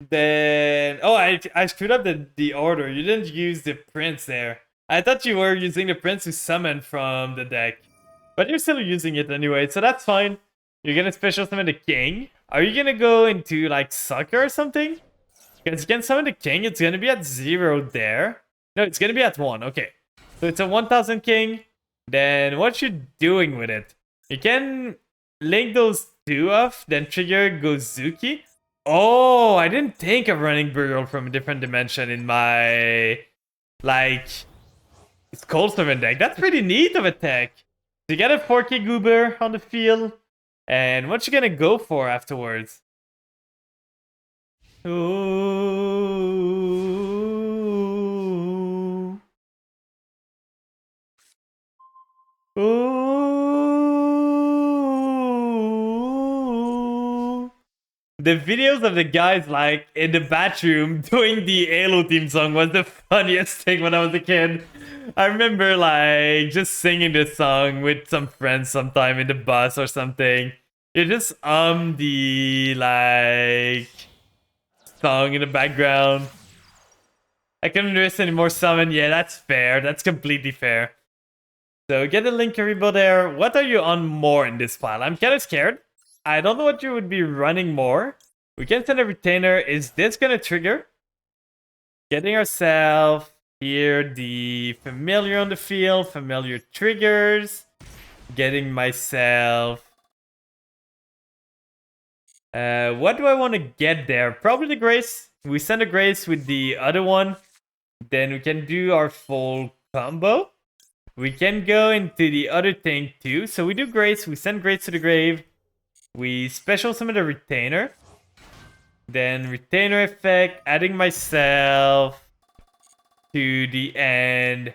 Then I screwed up the order. You didn't use the prince there. I thought you were using the prince to summon from the deck. But you're still using it anyway, so that's fine. You're gonna special summon the king. Are you gonna go into like sucker or something? Because you can summon the king, it's gonna be at 0 there. No, it's gonna be at 1, okay. So it's a 1000 king. Then what you doing with it? You can link those two off, then trigger Gozuki. Oh, I didn't think of running Burial from a different dimension in my, like, Skull Servant deck. That's pretty neat of a tech. So you got a 4K Goober on the field. And what you gonna go for afterwards? Ooh. Ooh. The videos of the guys like in the bathroom doing the Halo theme song was the funniest thing when I was a kid. I remember like just singing this song with some friends sometime in the bus or something. You just the like song in the background. I couldn't risk any more summon. Yeah, that's fair. That's completely fair. So get the link Karibo there. What are you on more in this pile? I'm kind of scared. I don't know what you would be running more. We can send a retainer. Is this gonna trigger? Getting ourselves here the familiar on the field. Familiar triggers. Getting myself... what do I want to get there? Probably the Grace. We send a Grace with the other one. Then we can do our full combo. We can go into the other thing too. So we do Grace. We send Grace to the grave. We special summon the Retainer. Then Retainer effect. Adding myself to the end.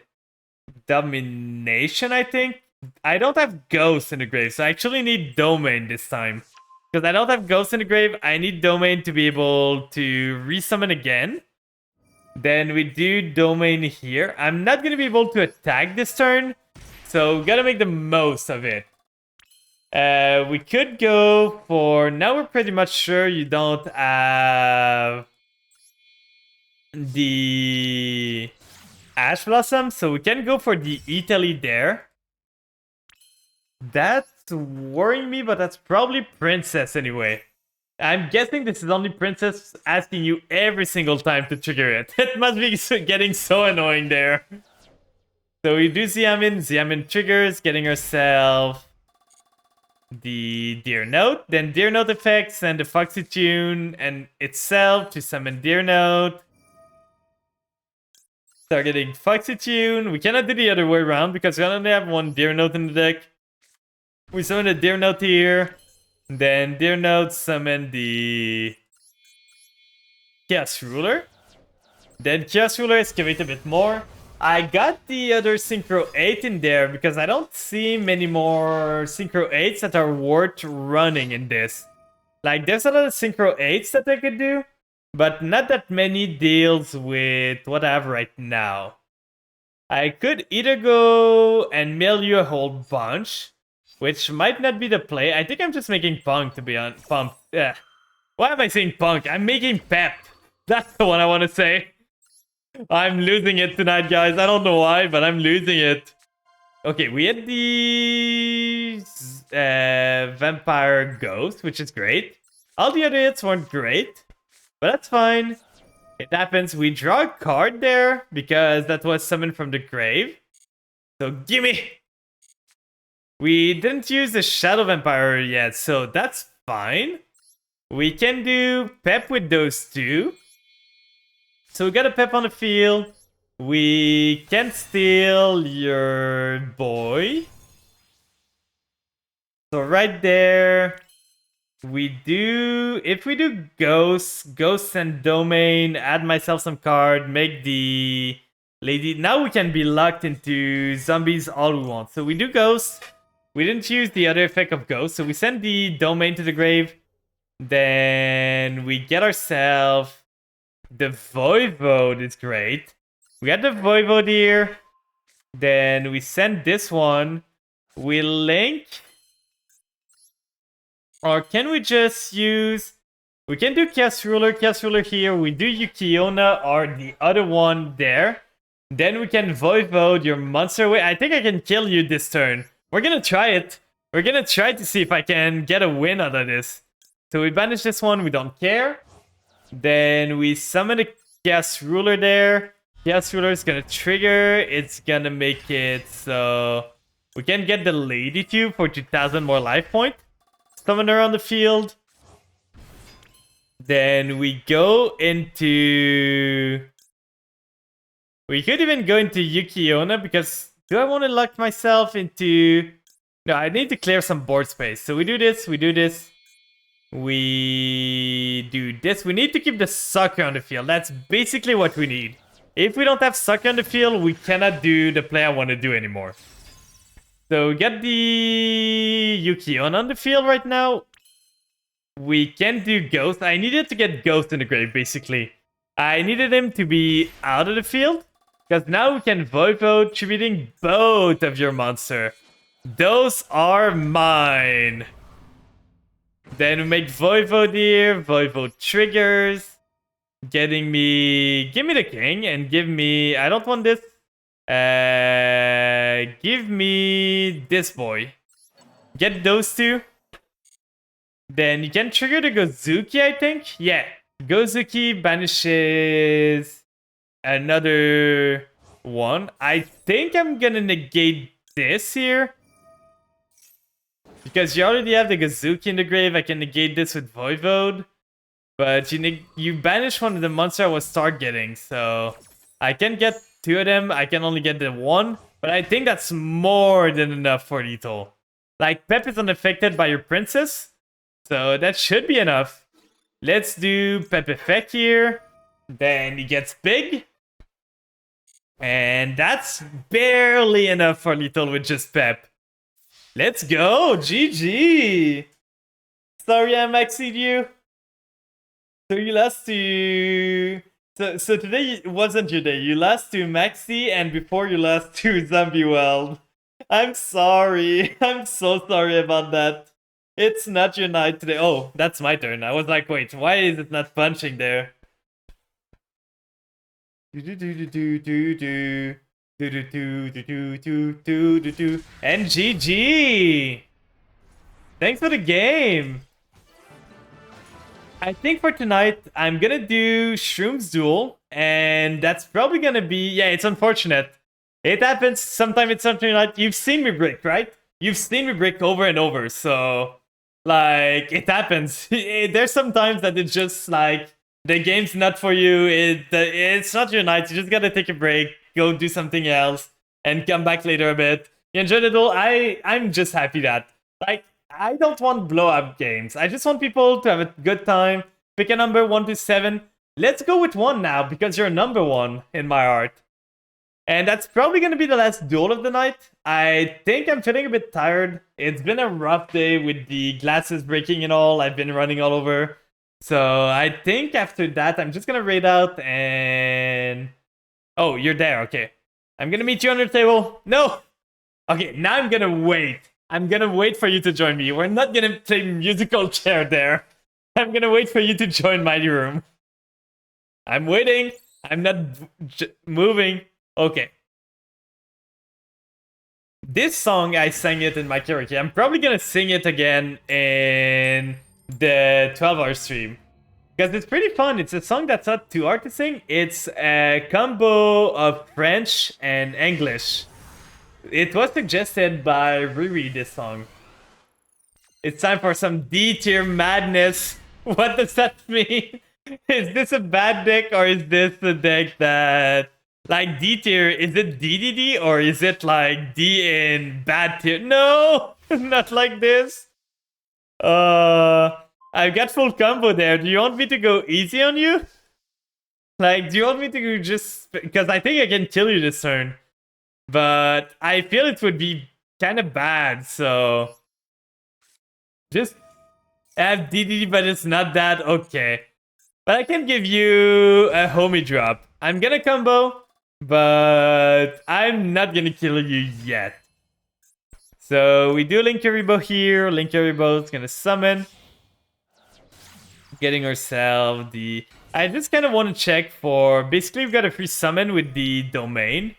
Domination, I think. I don't have Ghost in the grave. So I actually need Domain this time. Because I don't have Ghost in the grave, I need Domain to be able to resummon again. Then we do Domain here. I'm not going to be able to attack this turn, so gotta make the most of it. We could go for... Now we're pretty much sure you don't have the Ash Blossom, so we can go for the Italy there. That's worrying me, but that's probably Princess anyway. I'm guessing this is only Princess asking you every single time to trigger it. It must be getting so annoying there. So we do Xiamin. Xiamin triggers, getting herself the Deer Note. Then Deer Note effects and the Foxy Tune and itself to summon Deer Note. Targeting Foxy Tune. We cannot do the other way around because we only have one Deer Note in the deck. We summon a Deer Note here. Then Deer Note summon the Chaos Ruler. Then Chaos Ruler excavate a bit more. I got the other Synchro 8 in there because I don't see many more Synchro 8s that are worth running in this. Like, there's a lot of Synchro 8s that I could do, but not that many deals with what I have right now. I could either go and mail you a whole bunch, which might not be the play. I think I'm just making Punk, to be honest. Pump. Why am I saying Punk? I'm making Pep. That's the one I want to say. I'm losing it tonight, guys. I don't know why, but I'm losing it. Okay, we had the Vampire Ghost, which is great. All the other hits weren't great, but that's fine. It happens. We draw a card there because that was summoned from the grave. So gimme! We didn't use the Shadow Vampire yet, so that's fine. We can do Pep with those two. So we got a Pep on the field. We can steal your boy. So right there, we do... If we do Ghosts and Domain, add myself some card, make the lady... Now we can be locked into zombies all we want. So we do Ghosts. We didn't use the other effect of Ghost, so we send the Domain to the grave. Then we get ourselves the Voivode is great. We got the Voivode here. Then we send this one. We link. Or can we just use... We can do Chaos Ruler here. We do Yukiona or the other one there. Then we can Voivode your monster away. I think I can kill you this turn. We're gonna try it. We're gonna try to see if I can get a win out of this. So we banish this one, we don't care. Then we summon a Chaos Ruler there. Chaos Ruler is gonna trigger. It's gonna make it so we can get the Lady Cube for 2,000 more life point. Summon her on the field. Then we go into... We could even go into Yukiona because... Do I want to lock myself into... No, I need to clear some board space. So we do this, we do this. We do this. We need to keep the sucker on the field. That's basically what we need. If we don't have sucker on the field, we cannot do the play I want to do anymore. So we get the Yukiona on the field right now. We can do Ghost. I needed to get Ghost in the grave, basically. I needed him to be out of the field. Because now we can Voivode, tributing both of your monster. Those are mine. Then we make Voivode here. Voivode triggers. Getting me... Give me the king and give me... I don't want this. Give me this boy. Get those two. Then you can trigger the Gozuki, I think. Yeah. Gozuki banishes... another one. I think I'm gonna negate this here. Because you already have the Gazuki in the grave, I can negate this with Voivode. But you banish one of the monster I was targeting, so I can get 2 of them. I can only get the 1, but I think that's more than enough for lethal. Like, Pep is unaffected by your princess, so that should be enough. Let's do Pep effect here. Then he gets big. And that's barely enough for lethal with just Pep. Let's go! GG! Sorry I maxied you. So you lost to... So today wasn't your day. You lost to Maxi and before you lost to Zombie World. I'm sorry. I'm so sorry about that. It's not your night today. Oh, that's my turn. I was like, wait, why is it not punching there? And GG! Thanks for the game! I think for tonight, I'm gonna do Shrooms Duel, and that's probably gonna be... Yeah, it's unfortunate. It happens sometime it's something like... You've seen me brick, right? You've seen me brick over and over, so... Like, it happens. There's some times that it's just like... The game's not for you, it's not your night, you just gotta take a break, go do something else, and come back later a bit. You enjoyed it all? I'm just happy that... Like, I don't want blow-up games. I just want people to have a good time. Pick a number 1 to 7. Let's go with 1 now, because you're number 1 in my heart. And that's probably going to be the last duel of the night. I think I'm feeling a bit tired. It's been a rough day with the glasses breaking and all. I've been running all over. So I think after that, I'm just going to raid out and... Oh, you're there. Okay. I'm going to meet you on your table. No! Okay, now I'm going to wait. I'm gonna wait for you to join me. We're not gonna play musical chair there. I'm gonna wait for you to join Mighty Room. I'm waiting. I'm not moving. Okay. This song, I sang it in my karaoke. I'm probably gonna sing it again in the 12-hour stream. Because it's pretty fun. It's a song that's not too hard to sing. It's a combo of French and English. It was suggested by Riri, this song. It's time for some D-tier madness. What does that mean? Is this a bad deck or is this a deck that... Like D-tier, is it DDD or is it like D in bad tier? No! Not like this. I've got full combo there. Do you want me to go easy on you? Like, do you want me to go just... Because I think I can kill you this turn. But I feel it would be kind of bad, so... Just have DDD, but it's not that okay. But I can give you a homie drop. I'm gonna combo, but I'm not gonna kill you yet. So we do Linkuriboh here. Linkuriboh is gonna summon. Getting ourselves the... I just kind of want to check for... Basically, we've got a free summon with the domain.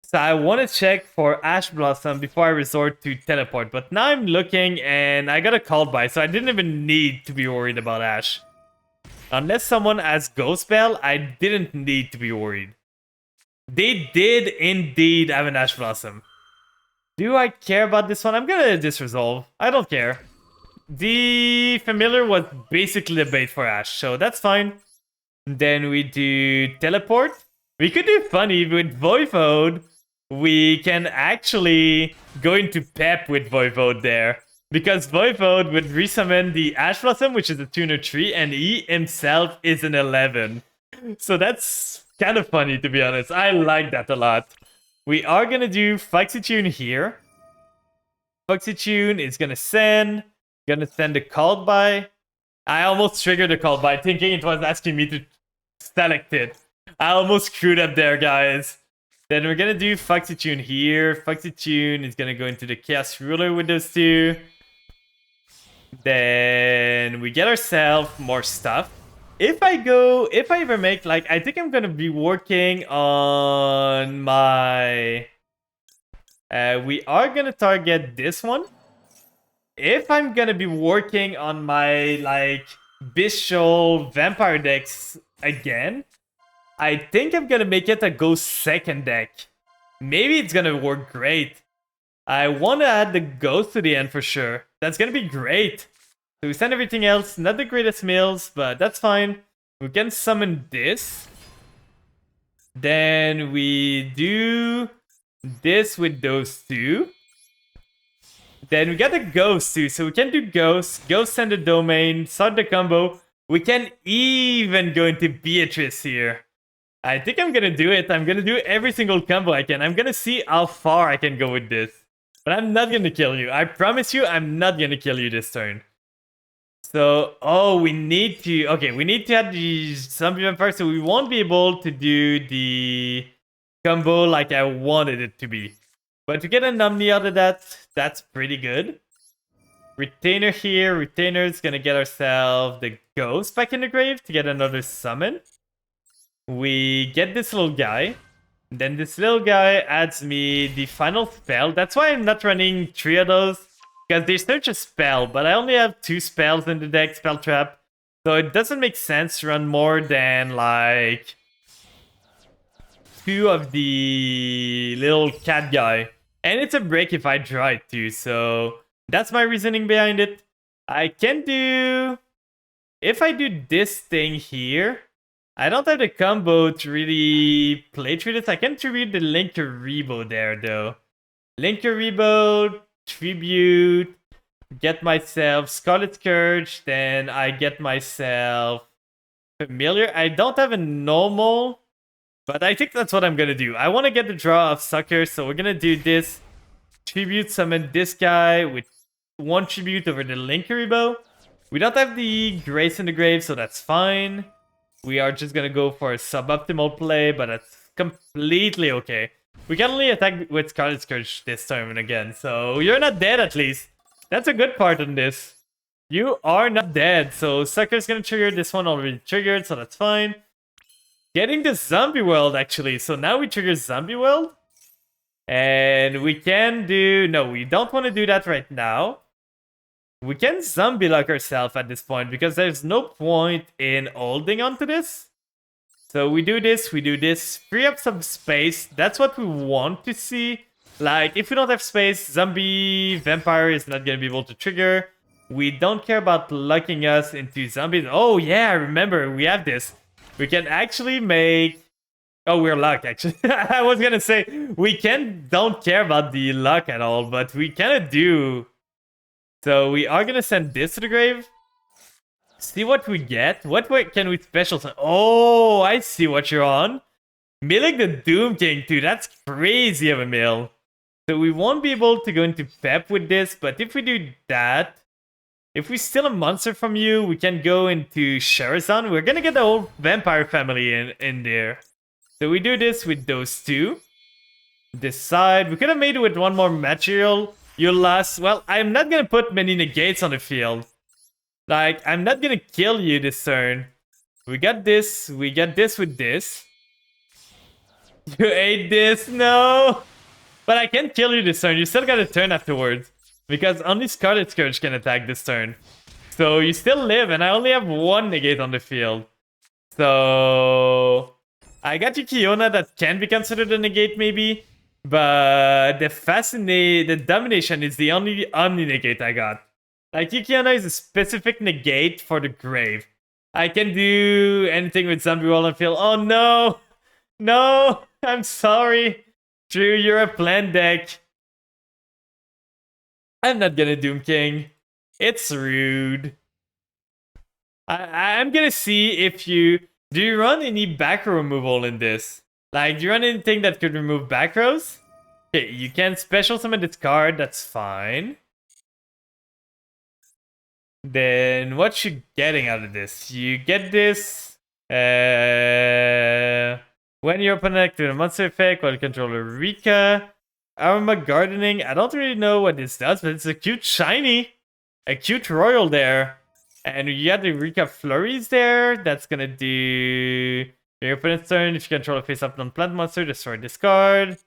So I want to check for Ash Blossom before I resort to teleport. But now I'm looking and I got a call by, so I didn't even need to be worried about Ash. Unless someone has Ghost Bell, I didn't need to be worried. They did indeed have an Ash Blossom. Do I care about this one? I'm gonna disresolve. I don't care. The familiar was basically the bait for Ash, so that's fine. Then we do teleport. We could do funny with Voivode. We can actually go into Pep with Voivode there. Because Voivode would resummon the Ash Blossom, which is a tuner 3, and he himself is an 11. So that's kind of funny, to be honest. I like that a lot. We are going to do Foxy Tune here. Foxy Tune is going to send a call by. I almost triggered a call by thinking it was asking me to select it. I almost screwed up there, guys. Then we're gonna do Foxy Tune here. Foxy Tune is gonna go into the Chaos Ruler with those two. Then we get ourselves more stuff. If I ever make, like, I think I'm gonna be working on my... we are gonna target this one. If I'm gonna be working on my, like, Bishol Vampire decks again, I think I'm gonna make it a Ghost second deck. Maybe it's gonna work great. I want to add the ghost to the end for sure. That's gonna be great. So we send everything else, not the greatest mills, but that's fine. We can summon this. Then we do this with those two. Then we got the ghost too, so we can do ghost, ghost send the domain, start the combo. We can even go into Beatrice here. I think I'm gonna do it. I'm gonna do every single combo I can. I'm gonna see how far I can go with this. But I'm not gonna kill you. I promise you, I'm not gonna kill you this turn. So, oh, we need to... Okay, we need to add the zombie vampire, so we won't be able to do the combo like I wanted it to be. But to get an Omni out of that, that's pretty good. Retainer here. Retainer is gonna get ourselves the ghost back in the grave to get another summon. We get this little guy. Then this little guy adds me the final spell. That's why I'm not running 3 of those. Because they search a spell, but I only have 2 spells in the deck, spell trap. So it doesn't make sense to run more than like 2 of the little cat guy. And it's a break if I draw it too, so that's my reasoning behind it. I can do... If I do this thing here, I don't have the combo to really play through this. I can tribute the Linkuriboh there though. Linkuriboh, tribute, get myself Scarlet Scourge, then I get myself Familiar. I don't have a normal, but I think that's what I'm gonna do. I want to get the draw of Sucker, so we're gonna do this. Tribute summon this guy with 1 tribute over the Linkuriboh. We don't have the Grace in the Grave, so that's fine. We are just gonna go for a suboptimal play, but that's completely okay. We can only attack with Scarlet Scourge this turn again, so you're not dead at least. That's a good part in this. You are not dead, so Sucker's gonna trigger. This one already triggered, so that's fine. Getting the Zombie World, actually. So now we trigger Zombie World. And we can do... No, we don't want to do that right now. We can zombie lock ourselves at this point because there's no point in holding onto this. So we do this, free up some space. That's what we want to see. Like, if we don't have space, zombie vampire is not going to be able to trigger. We don't care about locking us into zombies. Oh yeah, I remember, we have this. We can actually make... Oh, we're locked, actually. I was going to say, we don't care about the luck at all, but we kind of do. So we are going to send this to the grave. See what we get. What way can we special summon? Oh, I see what you're on. Milling the Doom King too. That's crazy of a mill. So we won't be able to go into Pep with this, but if we do that, if we steal a monster from you, we can go into Sherazan. We're gonna get the whole vampire family in there. So we do this with those two. This side, we could have made it with 1 more material. You lost. Well, I'm not gonna put many negates on the field. Like, I'm not gonna kill you this turn. We got this. We get this with this. You ate this? No! But I can't kill you this turn. You still got a turn afterwards. Because only Scarlet Scourge can attack this turn. So you still live, and I only have 1 negate on the field. So... I got you Kiona that can be considered a negate, maybe. But the Domination is the only Omni-negate I got. Like, Yukiona is a specific negate for the grave. I can do anything with Zombie Wall and feel, oh no! No! I'm sorry! Drew, you're a plant deck. I'm not gonna Doom King. It's rude. I'm gonna see if you... Do you run any back row removal in this? Like, do you run anything that could remove back rows? Okay, you can special summon this card, that's fine. Then what you getting out of this? You get this when you open activate a monster effect while you control a Rika. Aroma Gardening. I don't really know what this does, but it's a cute shiny. A cute royal there. And you got the Rika Flurries there. That's gonna do your opponent's turn. If you control a face-up non-plant monster, destroy this card.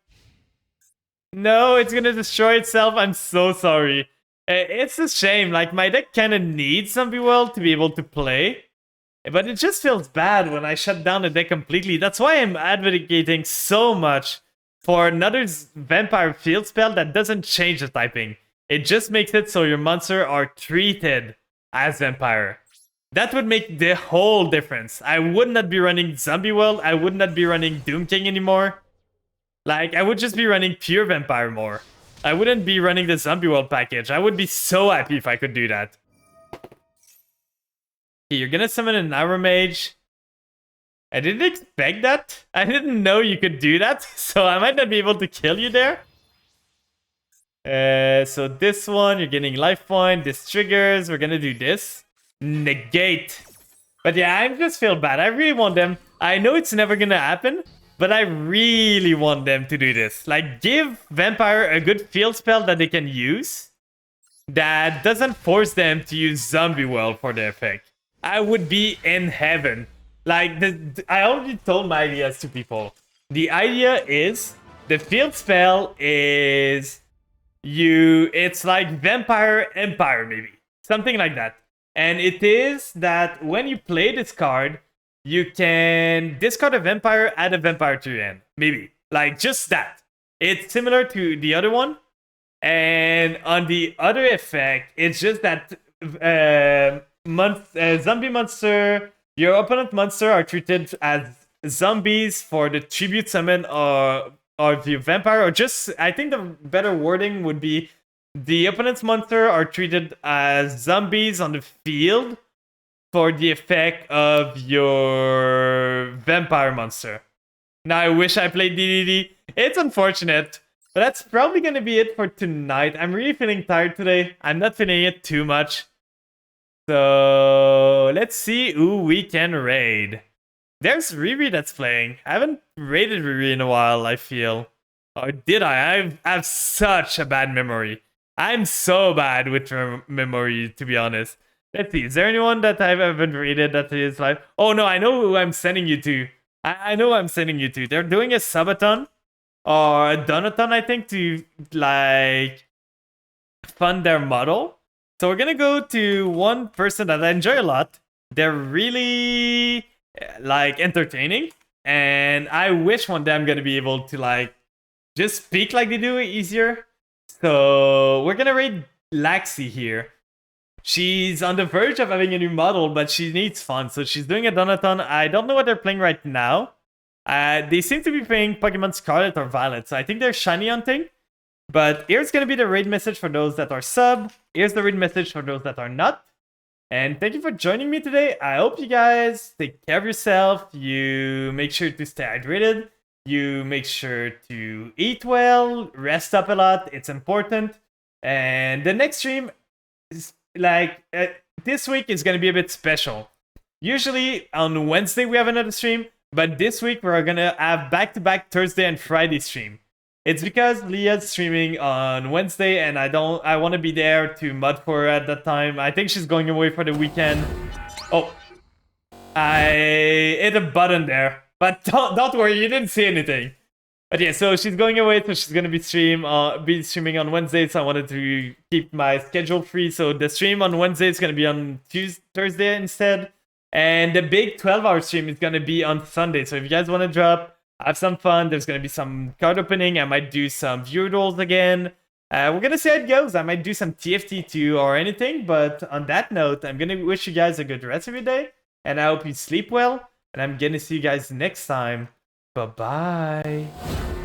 No, it's gonna destroy itself. I'm so sorry. It's a shame. Like, my deck kind of needs Zombie World to be able to play. But it just feels bad when I shut down the deck completely. That's why I'm advocating so much for another vampire field spell that doesn't change the typing. It just makes it so your monster are treated as vampire. That would make the whole difference. I would not be running Zombie World. I would not be running Doom King anymore. Like, I would just be running pure vampire more. I wouldn't be running the Zombie World package. I would be so happy if I could do that. Okay, you're gonna summon an Arrow Mage. I didn't expect that. I didn't know you could do that, so I might not be able to kill you there. So this one, you're getting life point. This triggers. We're gonna do this. Negate. But yeah, I just feel bad. I really want them. I know it's never gonna happen, but I really want them to do this. Like, give Vampire a good field spell that they can use that doesn't force them to use Zombie World for the effect. I would be in heaven. Like, I already told my ideas to people. The idea is, the field spell is it's like Vampire Empire, maybe. Something like that. And it is that when you play this card, you can discard a vampire, add a vampire to your hand. Maybe. Like, just that. It's similar to the other one. And on the other effect, it's just that zombie monster, your opponent monster are treated as zombies for the tribute summon of the vampire. Or just, I think the better wording would be, the opponent's monster are treated as zombies on the field for the effect of your vampire monster. Now, I wish I played DDD. It's unfortunate, but that's probably going to be it for tonight. I'm really feeling tired today. I'm not feeling it too much. So, let's see who we can raid. There's Riri that's playing. I haven't raided Riri in a while, I feel. Or did I? I have such a bad memory. I'm so bad with memory, to be honest. Let's see. Is there anyone that I haven't rated that is live? Oh no, I know who I'm sending you to. I know who I'm sending you to. They're doing a subathon or a donathon, I think, to like fund their model. So we're gonna go to one person that I enjoy a lot. They're really like entertaining, and I wish one day I'm gonna be able to like just speak like they do easier. So we're gonna raid Laxi here. She's on the verge of having a new model, but she needs fun, so she's doing a donathon. I don't know what they're playing right now. They seem to be playing Pokemon Scarlet or Violet, so I think they're shiny hunting. But here's gonna be the raid message for those that are sub. Here's the raid message for those that are not. And thank you for joining me today. I hope you guys take care of yourself. You make sure to stay hydrated. You make sure to eat well, rest up a lot. It's important. And the next stream is like this week is gonna be a bit special. Usually on Wednesday we have another stream, but this week we're gonna have back-to-back Thursday and Friday stream. It's because Leah's streaming on Wednesday, and I want to be there to mod for her at that time. I think she's going away for the weekend. Oh, I hit a button there, but don't worry, you didn't see anything. But yeah, so she's going away, so she's gonna be streaming on Wednesday. So I wanted to keep my schedule free. So the stream on Wednesday is gonna be on Thursday instead, and the big 12-hour stream is gonna be on Sunday. So if you guys want to drop, have some fun. There's gonna be some card opening. I might do some viewer rolls again. We're gonna see how it goes. I might do some TFT too or anything. But on that note, I'm gonna wish you guys a good rest of your day, and I hope you sleep well. And I'm gonna see you guys next time. Bye-bye.